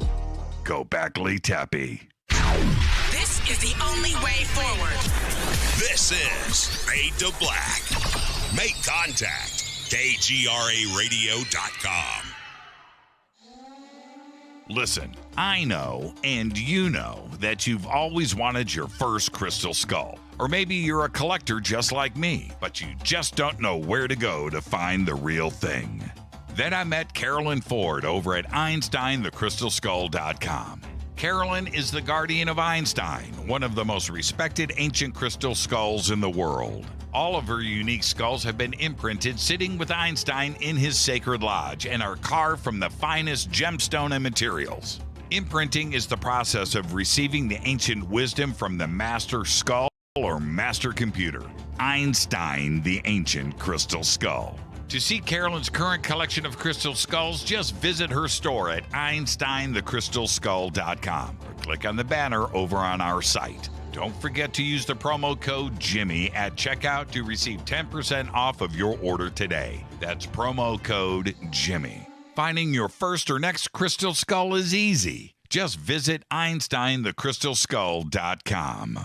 Go back, Lee Tepe. This is the only way forward. This is Fade to Black. Make contact. KGRARadio.com. Listen, I know, and you know, that you've always wanted your first crystal skull. Or maybe you're a collector just like me, but you just don't know where to go to find the real thing. Then I met Carolyn Ford over at EinsteinTheCrystalSkull.com. Carolyn is the guardian of Einstein, one of the most respected ancient crystal skulls in the world. All of her unique skulls have been imprinted sitting with Einstein in his sacred lodge and are carved from the finest gemstone and materials. Imprinting is the process of receiving the ancient wisdom from the master skull or master computer, Einstein the Ancient Crystal Skull. To see Carolyn's current collection of crystal skulls, just visit her store at EinsteinTheCrystalSkull.com or click on the banner over on our site. Don't forget to use the promo code JIMMY at checkout to receive 10% off of your order today. That's promo code JIMMY. Finding your first or next crystal skull is easy. Just visit EinsteinTheCrystalSkull.com.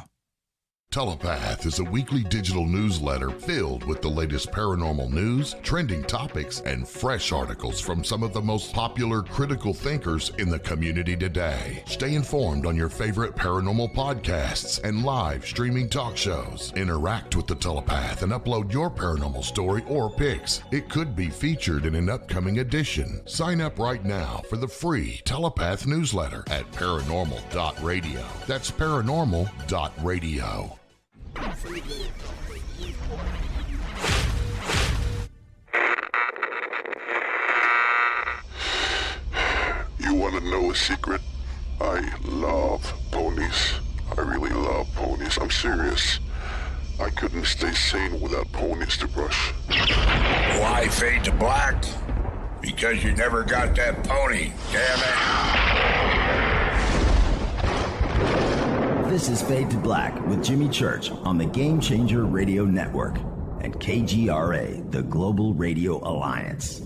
Telepath is a weekly digital newsletter filled with the latest paranormal news, trending topics, and fresh articles from some of the most popular critical thinkers in the community today. Stay informed on your favorite paranormal podcasts and live streaming talk shows. Interact with the Telepath and upload your paranormal story or pics. It could be featured in an upcoming edition. Sign up right now for the free Telepath newsletter at paranormal.radio. That's paranormal.radio. a secret. I love ponies. I really love ponies. I'm serious. I couldn't stay sane without ponies to brush. Why fade to black? Because you never got that pony, damn it. This is Fade to Black with Jimmy Church on the Game Changer Radio Network and KGRA, the Global Radio Alliance.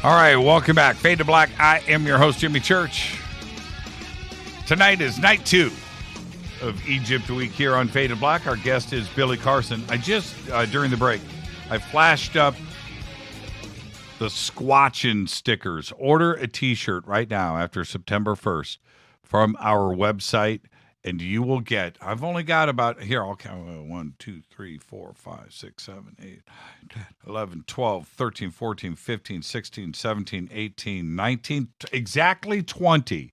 All right, welcome back. Fade to Black. I am your host, Jimmy Church. Tonight is night 2 of Egypt Week here on Fade to Black. Our guest is Billy Carson. I just, during the break, I flashed up the Squatchin stickers. Order a t-shirt right now after September 1st from our website, and you will get, I've only got about, here, I'll count 1, 2, 3, 4, 5, 6, 7, 8, 10, 11, 12, 13, 14, 15, 16, 17, 18, 19, exactly 20.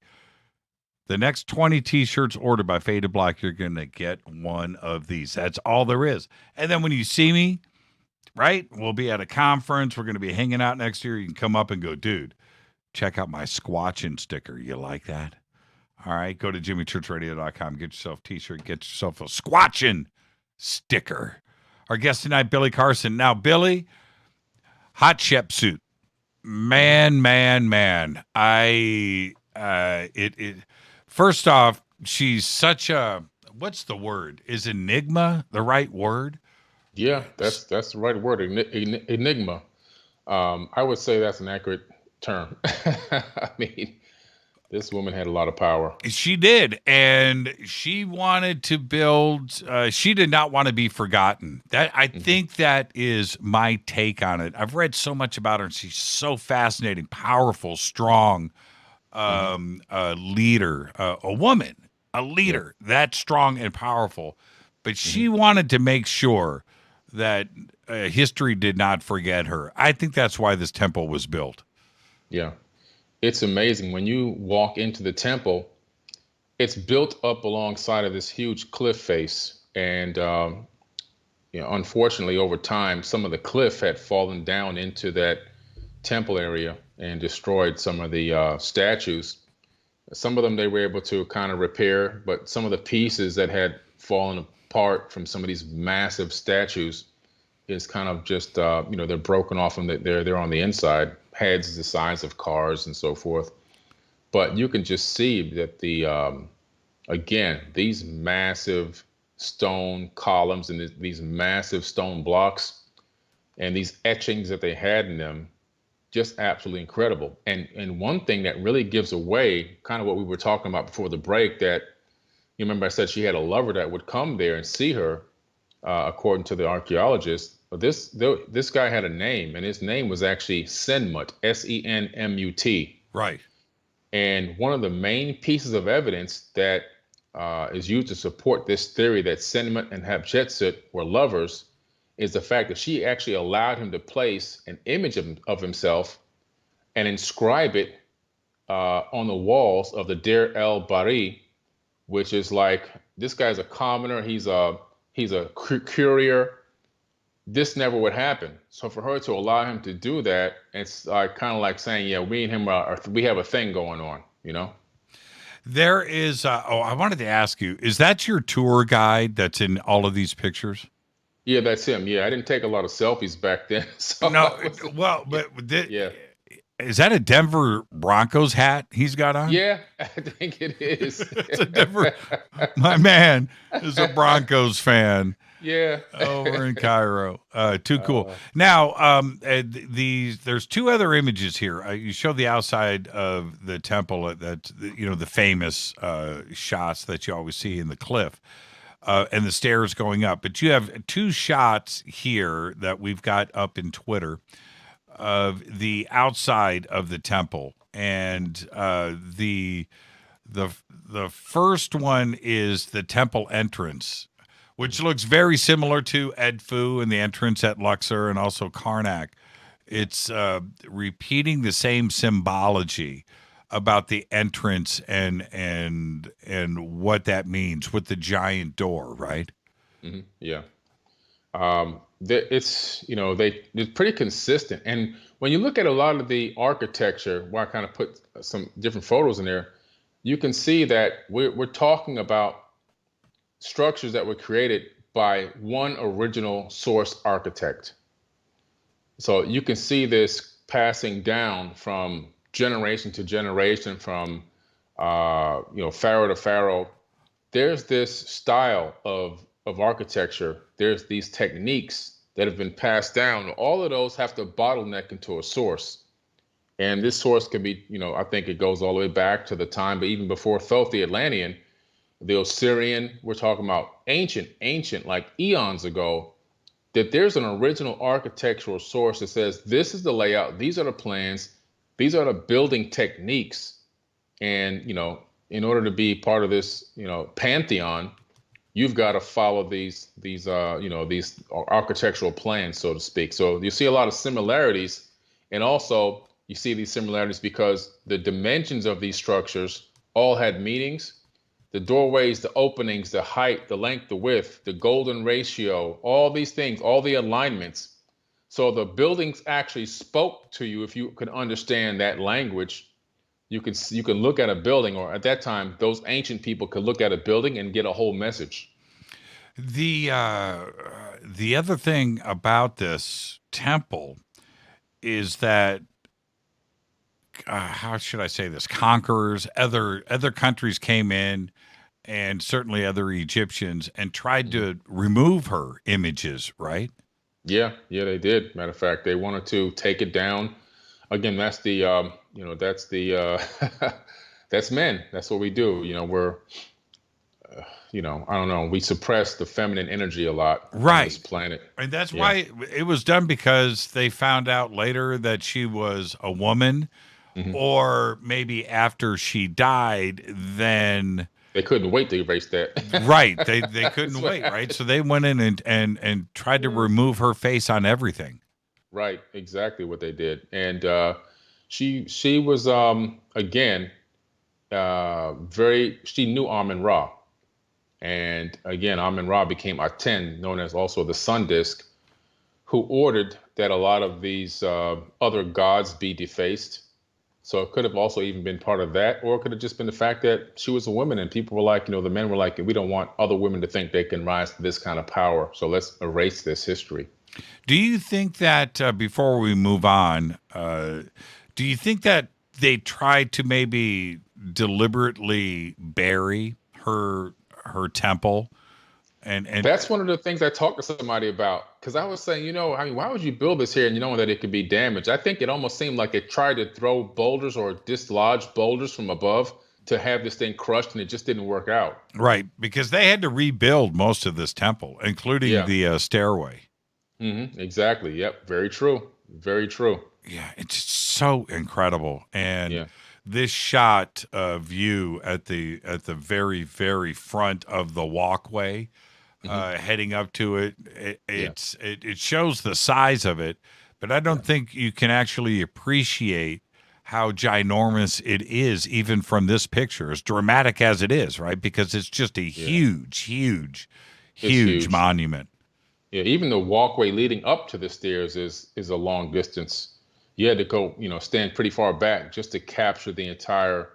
The next 20 t-shirts ordered by Fade to Black, you're going to get one of these. That's all there is. And then when you see me, right, we'll be at a conference. We're going to be hanging out next year. You can come up and go, dude, check out my Squatchin sticker. You like that? All right, go to jimmychurchradio.com. Get yourself a t-shirt. Get yourself a Squatchin sticker. Our guest tonight, Billy Carson. Now, Billy, hot shep suit. Man. First off, she's such a, what's the word? Is enigma the right word? Yeah, that's the right word, enigma. I would say that's an accurate term. I mean, this woman had a lot of power. She did, and she wanted to build, she did not want to be forgotten. That I think that is my take on it. I've read so much about her, and she's so fascinating, powerful, strong, leader, a woman, a leader, that strong and powerful. But she wanted to make sure that history did not forget her. I think that's why this temple was built. Yeah. It's amazing. When you walk into the temple, it's built up alongside of this huge cliff face. And, unfortunately, over time, some of the cliff had fallen down into that temple area and destroyed some of the statues. Some of them they were able to kind of repair, but some of the pieces that had fallen apart from some of these massive statues is kind of just, they're broken off and they're on the inside. Heads the size of cars and so forth. But you can just see that again, these massive stone columns and these massive stone blocks and these etchings that they had in them, just absolutely incredible. And one thing that really gives away kind of what we were talking about before the break, that you remember I said she had a lover that would come there and see her, according to the archaeologists. This guy had a name, and his name was actually Senmut, Senmut. Right. And one of the main pieces of evidence that is used to support this theory that Senmut and Hatshepsut were lovers is the fact that she actually allowed him to place an image of himself and inscribe it on the walls of the Deir el-Bahari, which is like, this guy's a commoner, he's a courier. This never would happen. So for her to allow him to do that, it's kind of like saying, yeah, we and him we have a thing going on, There is, I wanted to ask you, is that your tour guide that's in all of these pictures? Yeah, that's him. Yeah, I didn't take a lot of selfies back then. So no, yeah. Is that a Denver Broncos hat he's got on? Yeah, I think it is. It's a Denver, my man is a Broncos fan. Yeah. Over in Cairo. Too cool. Now, there's two other images here. You show the outside of the temple, the famous shots that you always see in the cliff, and the stairs going up. But you have two shots here that we've got up in Twitter of the outside of the temple. And the first one is the temple entrance, which looks very similar to Edfu and the entrance at Luxor and also Karnak. It's repeating the same symbology about the entrance and what that means with the giant door, right? Mm-hmm. Yeah. It's they're pretty consistent, and when you look at a lot of the architecture, where I kind of put some different photos in there, you can see that we're talking about structures that were created by one original source architect. So you can see this passing down from generation to generation, from pharaoh to pharaoh. There's this style of architecture. There's these techniques that have been passed down. All of those have to bottleneck into a source. And this source can be, I think it goes all the way back to the time, but even before Thoth the Atlantean, the Osirian, we're talking about ancient, like eons ago, that there's an original architectural source that says, this is the layout, these are the plans, these are the building techniques. And, in order to be part of this, pantheon, you've got to follow these architectural plans, so to speak. So you see a lot of similarities, and also you see these similarities because the dimensions of these structures all had meanings. The doorways, the openings, the height, the length, the width, the golden ratio, all these things, all the alignments. So the buildings actually spoke to you. If you could understand that language, you can look at a building, or at that time, those ancient people could look at a building and get a whole message. The other thing about this temple is that how should I say this? Conquerors, other countries came in, and certainly other Egyptians, and tried to remove her images, right? Yeah, they did. Matter of fact, they wanted to take it down. Again, that's the that's men. That's what we do. We're I don't know. We suppress the feminine energy a lot on this planet. And that's why it was done, because they found out later that she was a woman, or maybe after she died, then they couldn't wait to erase that. Right. They couldn't wait, right? So they went in and tried to remove her face on everything. Right. Exactly what they did. And she was again she knew Amun-Ra. And again, Amun-Ra became Aten, known as also the sun disk, who ordered that a lot of these other gods be defaced. So it could have also even been part of that, or it could have just been the fact that she was a woman, and people were like, the men were like, we don't want other women to think they can rise to this kind of power, so let's erase this history. Do you think that, before we move on, do you think that they tried to maybe deliberately bury her temple? And that's one of the things I talked to somebody about, because I was saying, why would you build this here and you know that it could be damaged? I think it almost seemed like they tried to throw boulders or dislodge boulders from above to have this thing crushed, and it just didn't work out. Right, because they had to rebuild most of this temple, including the stairway. Mm-hmm, exactly. Yep. Very true. Very true. Yeah, it's so incredible. And this shot of you at the very, very front of the walkway, heading up to it, it shows the size of it, but I don't think you can actually appreciate how ginormous it is, even from this picture, as dramatic as it is, right? Because it's just a huge monument. Yeah, even the walkway leading up to the stairs is a long distance. You had to go, stand pretty far back just to capture the entire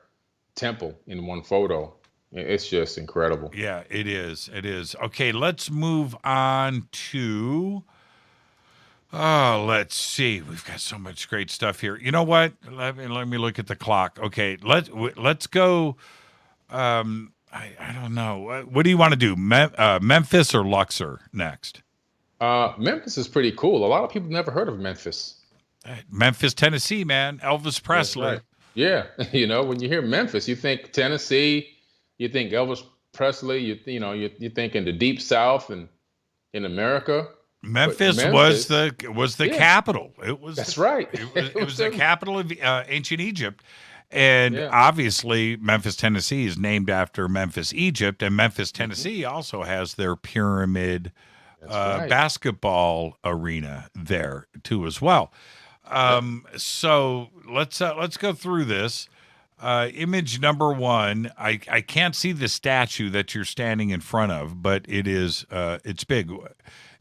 temple in one photo. It's just incredible. Yeah, it is. It is. Okay, let's move on to, let's see. We've got so much great stuff here. You know what? Let me look at the clock. Okay, let's go. I don't know. What do you want to do? Memphis or Luxor next? Memphis is pretty cool. A lot of people never heard of Memphis. Memphis, Tennessee, man. Elvis Presley. Right. Yeah, when you hear Memphis, you think Tennessee, you think Elvis Presley, you're thinking the Deep South and in America. Memphis was the capital. That's right. It was the capital of ancient Egypt. And obviously, Memphis, Tennessee is named after Memphis, Egypt. And Memphis, Tennessee also has their pyramid basketball arena there, too, as well. So let's go through this. Image number 1. I can't see the statue that you're standing in front of, but it's big.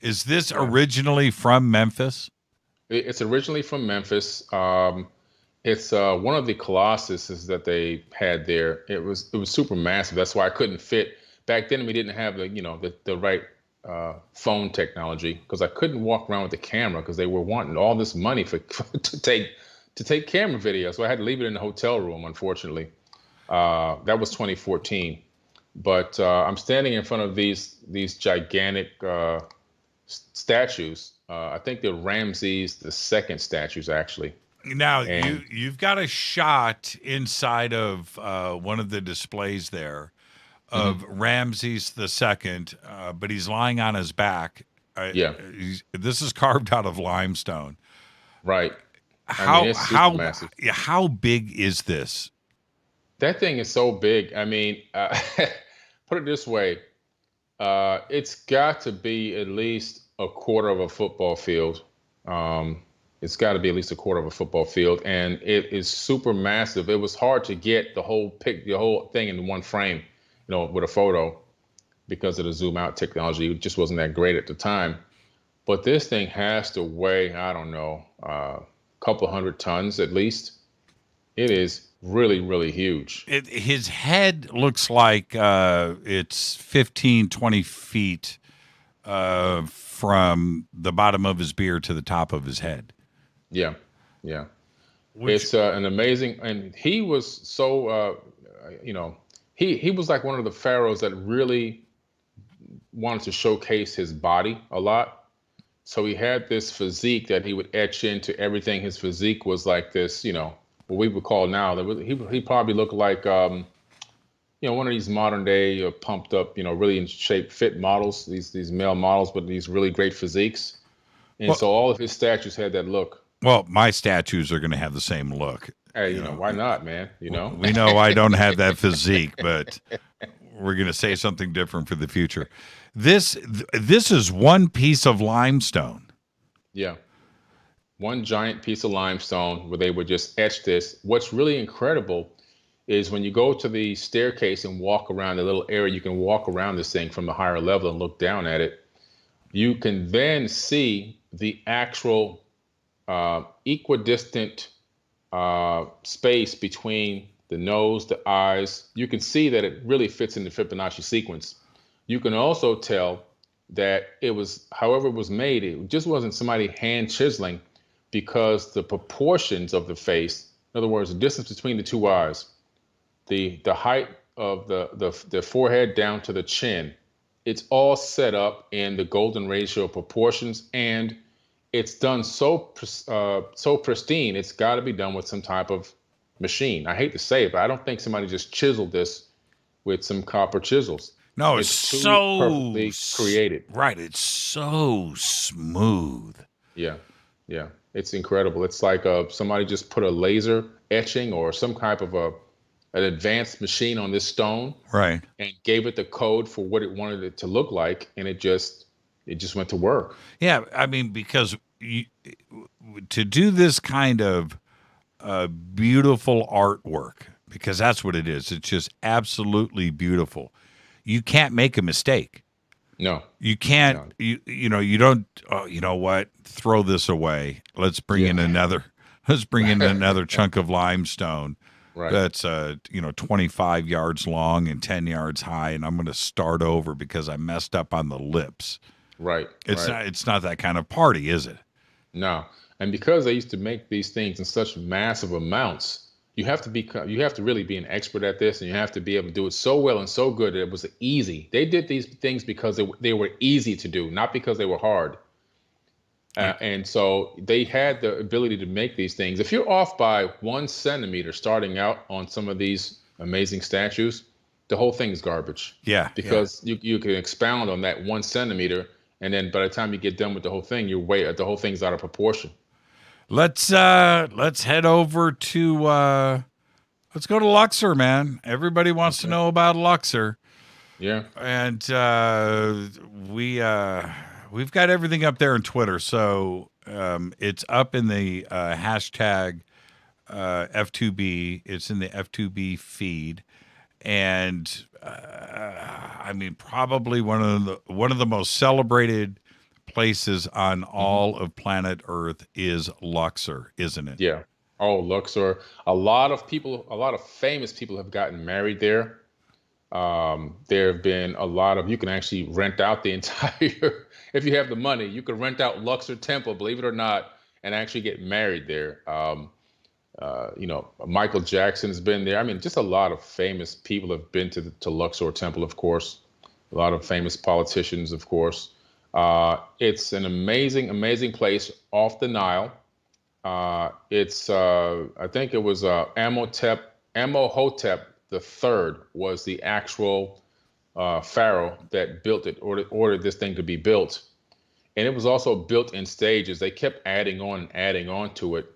Is this originally from Memphis? It's originally from Memphis. It's one of the colossuses that they had there. It was super massive. That's why I couldn't fit. Back then we didn't have the right phone technology, because I couldn't walk around with the camera because they were wanting all this money to take camera video. So I had to leave it in the hotel room, unfortunately. That was 2014. But I'm standing in front of these gigantic statues. I think they're Ramses II statues, actually. Now, you've got a shot inside of one of the displays there of Ramses II, but he's lying on his back. This is carved out of limestone. Right. How big is this? That thing is so big. I mean, put it this way. It's got to be at least a quarter of a football field. It's got to be at least a quarter of a football field, and it is super massive. It was hard to get the whole thing in one frame, with a photo, because of the zoom out technology. It just wasn't that great at the time. But this thing has to weigh, I don't know, a couple 100 tons at least. It is really, really huge. His head looks like it's 15, 20 feet from the bottom of his beard to the top of his head. Yeah. It's an amazing, and he was so, he was like one of the pharaohs that really wanted to showcase his body a lot. So he had this physique that he would etch into everything. His physique was like this, what we would call now, he probably looked like, one of these modern day pumped up, really in shape, fit models, these male models, but these really great physiques. And so all of his statues had that look. Well, my statues are going to have the same look. Hey, why not, man? We know I don't have that physique, but we're going to say something different for the future. This is one piece of limestone. Yeah. One giant piece of limestone where they would just etch this. What's really incredible is when you go to the staircase and walk around the little area, you can walk around this thing from the higher level and look down at it. You can then see the actual equidistant space between the nose, the eyes. You can see that it really fits in the Fibonacci sequence. You can also tell that it was, however it was made, it just wasn't somebody hand chiseling, because the proportions of the face, in other words, the distance between the two eyes, the height of the forehead down to the chin, it's all set up in the golden ratio of proportions, and it's done so pristine. It's got to be done with some type of machine. I hate to say it, but I don't think somebody just chiseled this with some copper chisels. No, it's so perfectly created. Right, it's so smooth. Yeah. It's incredible. It's like somebody just put a laser etching or some type of an advanced machine on this stone, right, and gave it the code for what it wanted it to look like, and it just went to work. Yeah, I mean, because to do this kind of beautiful artwork, because that's what it is. It's just absolutely beautiful. You can't make a mistake. No, you can't. No. You don't. Oh, you know what? Throw this away. Let's bring in another. Let's bring in another chunk of limestone. Right. That's 25 yards long and 10 yards high, and I'm going to start over because I messed up on the lips. Right. It's not that kind of party, is it? No. And because they used to make these things in such massive amounts, you have to really be an expert at this, and you have to be able to do it so well and so good that it was easy. They did these things because they were easy to do, not because they were hard. And so they had the ability to make these things. If you're off by 1 centimeter starting out on some of these amazing statues, the whole thing is garbage. Yeah. Because you can expound on that 1 centimeter, and then by the time you get done with the whole thing, the whole thing's out of proportion. Let's head over to let's go to Luxor, man. Everybody wants to know about Luxor. Yeah. And we've got everything up there on Twitter, so it's up in the hashtag F2B. It's in the F2B feed, and I mean, probably one of the most celebrated places on all of planet Earth is Luxor, isn't it? Yeah. Oh, Luxor. A lot of famous people have gotten married there. There have been a lot of, you can actually rent out the entire, if you have the money, you can rent out Luxor Temple, believe it or not, and actually get married there. Michael Jackson has been there. I mean, just a lot of famous people have been to Luxor Temple, of course. A lot of famous politicians, of course. It's an amazing, amazing place off the Nile. I think it was Amenhotep III was the actual pharaoh that built it, ordered this thing to be built. And it was also built in stages. They kept adding on to it.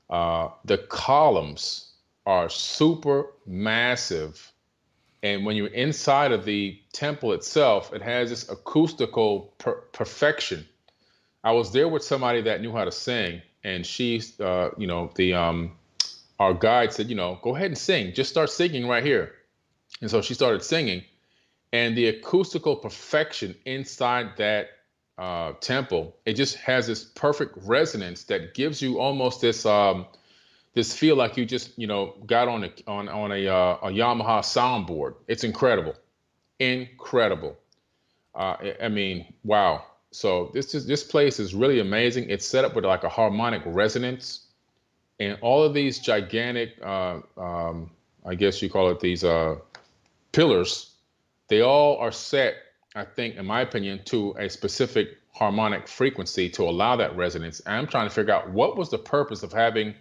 The columns are super massive. And when you're inside of the temple itself, it has this acoustical perfection. I was there with somebody that knew how to sing, and she's, our guide said, go ahead and sing. Just start singing right here. And so she started singing, and the acoustical perfection inside that temple, it just has this perfect resonance that gives you almost this this feel like you just got on a Yamaha soundboard. It's incredible. I mean, wow. So this place is really amazing. It's set up with like a harmonic resonance, and all of these gigantic, I guess you call it these pillars, they all are set, I think, in my opinion, to a specific harmonic frequency to allow that resonance. And I'm trying to figure out what was the purpose of having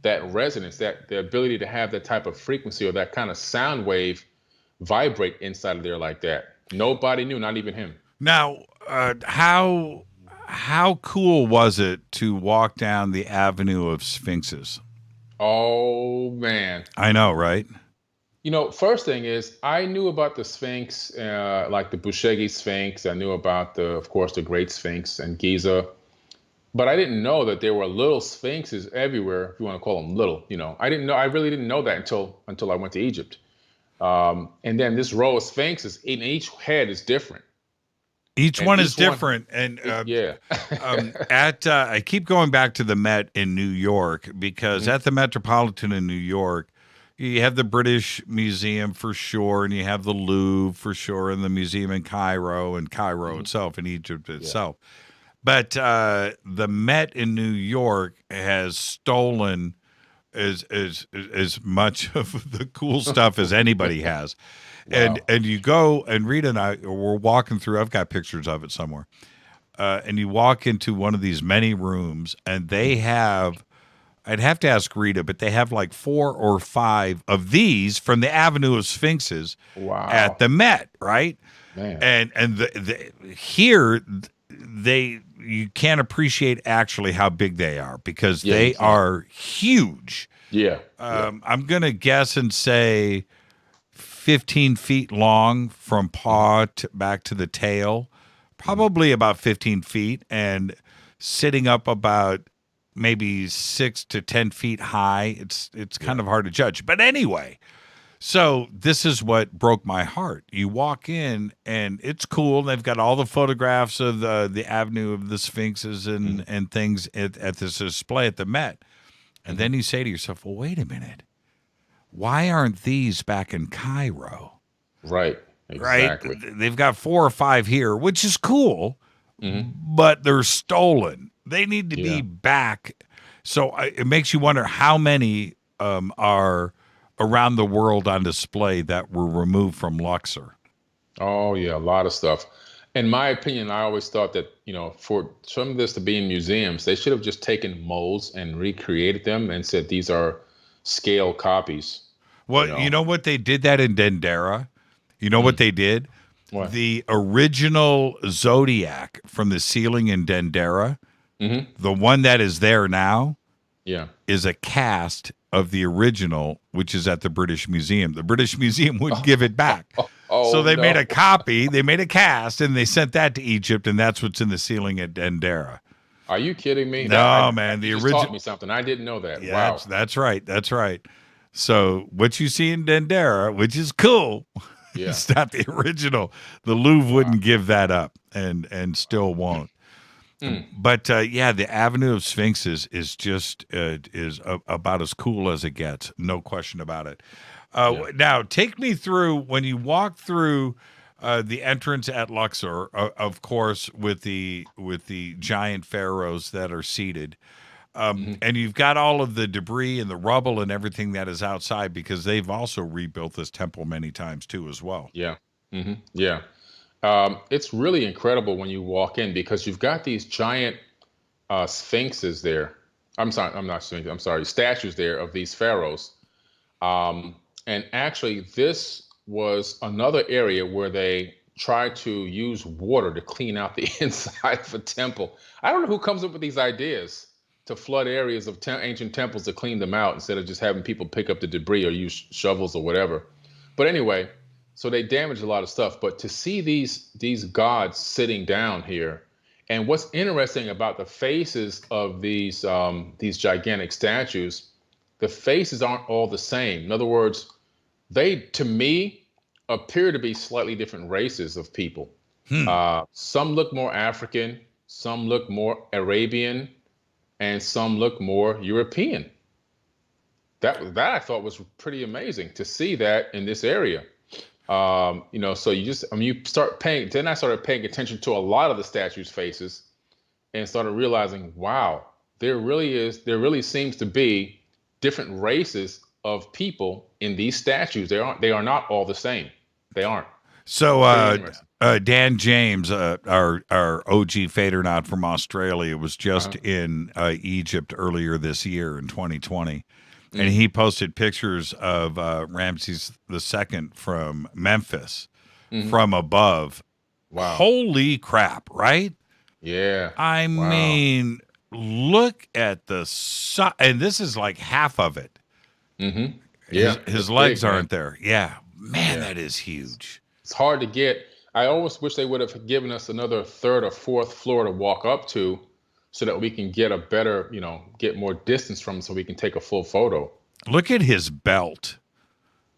that resonance, that the ability to have that type of frequency or that kind of sound wave vibrate inside of there like that. Nobody knew, not even him. Now, how cool was it to walk down the Avenue of Sphinxes? Oh, man. I know, right? First thing is, I knew about the Sphinx, like the Buscegi Sphinx. I knew about of course, the Great Sphinx and Giza. But I didn't know that there were little sphinxes everywhere, if you want to call them little. I really didn't know that until I went to Egypt. And then this row of sphinxes, and each head is different. Each one is different. And yeah. I keep going back to the Met in New York, because at the Metropolitan in New York, you have the British Museum for sure, and you have the Louvre for sure, and the museum in Cairo, and Cairo itself, in Egypt itself. Yeah. But the Met in New York has stolen as much of the cool stuff as anybody has. Wow. And you go, and Rita and I, we're walking through, I've got pictures of it somewhere, and you walk into one of these many rooms, and they have, I'd have to ask Rita, but they have like 4 or 5 of these from the Avenue of Sphinxes at the Met, right? Man. And here, you can't appreciate actually how big they are, because they are huge. Yeah. I'm going to guess and say 15 feet long from paw back to the tail, probably about 15 feet, and sitting up about maybe 6 to 10 feet high. It's kind of hard to judge. But anyway, so this is what broke my heart. You walk in, and it's cool. They've got all the photographs of the Avenue of the Sphinxes and things at this display at the Met. And then you say to yourself, well, wait a minute. Why aren't these back in Cairo? Right. Exactly. Right? They've got 4 or 5 here, which is cool, but they're stolen. They need to be back. So it makes you wonder how many are around the world on display that were removed from Luxor. Oh, yeah, a lot of stuff. In my opinion, I always thought that, for some of this to be in museums, they should have just taken molds and recreated them and said these are scale copies. Well, you know what they did that in Dendera? You know what they did? What? The original Zodiac from the ceiling in Dendera, the one that is there now, is a cast of the original, which is at the British Museum. The British Museum wouldn't give it back. So they made a copy, they made a cast, and they sent that to Egypt, and that's what's in the ceiling at Dendera. Are you kidding me? No, man. The original taught me something. I didn't know that. Yeah, Wow. that's right. That's right. So what you see in Dendera, which is cool, Yeah. it's not the original. The Louvre wouldn't give that up, and still won't. But the Avenue of Sphinxes is just about as cool as it gets, no question about it. Now, take me through when you walk through the entrance at Luxor, of course, with the giant pharaohs that are seated. And you've got all of the debris and the rubble and everything that is outside, because they've also rebuilt this temple many times too as well. Yeah. Yeah. It's really incredible when you walk in, because you've got these giant sphinxes there. I'm sorry, statues there of these pharaohs. And actually, this was another area where they tried to use water to clean out the inside of a temple. I don't know who comes up with these ideas to flood areas of ancient temples to clean them out instead of just having people pick up the debris or use shovels or whatever. But anyway, so they damaged a lot of stuff. But to see these gods sitting down here, and what's interesting about the faces of these gigantic statues, the faces aren't all the same. In other words, they, to me, appear to be slightly different races of people. Some look more African, some look more Arabian, and some look more European. That I thought was pretty amazing to see that in this area. So you start paying. Then I started paying attention to a lot of the statues' faces, and started realizing, wow, there really seems to be different races of people in these statues. They are not all the same. They aren't. So Dan James, our OG Fadernaut from Australia, was just in Egypt earlier this year in 2020. And he posted pictures of Ramses II from Memphis from above. Wow. Holy crap, right? Yeah. I mean, look at the size. And this is like half of it. Yeah. His legs aren't there. Yeah. Man, that is huge. It's hard to get. I almost wish they would have given us another third or fourth floor to walk up to, so that we can get a better, get more distance from, so we can take a full photo. Look at his belt.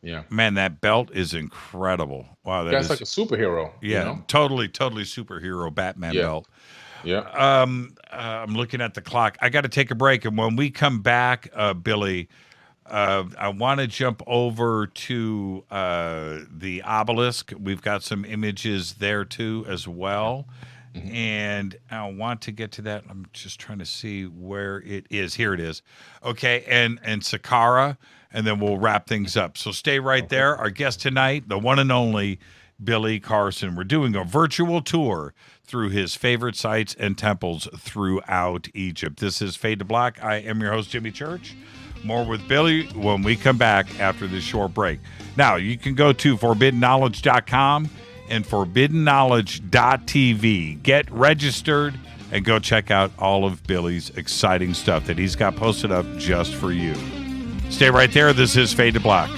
Yeah. Man, that belt is incredible. Wow. That's like a superhero. Yeah. Totally superhero Batman belt. Yeah. I'm looking at the clock. I got to take a break. And when we come back, Billy, I want to jump over to the obelisk. We've got some images there too as well. And I want to get to that. I'm just trying to see where it is. Here it is. Okay, and Saqqara, and then we'll wrap things up. So stay right there. Our guest tonight, the one and only Billy Carson. We're doing a virtual tour through his favorite sites and temples throughout Egypt. This is Fade to Black. I am your host, Jimmy Church. More with Billy when we come back after this short break. Now, you can go to forbiddenknowledge.com and forbiddenknowledge.tv. Get registered and go check out all of Billy's exciting stuff that he's got posted up just for you. Stay right there. This is Fade to Black.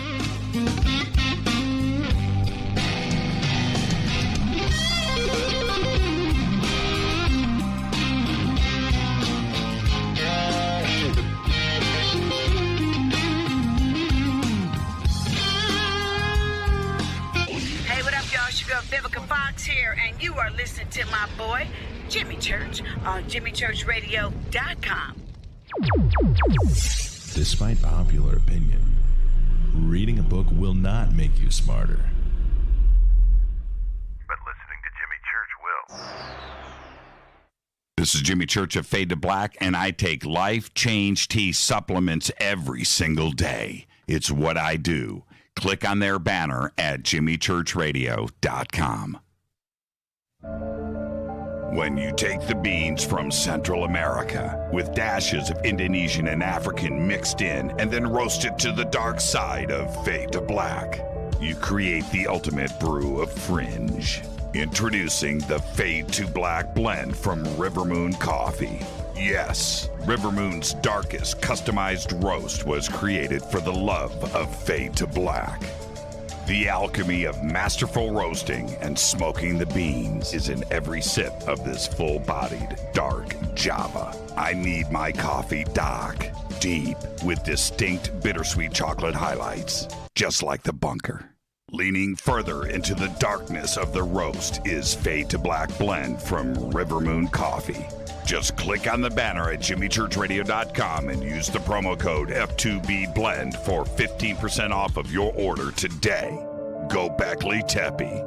Here, and you are listening to my boy Jimmy Church on JimmyChurchRadio.com. Despite popular opinion, reading a book will not make you smarter. But listening to Jimmy Church will. This is Jimmy Church of Fade to Black, and I take Life Change Tea supplements every single day. It's what I do. Click on their banner at JimmyChurchRadio.com. When you take the beans from Central America with dashes of Indonesian and African mixed in and then roasted to the dark side of Fade to Black, you create the ultimate brew of fringe. Introducing the Fade to Black blend from River Moon Coffee. Yes, River Moon's darkest customized roast was created for the love of Fade to Black. The alchemy of masterful roasting and smoking the beans is in every sip of this full-bodied, dark Java. I need my coffee dark, deep, with distinct bittersweet chocolate highlights, just like the bunker. Leaning further into the darkness of the roast is Fade to Black Blend from Rivermoon Coffee. Just click on the banner at jimmychurchradio.com and use the promo code F2BBLEND for 15% off of your order today. Go Beckley Teppy.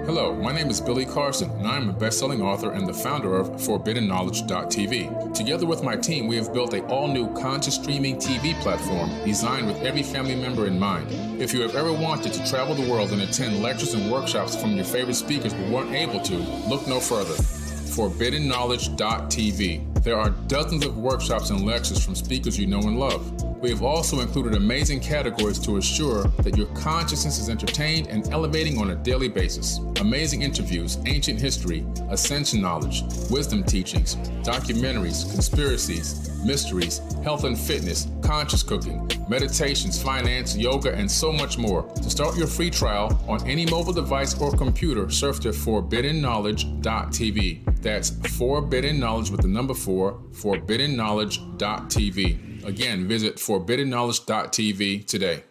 Hello, my name is Billy Carson, and I am a best-selling author and the founder of ForbiddenKnowledge.tv. Together with my team, we have built an all-new conscious streaming TV platform designed with every family member in mind. If you have ever wanted to travel the world and attend lectures and workshops from your favorite speakers but weren't able to, look no further. ForbiddenKnowledge.tv. There are dozens of workshops and lectures from speakers you know and love. We have also included amazing categories to assure that your consciousness is entertained and elevating on a daily basis. Amazing interviews, ancient history, ascension knowledge, wisdom teachings, documentaries, conspiracies, mysteries, health and fitness, conscious cooking, meditations, finance, yoga, and so much more. To start your free trial on any mobile device or computer, surf to ForbiddenKnowledge.tv. That's Forbidden Knowledge with the number 4, ForbiddenKnowledge.tv. Again, visit ForbiddenKnowledge.tv today.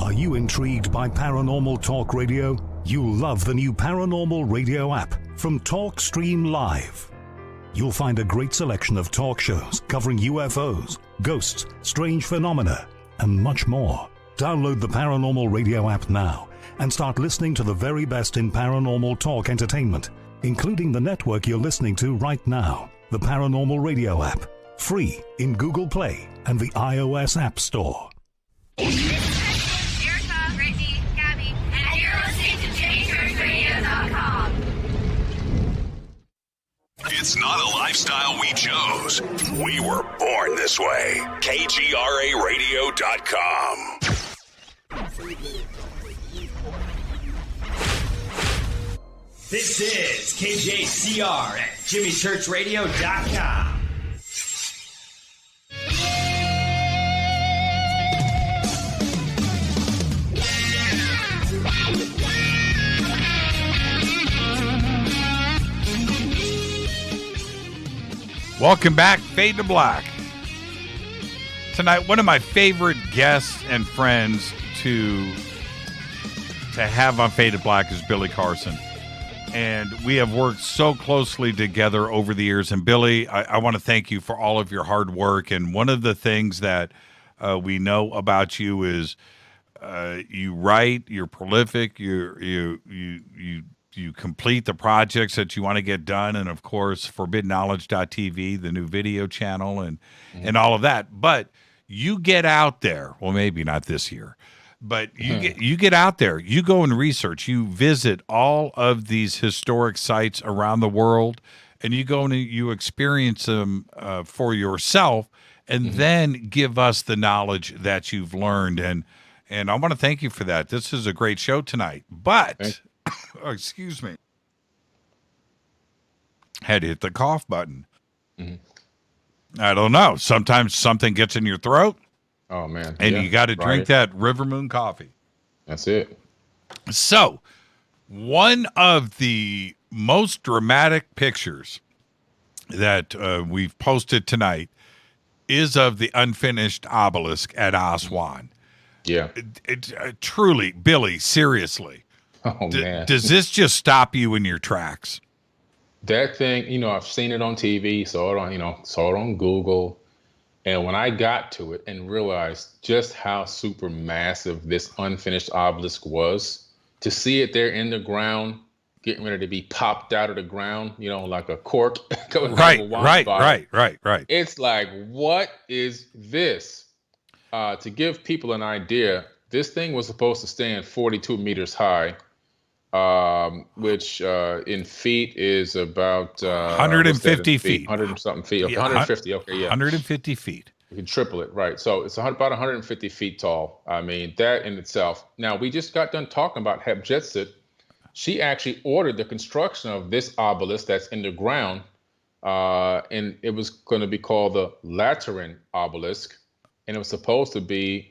Are you intrigued by Paranormal Talk Radio? You'll love the new Paranormal Radio app from TalkStream Live. You'll find a great selection of talk shows covering UFOs, ghosts, strange phenomena, and much more. Download the Paranormal Radio app now and start listening to the very best in paranormal talk entertainment, including the network you're listening to right now, the Paranormal Radio app. Free in Google Play and the iOS App Store. Erica, Brittany, Gabby, and you're listening to JimmyChurchRadio.com. It's not a lifestyle we chose. We were born this way. KGRARadio.com. This is KJCR at JimmyChurchRadio.com. Welcome back, Fade to Black. Tonight, one of my favorite guests and friends to have on Fade to Black is Billy Carson. And we have worked so closely together over the years. And Billy, I want to thank you for all of your hard work. And one of the things that we know about you is you write, you're prolific, you complete the projects that you want to get done, and of course, ForbiddenKnowledge.tv, the new video channel, and all of that. But you get out there. Well, maybe not this year, but you get out there. You go and research. You visit all of these historic sites around the world, and you go and you experience them for yourself, and then give us the knowledge that you've learned. And I want to thank you for that. This is a great show tonight, but. Oh, excuse me. Had to hit the cough button. I don't know. Sometimes something gets in your throat. Oh, man. And you got to drink that Rivermoon coffee. That's it. So, one of the most dramatic pictures that we've posted tonight is of the unfinished obelisk at Aswan. Yeah. Truly, Billy, seriously. Oh, man. Does this just stop you in your tracks? That thing, I've seen it on TV, saw it on Google. And when I got to it and realized just how super massive this unfinished obelisk was, to see it there in the ground, getting ready to be popped out of the ground, like a cork going out of a wine bottle. Right. It's like, what is this? To give people an idea, this thing was supposed to stand 42 meters high. Which in feet is about 150 feet. 100 and something feet. Okay, 150. Okay, yeah. 150 feet. You can triple it, right? So it's about 150 feet tall. I mean, that in itself. Now, we just got done talking about Hatshepsut. She actually ordered the construction of this obelisk that's in the ground, and it was going to be called the Lateran obelisk. and it was supposed to be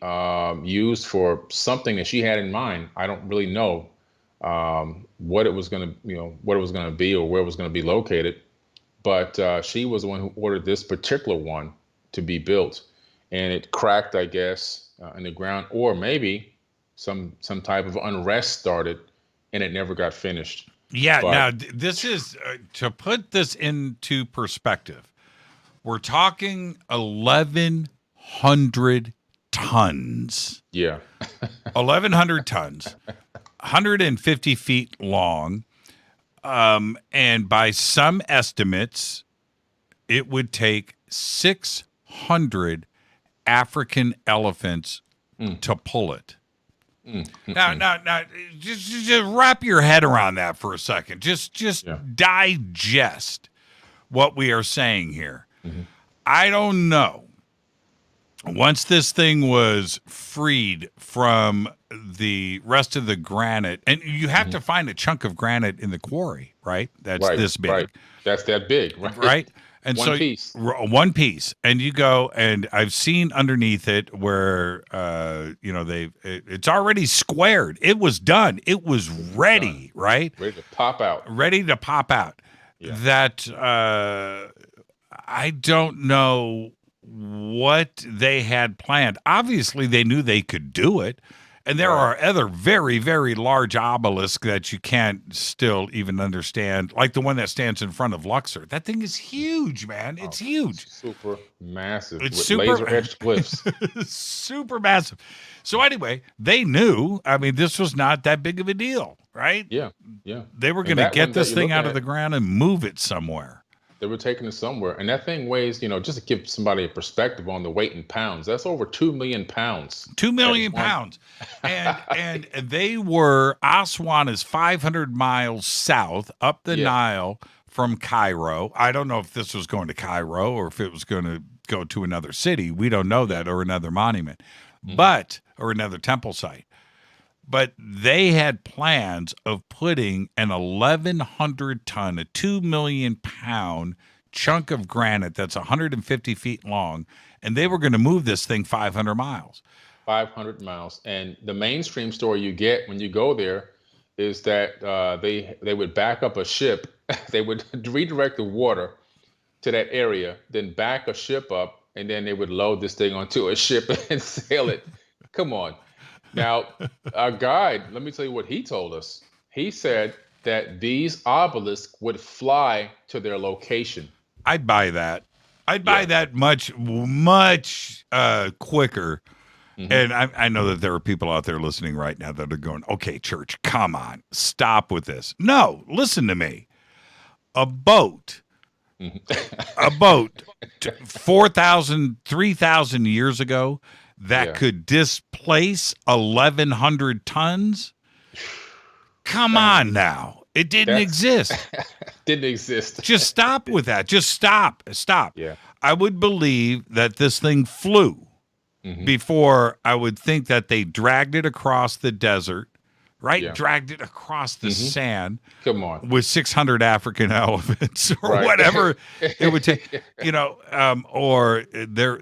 used for something that she had in mind. I don't really know what it was going to, what it was going to be or where it was going to be located. But she was the one who ordered this particular one to be built, and it cracked, I guess, in the ground, or maybe some type of unrest started, and it never got finished. Yeah. Now, this is to put this into perspective. We're talking 1,100 tons. Yeah. 1,100 tons, 150 feet long. And by some estimates, it would take 600 African elephants to pull it. Now, just wrap your head around that for a second. Just digest what we are saying here. I don't know. Once this thing was freed from the rest of the granite, and you have to find a chunk of granite in the quarry, right? That's this big. Right. That's that big, right? Right? And one piece. One piece. And you go, and I've seen underneath it where, it's already squared. It was done. It was ready, right? Ready to pop out. Yeah. That I don't know what they had planned. Obviously, they knew they could do it. And there are other very, very large obelisks that you can't still even understand, like the one that stands in front of Luxor. That thing is huge, man. It's huge. Super massive. It's with super laser-edged cliffs. Super massive. So anyway, they knew, this was not that big of a deal, right? Yeah. They were going to get this thing out of the ground and move it somewhere. They were taking it somewhere. And that thing weighs, just to give somebody a perspective on the weight in pounds, that's over 2 million pounds. 2 million pounds. And they were, Aswan is 500 miles south up the Nile from Cairo. I don't know if this was going to Cairo or if it was going to go to another city. We don't know that, or another monument, or another temple site. But they had plans of putting an 1,100 ton, a 2 million pound chunk of granite that's 150 feet long, and they were going to move this thing 500 miles. 500 miles. And the mainstream story you get when you go there is that they would back up a ship. They would redirect the water to that area, then back a ship up, and then they would load this thing onto a ship and sail it. Come on. Now, our guide, let me tell you what he told us. He said that these obelisks would fly to their location. I'd buy that. I'd buy that much quicker. And I know that there are people out there listening right now that are going, okay, church, come on, stop with this. No, listen to me. A boat, 4,000, 3,000 years ago, that could displace 1,100 tons? Come on now. It didn't exist. Didn't exist. Just stop with that. Just stop. Yeah. I would believe that this thing flew before I would think that they dragged it across the desert, right? Yeah. Dragged it across the sand. Come on. With 600 African elephants or whatever it would take, or there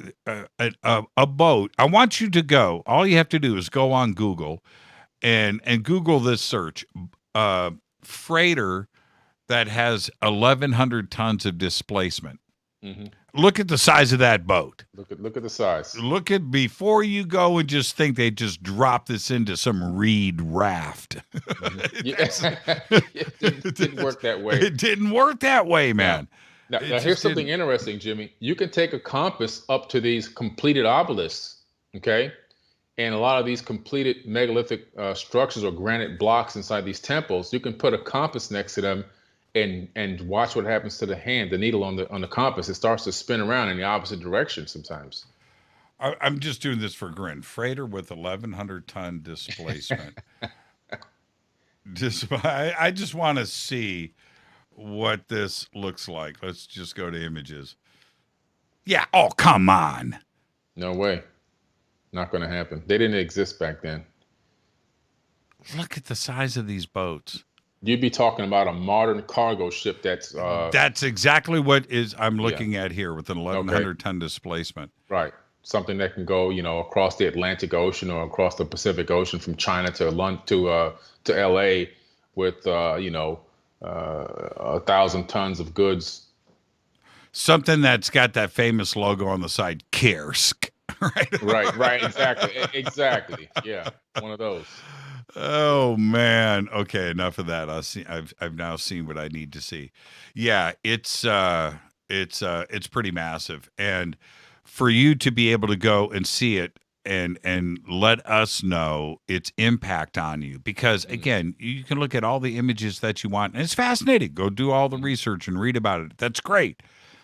a boat. I want you to go. All you have to do is go on Google and Google this search, freighter that has 1,100 tons of displacement. Look at the size of that boat. Look at the size. Look at, before you go and just think they just dropped this into some reed raft. It didn't work that way. It didn't work that way, man. Now here's something interesting, Jimmy. You can take a compass up to these completed obelisks, okay? And a lot of these completed megalithic structures or granite blocks inside these temples, you can put a compass next to them and watch what happens to the needle on the compass. It starts to spin around in the opposite direction sometimes. I'm just doing this for grin. Freighter with 1,100 ton displacement. I just want to see what this looks like. Let's just go to images. Yeah. Oh, come on. No way. Not going to happen. They didn't exist back then. Look at the size of these boats. You'd be talking about a modern cargo ship that's... That's exactly what I'm looking at here with an 1,100 ton displacement. Right. something that can go, across the Atlantic Ocean or across the Pacific Ocean from China to London to LA with 1,000 tons of goods. Something that's got that famous logo on the side, Kiersk. Right, exactly. Yeah, one of those. Oh man. Okay, enough of that. I've now seen what I need to see. Yeah, it's pretty massive, and for you to be able to go and see it and let us know its impact on you, because again, you can look at all the images that you want, and it's fascinating. Go do all the research and read about it. That's great.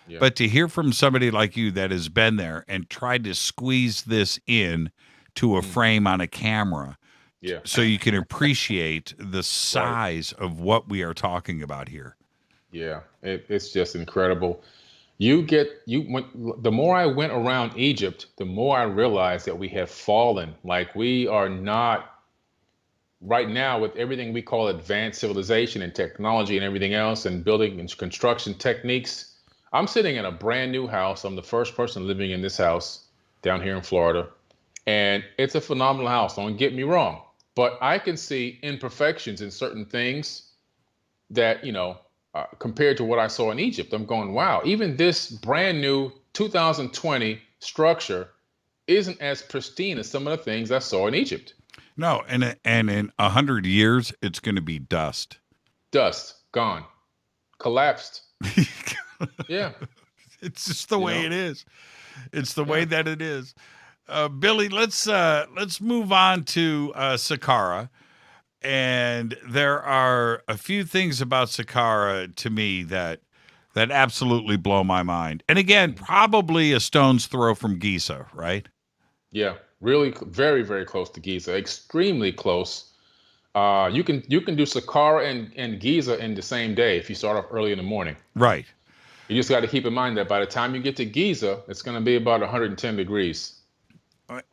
Yeah. But to hear from somebody like you that has been there and tried to squeeze this in to a frame on a camera, so you can appreciate the size of what we are talking about here. Yeah, it's just incredible. The more I went around Egypt, the more I realized that we have fallen. Like, we are not right now, with everything we call advanced civilization and technology and everything else, and building and construction techniques. I'm sitting in a brand new house. I'm the first person living in this house down here in Florida, and it's a phenomenal house. Don't get me wrong, but I can see imperfections in certain things that, compared to what I saw in Egypt. I'm going, wow, even this brand new 2020 structure isn't as pristine as some of the things I saw in Egypt. No, and in 100 years, it's going to be dust. Dust, gone, collapsed. Yeah, it's just the way it is. It's the way that it is. Billy, let's move on to Saqqara. And there are a few things about Saqqara to me that absolutely blow my mind. And again, probably a stone's throw from Giza, right? Yeah, really very, very close to Giza, extremely close. You can do Saqqara and Giza in the same day if you start off early in the morning. Right. You just got to keep in mind that by the time you get to Giza, it's going to be about 110 degrees.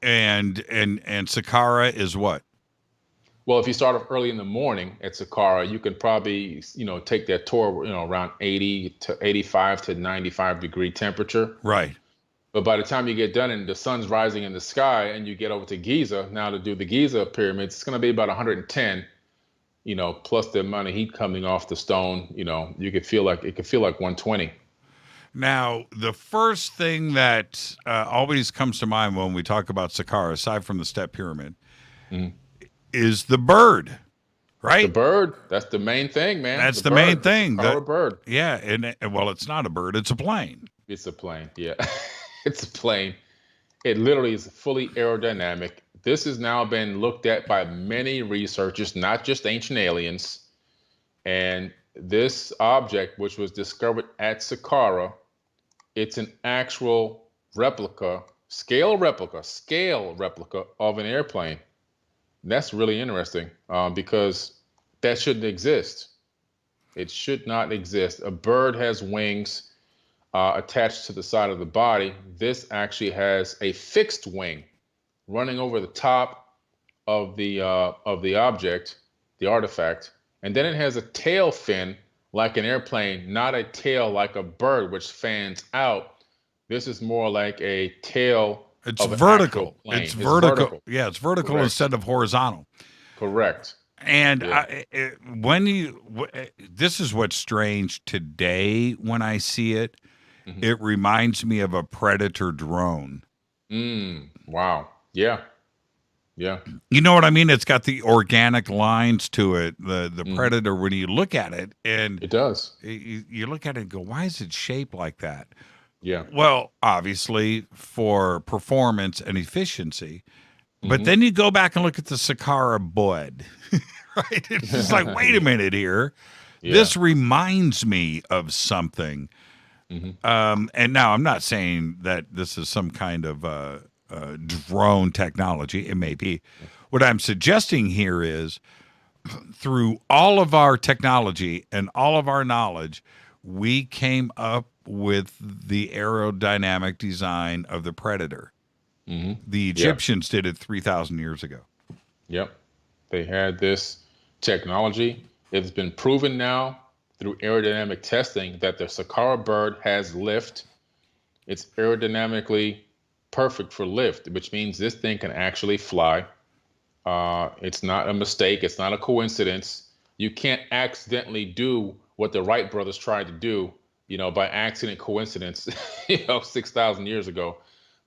And Saqqara is what? Well, if you start off early in the morning at Saqqara, you can probably, take that tour, around 80 to 85 to 95 degree temperature. Right. But by the time you get done and the sun's rising in the sky and you get over to Giza, now to do the Giza pyramids, it's going to be about 110, plus the amount of heat coming off the stone, it could feel like 120. Now, the first thing that always comes to mind when we talk about Saqqara, aside from the step pyramid, is the bird, right? The bird. That's the main thing, man. That's the main thing. The bird. Yeah, and well, it's not a bird. It's a plane. It's a plane, yeah. It's a plane. It literally is fully aerodynamic. This has now been looked at by many researchers, not just ancient aliens. And this object, which was discovered at Saqqara, it's an actual scale replica of an airplane. And that's really interesting because that shouldn't exist. It should not exist. A bird has wings attached to the side of the body. This actually has a fixed wing running over the top of the object, the artifact, and then it has a tail fin like an airplane, not a tail like a bird, which fans out. This is more like a tail. It's vertical. It's vertical. Yeah, it's vertical Correct. Instead of horizontal. Correct. And this is what's strange today when I see it. Mm-hmm. It reminds me of a Predator drone. Wow. Yeah. Yeah. You know what I mean? It's got the organic lines to it. The Predator, when you look at it, and it does. You look at it and go, why is it shaped like that? Yeah. Well, obviously for performance and efficiency. But then you go back and look at the Saqqara bud, right? It's just like, wait a minute here. Yeah. This reminds me of something. And now I'm not saying that this is some kind of drone technology. It may be. What I'm suggesting here is through all of our technology and all of our knowledge, we came up with the aerodynamic design of the Predator. The Egyptians did it 3,000 years ago. Yep. They had this technology. It's been proven now through aerodynamic testing that the Saqqara bird has lift. It's aerodynamically perfect for lift, which means this thing can actually fly. It's not a mistake. It's not a coincidence. You can't accidentally do what the Wright brothers tried to do, by accident, coincidence, 6,000 years ago.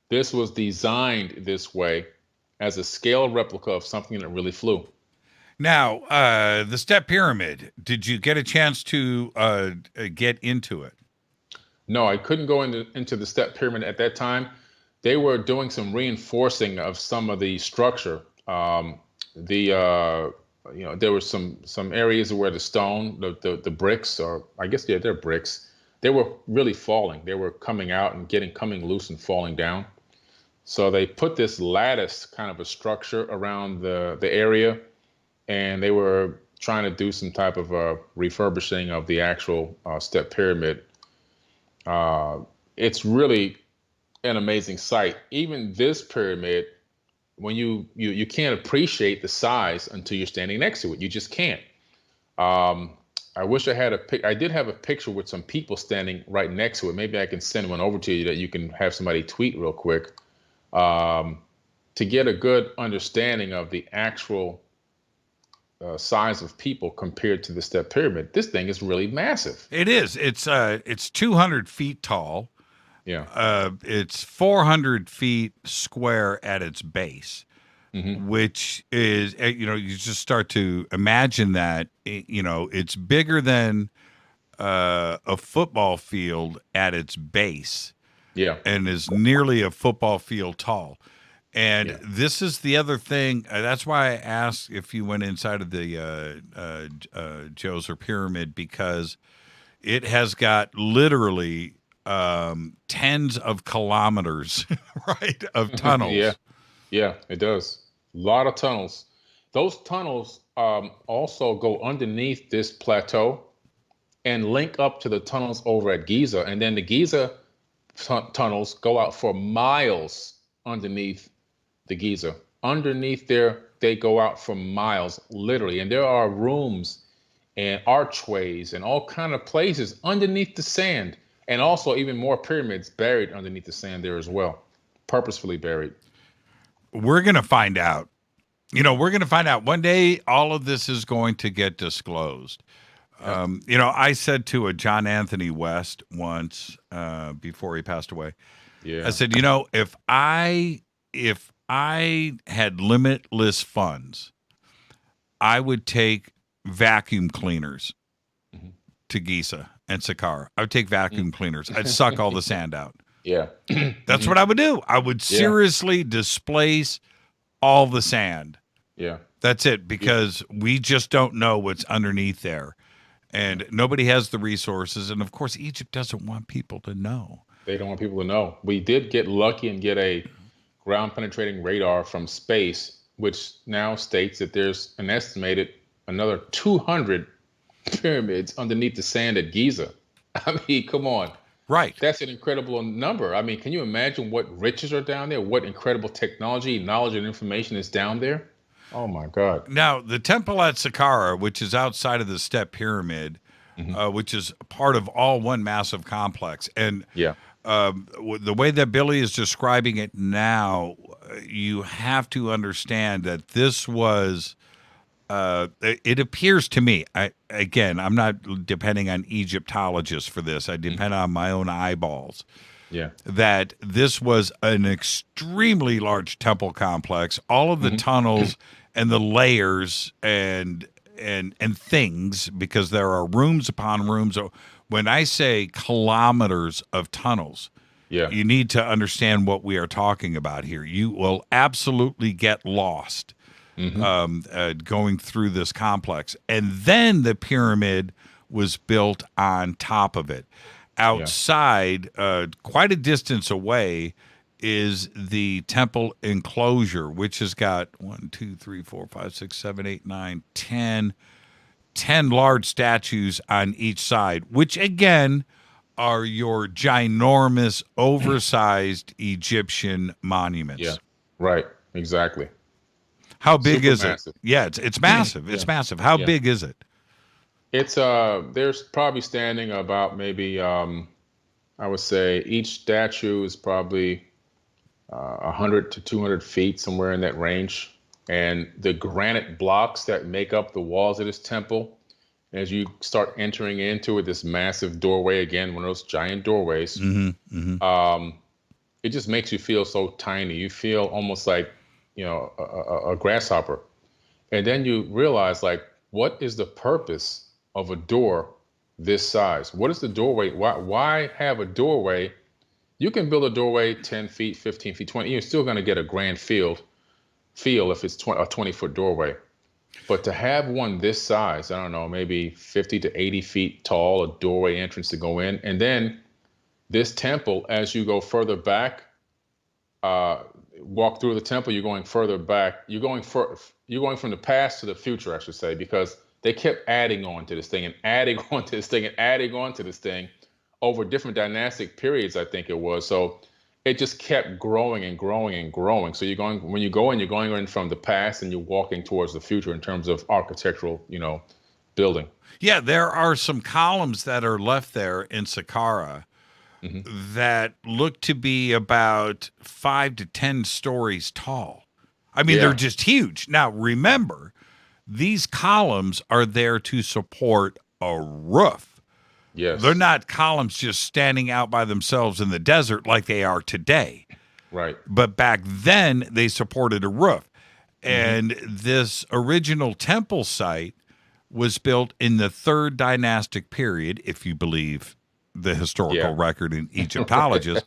This was designed this way as a scale replica of something that really flew. Now, the Step Pyramid, did you get a chance to get into it? No, I couldn't go into the Step Pyramid at that time. They were doing some reinforcing of some of the structure. There were some areas where the stone, the bricks, or I guess they're bricks, they were really falling. They were coming out and coming loose and falling down. So they put this lattice kind of a structure around the area, and they were trying to do some type of refurbishing of the actual Step Pyramid. It's really an amazing sight. Even this pyramid, when you can't appreciate the size until you're standing next to it. You just can't. I wish I had I did have a picture with some people standing right next to it. Maybe I can send one over to you that you can have somebody tweet real quick, to get a good understanding of the actual size of people compared to the Step Pyramid. This thing is really massive. It is. It's 200 feet tall. Yeah. It's 400 feet square at its base, which is, you just start to imagine that, it's bigger than a football field at its base. Yeah. And is nearly a football field tall. And this is the other thing. That's why I asked if you went inside of the Djoser Pyramid, because it has got literally tens of kilometers, right, of tunnels. Yeah, it does. A lot of tunnels. Those tunnels also go underneath this plateau and link up to the tunnels over at Giza. And then the Giza tunnels go out for miles underneath the Giza. Underneath there, they go out for miles, literally. And there are rooms and archways and all kind of places underneath the sand. And also even more pyramids buried underneath the sand there as well, purposefully buried. We're going to find out. One day all of this is going to get disclosed. I said to a John Anthony West once, before he passed away, I said, if I had limitless funds, I would take vacuum cleaners to Giza and Saqqara. I would take vacuum cleaners. I'd suck all the sand out. Yeah. That's what I would do. I would seriously displace all the sand. Yeah. That's it, because we just don't know what's underneath there. And nobody has the resources. And, of course, Egypt doesn't want people to know. They don't want people to know. We did get lucky and get a ground-penetrating radar from space, which now states that there's an estimated another 200 pyramids underneath the sand at Giza. I mean, come on. Right. That's an incredible number. I mean, can you imagine what riches are down there? What incredible technology, knowledge, and information is down there? Oh, my God. Now, the temple at Saqqara, which is outside of the Step Pyramid, which is part of all one massive complex. And the way that Billy is describing it now, you have to understand that this was, it appears to me, I'm not depending on Egyptologists for this. I depend on my own eyeballs. Yeah. That this was an extremely large temple complex. All of the tunnels and the layers and things, because there are rooms upon rooms. When I say kilometers of tunnels, you need to understand what we are talking about here. You will absolutely get lost going through this complex. And then the pyramid was built on top of it. Outside, quite a distance away, is the temple enclosure, which has got 10 large statues on each side, which again are your ginormous, oversized Egyptian monuments. Yeah, right, exactly. How big is massive. it? Yeah, it's massive. It's massive. How big is it? It's there's probably standing about maybe I would say each statue is probably 100 to 200 feet, somewhere in that range. And the granite blocks that make up the walls of this temple, as you start entering into it, this massive doorway, again, one of those giant doorways, it just makes you feel so tiny. You feel almost like, a grasshopper. And then you realize, like, what is the purpose of a door this size? What is the doorway? Why have a doorway? You can build a doorway 10 feet, 15 feet, 20. You're still going to get a grand feel if it's a 20-foot doorway. But to have one this size, I don't know, maybe 50 to 80 feet tall, a doorway entrance to go in. And then this temple, as you go further back, walk through the temple, you're going further back. You're going from the past to the future, I should say, because they kept adding on to this thing and adding on to this thing and adding on to this thing over different dynastic periods, I think it was. So it just kept growing and growing and growing. So when you go in, you're going in from the past and you're walking towards the future in terms of architectural, building. Yeah, there are some columns that are left there in Saqqara that look to be about 5 to 10 stories tall. I mean, they're just huge. Now, remember, these columns are there to support a roof. Yes. They're not columns just standing out by themselves in the desert like they are today. Right. But back then, they supported a roof. And this original temple site was built in the 3rd dynastic period, if you believe the historical record in Egyptologists.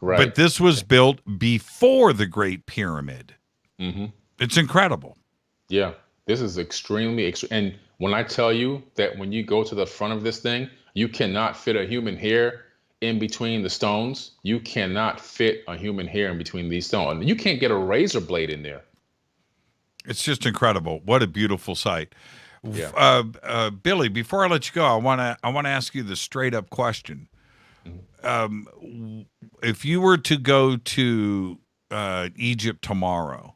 Right. But this was built before the Great Pyramid. It's incredible. Yeah, this is extremely. And when I tell you that when you go to the front of this thing, you cannot fit a human hair in between the stones. You cannot fit a human hair in between these stones. You can't get a razor blade in there. It's just incredible. What a beautiful sight. Yeah. Billy, before I let you go, I want to ask you the straight up question. If you were to go to Egypt tomorrow,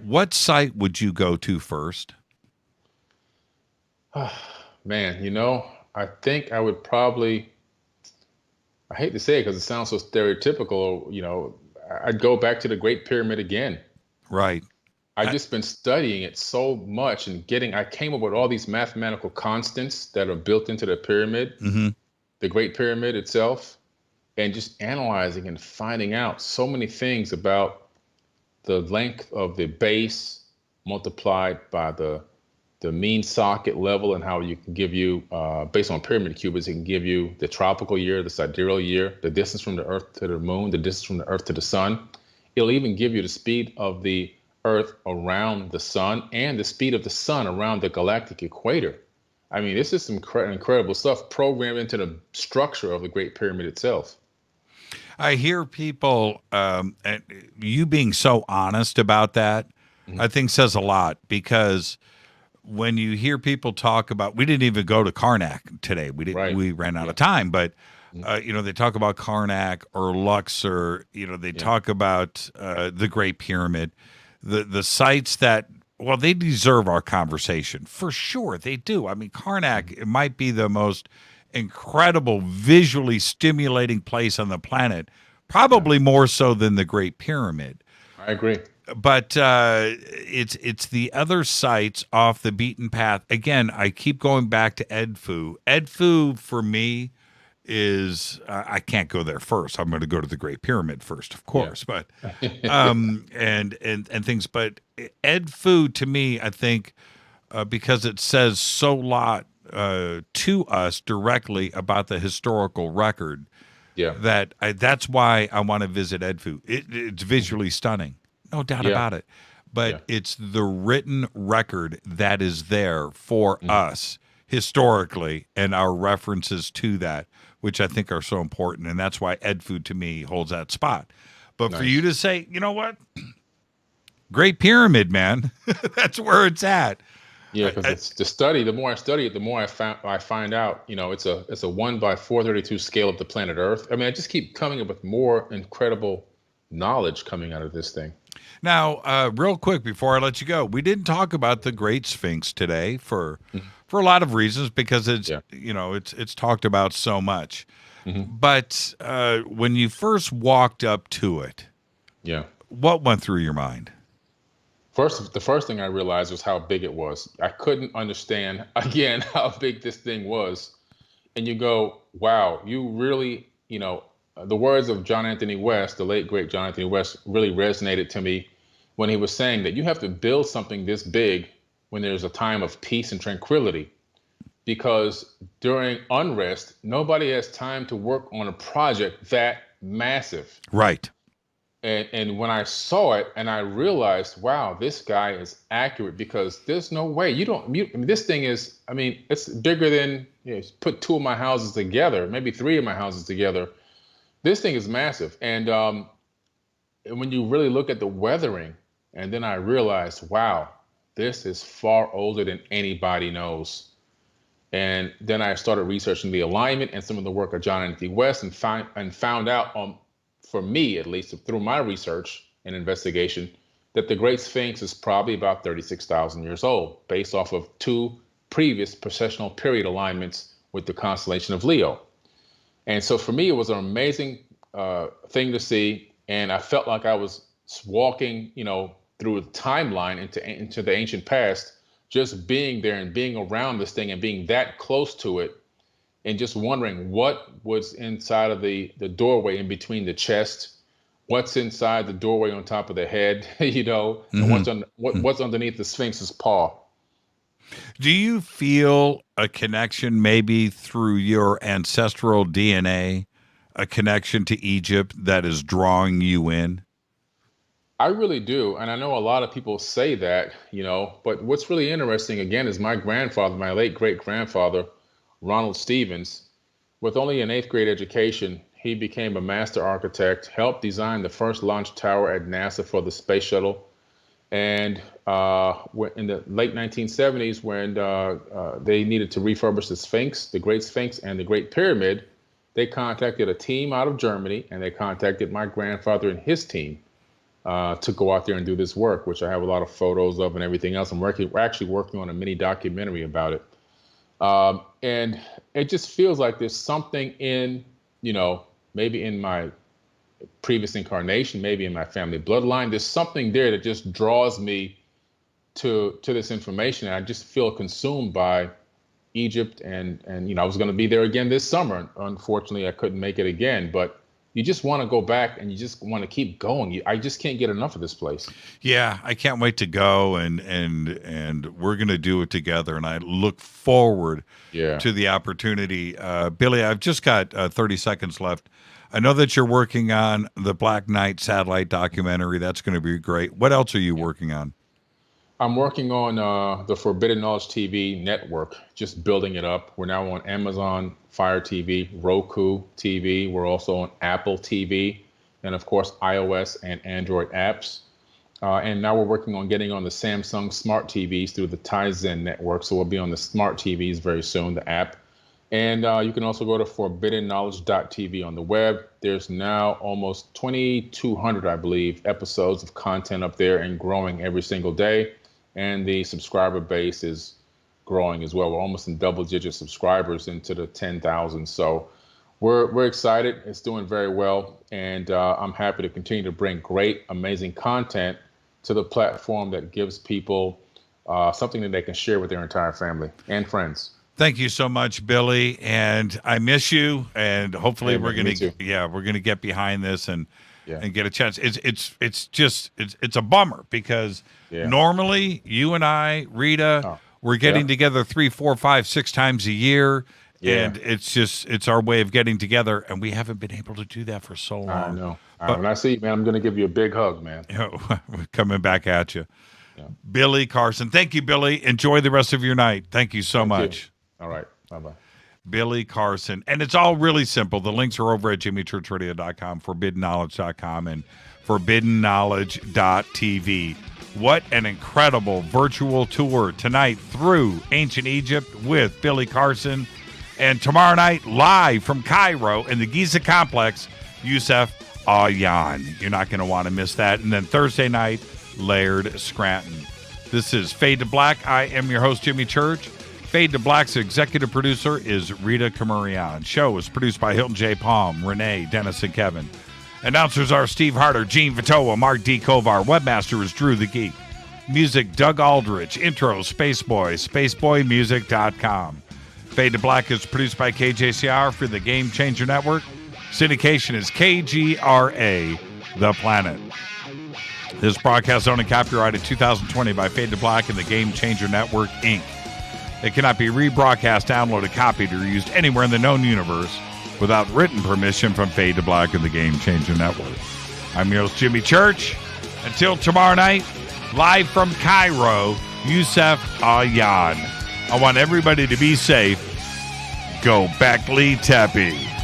what site would you go to first? Man, I think I would probably, I hate to say it because it sounds so stereotypical, I'd go back to the Great Pyramid again. Right. I've just been studying it so much and I came up with all these mathematical constants that are built into the pyramid, the Great Pyramid itself, and just analyzing and finding out so many things about the length of the base multiplied by the mean socket level and how you can give you, based on pyramid cubits, it can give you the tropical year, the sidereal year, the distance from the Earth to the moon, the distance from the Earth to the sun. It'll even give you the speed of the Earth around the sun and the speed of the sun around the galactic equator. I mean, this is some incredible stuff programmed into the structure of the Great Pyramid itself. I hear people, you being so honest about that, I think says a lot, because when you hear people talk about, we didn't even go to Karnak today. We ran out of time, but they talk about Karnak or Luxor, they talk about the Great Pyramid. The sites that, well, they deserve our conversation. For sure, they do. I mean, Karnak, it might be the most incredible, visually stimulating place on the planet, probably more so than the Great Pyramid. I agree. But it's the other sites off the beaten path. Again, I keep going back to Edfu. Edfu, for me, is I can't go there first. I'm going to go to the Great Pyramid first, of course. Yeah. But and things. But Edfu, to me, I think because it says so lot to us directly about the historical record. Yeah. That's why I want to visit Edfu. It's visually stunning, no doubt about it. But it's the written record that is there for us historically, and our references to that, which I think are so important. And that's why Edfu, to me, holds that spot. But for you to say, you know what? Great Pyramid, man. That's where it's at. Yeah, because it's the study. The more I study it, the more I find out. It's a 1/432 scale of the planet Earth. I mean, I just keep coming up with more incredible knowledge coming out of this thing. Now, real quick before I let you go, we didn't talk about the Great Sphinx today for a lot of reasons, because it's it's talked about so much. But when you first walked up to it, Yeah. What went through your mind? The first thing I realized was how big it was. I couldn't understand, again, how big this thing was. And you go, wow, you really, the words of John Anthony West, the late, great John Anthony West, really resonated to me when he was saying that you have to build something this big when there's a time of peace and tranquility. Because during unrest, nobody has time to work on a project that massive. Right. And when I saw it and I realized, wow, this guy is accurate, because there's no way this thing is, it's bigger than, put two of my houses together, maybe three of my houses together. This thing is massive. And when you really look at the weathering, and then I realized, wow, this is far older than anybody knows. And then I started researching the alignment and some of the work of John Anthony West, and found out, for me at least, through my research and investigation, that the Great Sphinx is probably about 36,000 years old, based off of two previous precessional period alignments with the constellation of Leo. And so for me, it was an amazing thing to see. And I felt like I was walking, through a timeline into the ancient past, just being there and being around this thing and being that close to it, and just wondering what was inside of the doorway in between the chest, what's inside the doorway on top of the head, and what's underneath the Sphinx's paw. Do you feel a connection maybe through your ancestral DNA, a connection to Egypt that is drawing you in? I really do. And I know a lot of people say that, but what's really interesting, again, is my grandfather, my late great-grandfather, Ronald Stevens, with only an 8th grade education, he became a master architect, helped design the first launch tower at NASA for the space shuttle. And in the late 1970s, when they needed to refurbish the Sphinx, the Great Sphinx, and the Great Pyramid, they contacted a team out of Germany, and they contacted my grandfather and his team to go out there and do this work, which I have a lot of photos of and everything else. We're actually working on a mini documentary about it. And it just feels like there's something in, maybe in my previous incarnation, maybe in my family bloodline, there's something there that just draws me to this information. And I just feel consumed by Egypt, and I was going to be there again this summer. Unfortunately, I couldn't make it again, but you just want to go back and you just want to keep going. I just can't get enough of this place. Yeah, I can't wait to go, and we're going to do it together. And I look forward to the opportunity. Billy, I've just got 30 seconds left. I know that you're working on the Black Knight satellite documentary. That's going to be great. What else are you working on? I'm working on the Forbidden Knowledge TV network, just building it up. We're now on Amazon Fire TV, Roku TV. We're also on Apple TV, and of course, iOS and Android apps. And now we're working on getting on the Samsung smart TVs through the Tizen network. So we'll be on the smart TVs very soon, the app. And you can also go to forbiddenknowledge.tv on the web. There's now almost 2,200, I believe, episodes of content up there, and growing every single day. And the subscriber base is growing as well. We're almost in double-digit subscribers, into the 10,000. So we're excited. It's doing very well. And I'm happy to continue to bring great, amazing content to the platform that gives people something that they can share with their entire family and friends. Thank you so much, Billy. And I miss you. And hopefully we're going to get behind this and get a chance. It's a bummer, because normally you and I, Rita, we're getting together 3, 4, 5, 6 times a year. And it's our way of getting together, and we haven't been able to do that for so long. I know. But when I see you, man, I'm going to give you a big hug, man. We're coming back at you. Billy Carson. Thank you, Billy. Enjoy the rest of your night. Thank you so much. All right. Bye-bye. Billy Carson. And it's all really simple. The links are over at jimmychurchradio.com, forbiddenknowledge.com, and forbiddenknowledge.tv. What an incredible virtual tour tonight through ancient Egypt with Billy Carson. And tomorrow night, live from Cairo in the Giza Complex, Yusuf Ayan. You're not going to want to miss that. And then Thursday night, Laird Scranton. This is Fade to Black. I am your host, Jimmy Church. Fade to Black's executive producer is Rita Kamurian. Show is produced by Hilton J. Palm, Renee, Dennis, and Kevin. Announcers are Steve Harder, Gene Vitoa, Mark D. Kovar. Webmaster is Drew the Geek. Music, Doug Aldrich. Intro, Spaceboy, spaceboymusic.com. Fade to Black is produced by KJCR for the Game Changer Network. Syndication is KGRA, The Planet. This broadcast is owned and copyrighted 2020 by Fade to Black and the Game Changer Network, Inc. It cannot be rebroadcast, downloaded, copied, or used anywhere in the known universe without written permission from Fade to Black and the Game Changer Network. I'm your host, Jimmy Church. Until tomorrow night, live from Cairo, Youssef Ayyan. I want everybody to be safe. Go Beckley Tepe.